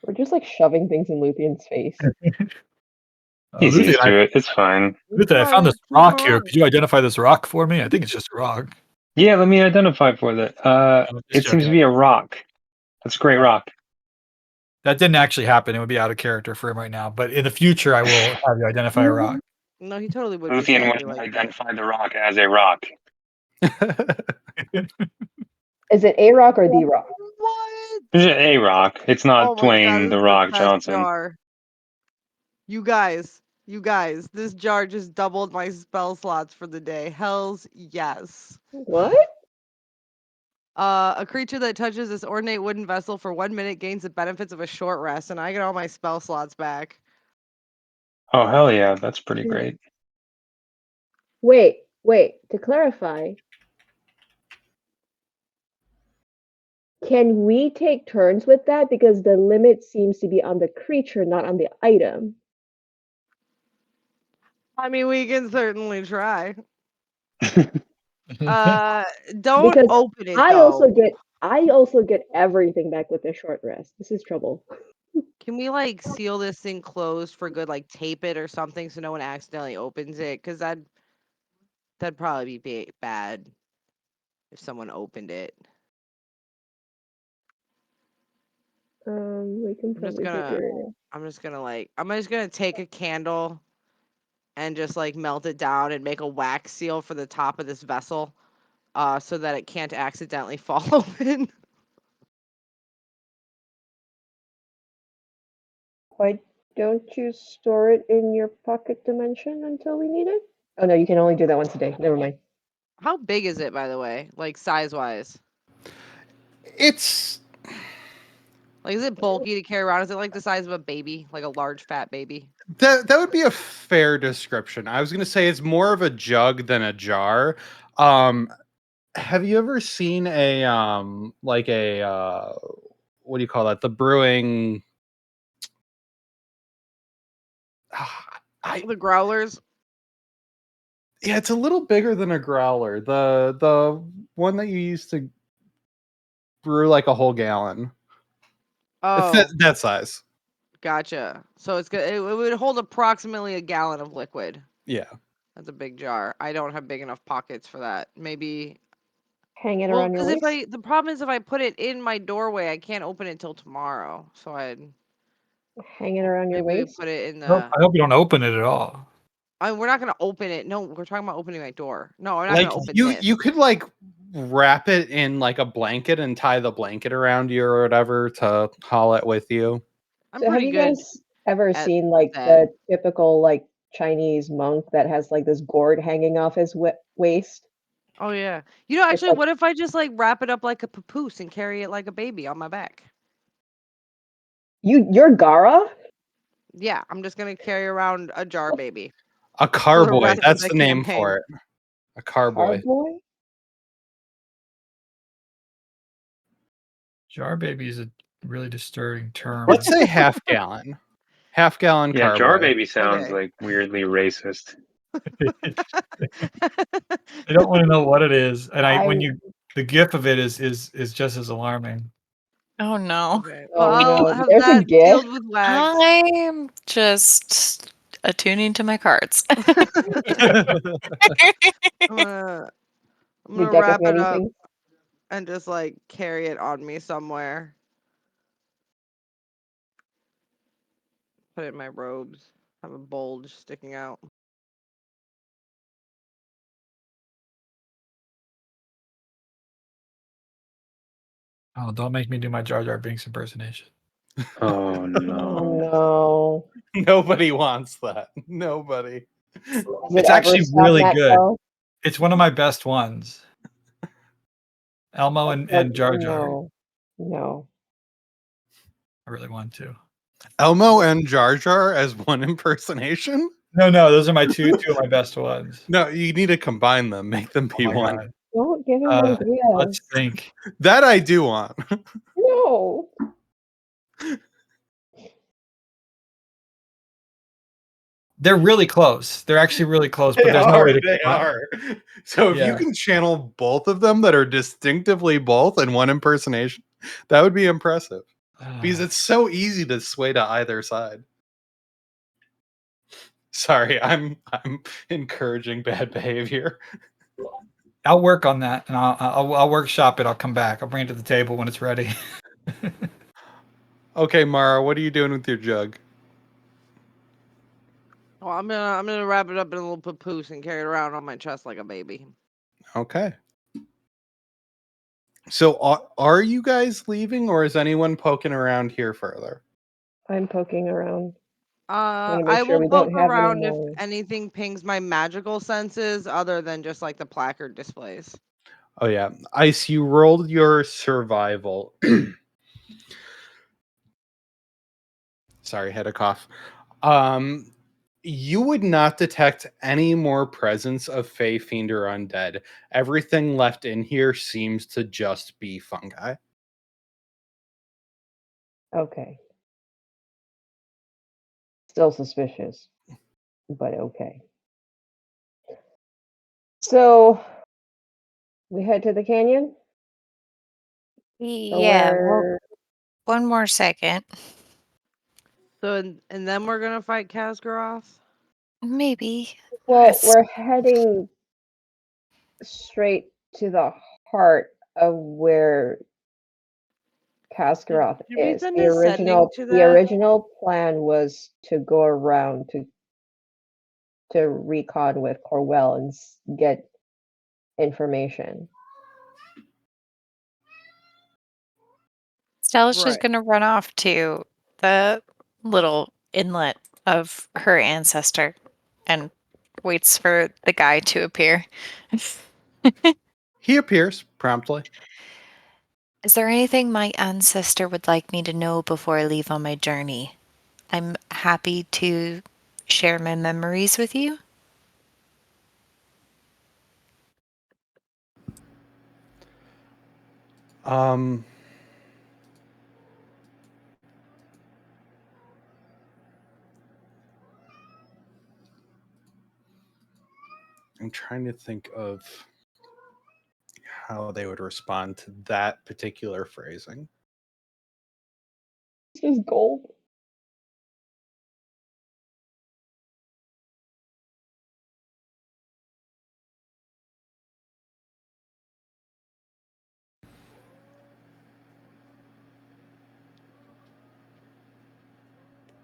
We're just like shoving things in Luthion's face. He's Luthien, used to it. It's fine. Luthien, I found this rock here. Could you identify this rock for me? I think it's just a rock. Yeah, let me identify for that. I'm just It seems to joking. be a rock. That's a great rock. That didn't actually happen. It would be out of character for him right now. But in the future, I will have you identify a rock. No, he totally would be Luthien sad. would identify the rock as a rock. Is it a rock or the rock? What? It's just a rock. It's not Oh my god, Dwayne this the is Rock best Johnson. jar. You guys, this jar just doubled my spell slots for the day. Hells yes. What? A creature that touches this ornate wooden vessel for 1 minute gains the benefits of a short rest, and I get all my spell slots back. Oh hell yeah, that's pretty great. Wait. To clarify, can we take turns with that? Because the limit seems to be on the creature, not on the item. I mean, we can certainly try. Oh, Don't Because open it I though. also get everything back with the short rest. This is trouble. Can we like seal this thing closed for good, like tape it or something so no one accidentally opens it? Because that'd probably be bad if someone opened it. We can I'm just probably gonna figure it out. I'm just gonna take a candle and just like melt it down and make a wax seal for the top of this vessel, so that it can't accidentally fall open. Why don't you store it in your pocket dimension until we need it? Oh no, you can only do that once a day. Never mind. How big is it, by the way? Like size wise? It's Like, is it bulky to carry around? Is it like the size of a baby, like a large fat baby? that would be a fair description. I was gonna say it's more of a jug than a jar. Have you ever seen a like a what do you call that? The brewing. The growlers. Yeah, it's a little bigger than a growler. The one that you use to brew like a whole gallon. It's Oh, that size. gotcha. So it's good. It would hold approximately a gallon of liquid. Yeah. That's a big jar. I don't have big enough pockets for that. Maybe. Hang it Well, around your because waist. the problem is if I put it in my doorway, I can't open it till tomorrow. So Hang it around your maybe we waist. put it in I hope you don't open it at all. we're not gonna open it. No, we're talking about opening my door. No, I'm not Like gonna open you this. you could like wrap it in like a blanket and tie the blanket around you or whatever to haul it with you. I'm So have pretty you good guys ever at seen like that. the typical like Chinese monk that has like this gourd hanging off his waist? Oh yeah. You know, It's actually, like what if I just like wrap it up like a papoose and carry it like a baby on my back? you're Gara? Yeah, I'm just gonna carry around a jar baby A for the carboy, rest of that's the the name campaign. for it. A carboy. Carboy? Jar baby is a really disturbing term. Let's say half gallon. Half gallon yeah, Jar carboy. Baby sounds Okay. like weirdly racist. I don't want to know what it is, and I the gif of it is just as alarming. Oh no. Okay. Oh Well, no, I'll have there's a that GIF. sealed with wax. I'm just attuning to my cards. I'm gonna The deck of wrap it many up things. and just like carry it on me somewhere. Put it in my robes. Have a bulge sticking out. Oh, don't make me do my Jar Jar Binks impersonation. Oh no. Oh no. Nobody wants that. Nobody. Does it It's ever actually stop really that good. though? It's one of my best ones. Elmo and Jar Jar. No. No. I really want to. Elmo and Jar Jar as one impersonation? No, those are my two of my best ones. No, you need to combine them, make them Oh be my one. god. Don't give him Let's ideas. think. That I do want. No. They're really close. They're actually really close, but They there's no way are. to They combine. are. So if you Yeah. can channel both of them that are distinctively both in one impersonation, that would be impressive. because it's so easy to sway to either side. Sorry, I'm encouraging bad behavior. I'll work on that, and I'll workshop it. I'll come back. I'll bring it to the table when it's ready. Okay, Mara, what are you doing with your jug? Well, I'm gonna wrap it up in a little papoose and carry it around on my chest like a baby. Okay. So are you guys leaving, or is anyone poking around here further? I'm poking around. Want to make I sure will we poke don't have any around if more. anything pings my magical senses other than just like the placard displays. Oh yeah, Ice, you rolled your survival. Sorry, had a cough. Um, you would not detect any more presence of Fey, Fiend, or Undead. Everything left in here seems to just be fungi. Okay. Still suspicious, but okay. So we head to the canyon? Or Yeah, well, where? one more second. So and then we're gonna fight Kazgaroth. Maybe. Well, It's- we're heading straight to the heart of where Kaskaroth Did we is. send The a sending original to the that? original plan was to go around to recon with Corwell and get information. Stella's just Right. gonna run off to the little inlet of her ancestor and waits for the guy to appear. He appears promptly. Is there anything my ancestor would like me to know before I leave on my journey? I'm happy to share my memories with you. Um, I'm trying to think of how they would respond to that particular phrasing. This is gold.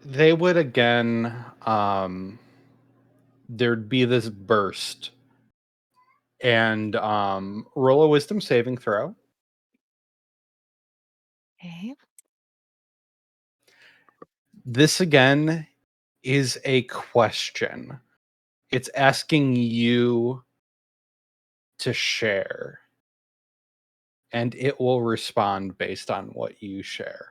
They would again, there'd be this burst and roll a wisdom saving throw. Okay. This again is a question. It's asking you to share, and it will respond based on what you share.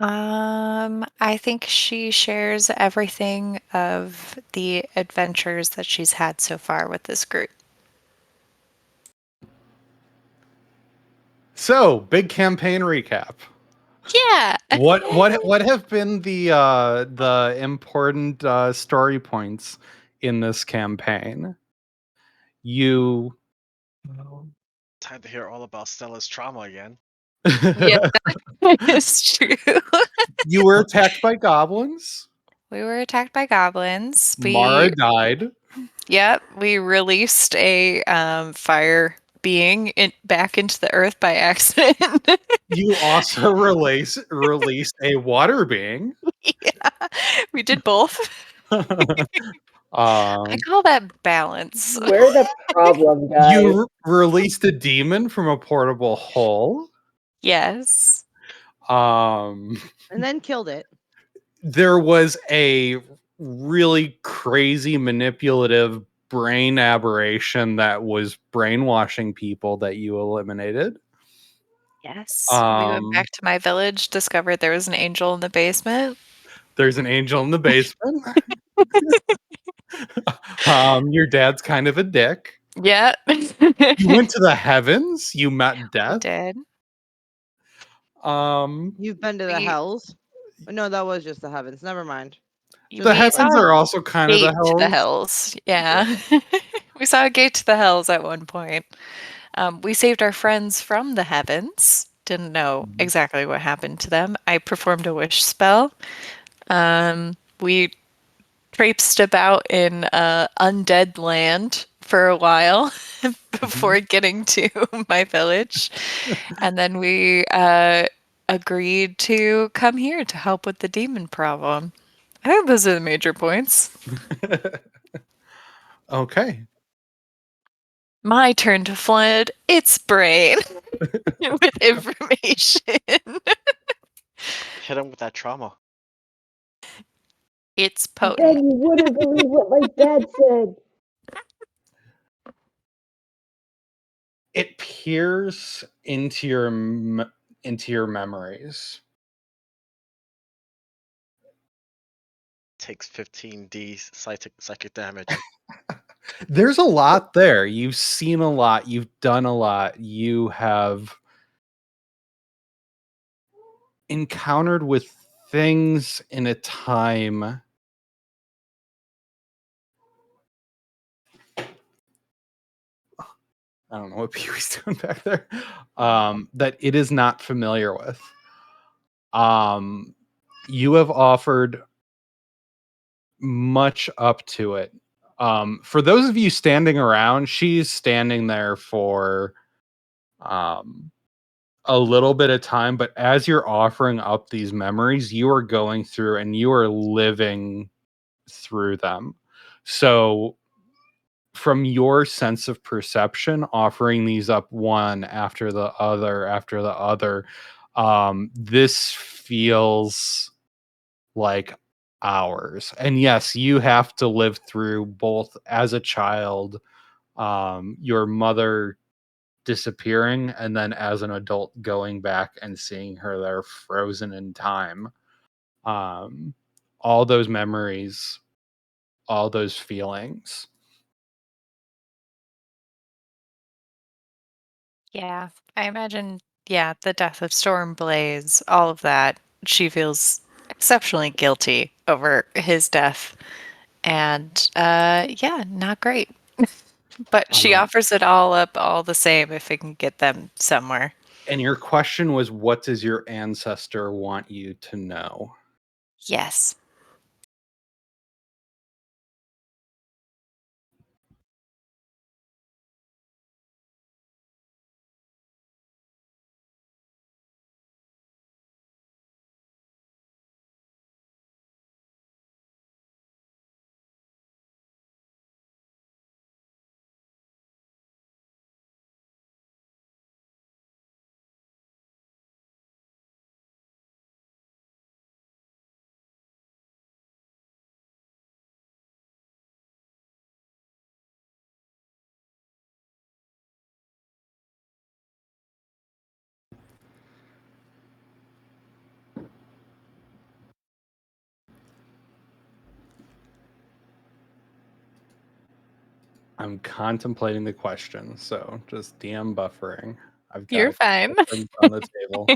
I think she shares everything of the adventures that she's had so far with this group. So, big campaign recap. Yeah. What have been the important story points in this campaign? You Time to hear all about Stella's trauma again. Yeah, it's true. you were attacked by goblins. We were attacked by goblins. Mara died. We released a fire being back into the earth by accident. You also released a water being. Yeah, we did both. I um, call that balance. We're the problem, guys. you released a demon from a portable hole. Yes. Um, And then killed it. there was a really crazy manipulative brain aberration that was brainwashing people that you eliminated. Yes. We went back to my village, discovered there was an angel in the basement. There's an angel in the basement. Your dad's kind of a dick. Yeah. You went to the heavens. You met We death. did. You've been to the We, hells? No, that was just the heavens. Never mind. The we saw heavens a are also kind of the gate to the hells. hells. Yeah. We saw a gate to the hells at one point. We saved our friends from the heavens. Didn't know exactly what happened to them. I performed a wish spell. We traipsed about in undead land for a while before getting to my village. And then we agreed to come here to help with the demon problem. I think those are the major points. Okay. My turn to flood its brain with information. Hit him with that trauma. It's Ben, potent. you wouldn't believe what my dad said. It peers into your memories. Takes 15d psychic damage. There's a lot there. You've seen a lot. You've done a lot. You have encountered with things in a time. I don't know what Pee Wee's doing back there. That it is not familiar with. You have offered much up to it. For those of you standing around, she's standing there for a little bit of time, but as you're offering up these memories, you are going through and you are living through them. So from your sense of perception, offering these up one after the other, this feels like hours. And yes, you have to live through both as a child, your mother disappearing, and then as an adult going back and seeing her there frozen in time. All those memories, all those feelings. Yeah, I imagine, yeah, the death of Storm Blaze, all of that. She feels exceptionally guilty over his death. And yeah, not great. But she Um, offers it all up all the same if it can get them somewhere. and your question was, what does your ancestor want you to know? Yes. I'm contemplating the question, so just DM buffering. I've You're got fine. things on the table.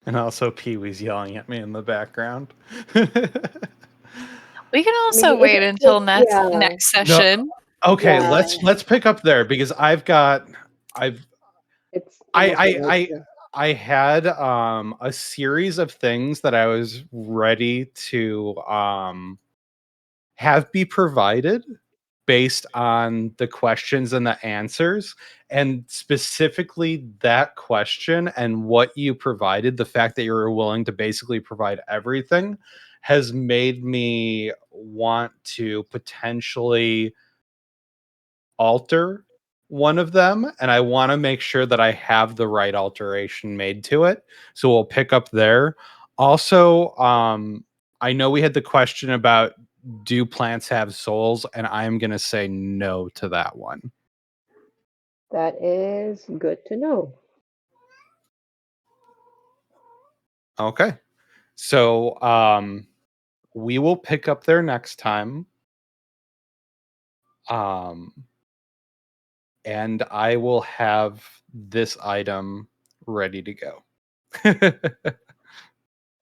And also Pee Wee's yelling at me in the background. We can I mean, also wait until yeah, next No, session. okay, Yeah. let's pick up there because I've it's I almost I midnight, I too. I had a series of things that I was ready to have be provided, based on the questions and the answers, and specifically that question and what you provided, the fact that you were willing to basically provide everything has made me want to potentially alter one of them, and I want to make sure that I have the right alteration made to it. So we'll pick up there. Also, I know we had the question about, do plants have souls, and I'm going to say no to that one. That is good to know. Okay. So we will pick up there next time. And I will have this item ready to go.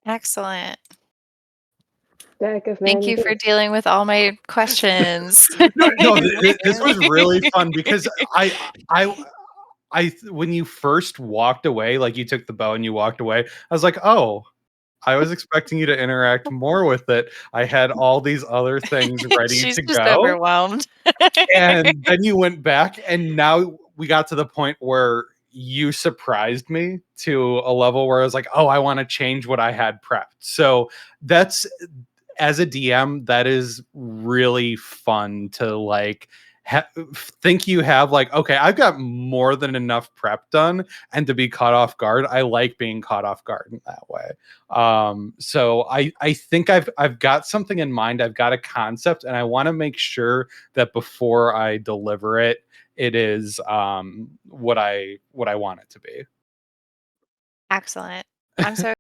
Excellent. Deck of Thank many you for things. dealing with all my questions. No, this was really fun because when you first walked away, like you took the bow and you walked away, I was like, oh, I was expecting you to interact more with it. I had all these other things ready She's to just go. overwhelmed. And then you went back, and now we got to the point where you surprised me to a level where I was like, oh, I want to change what I had prepped. So that's, as a DM, that is really fun to like think you have like, okay, I've got more than enough prep done, and to be caught off guard, I like being caught off guard in that way. So I think I've got something in mind. I've got a concept, and I want to make sure that before I deliver it, it is what I want it to be. Excellent. I'm so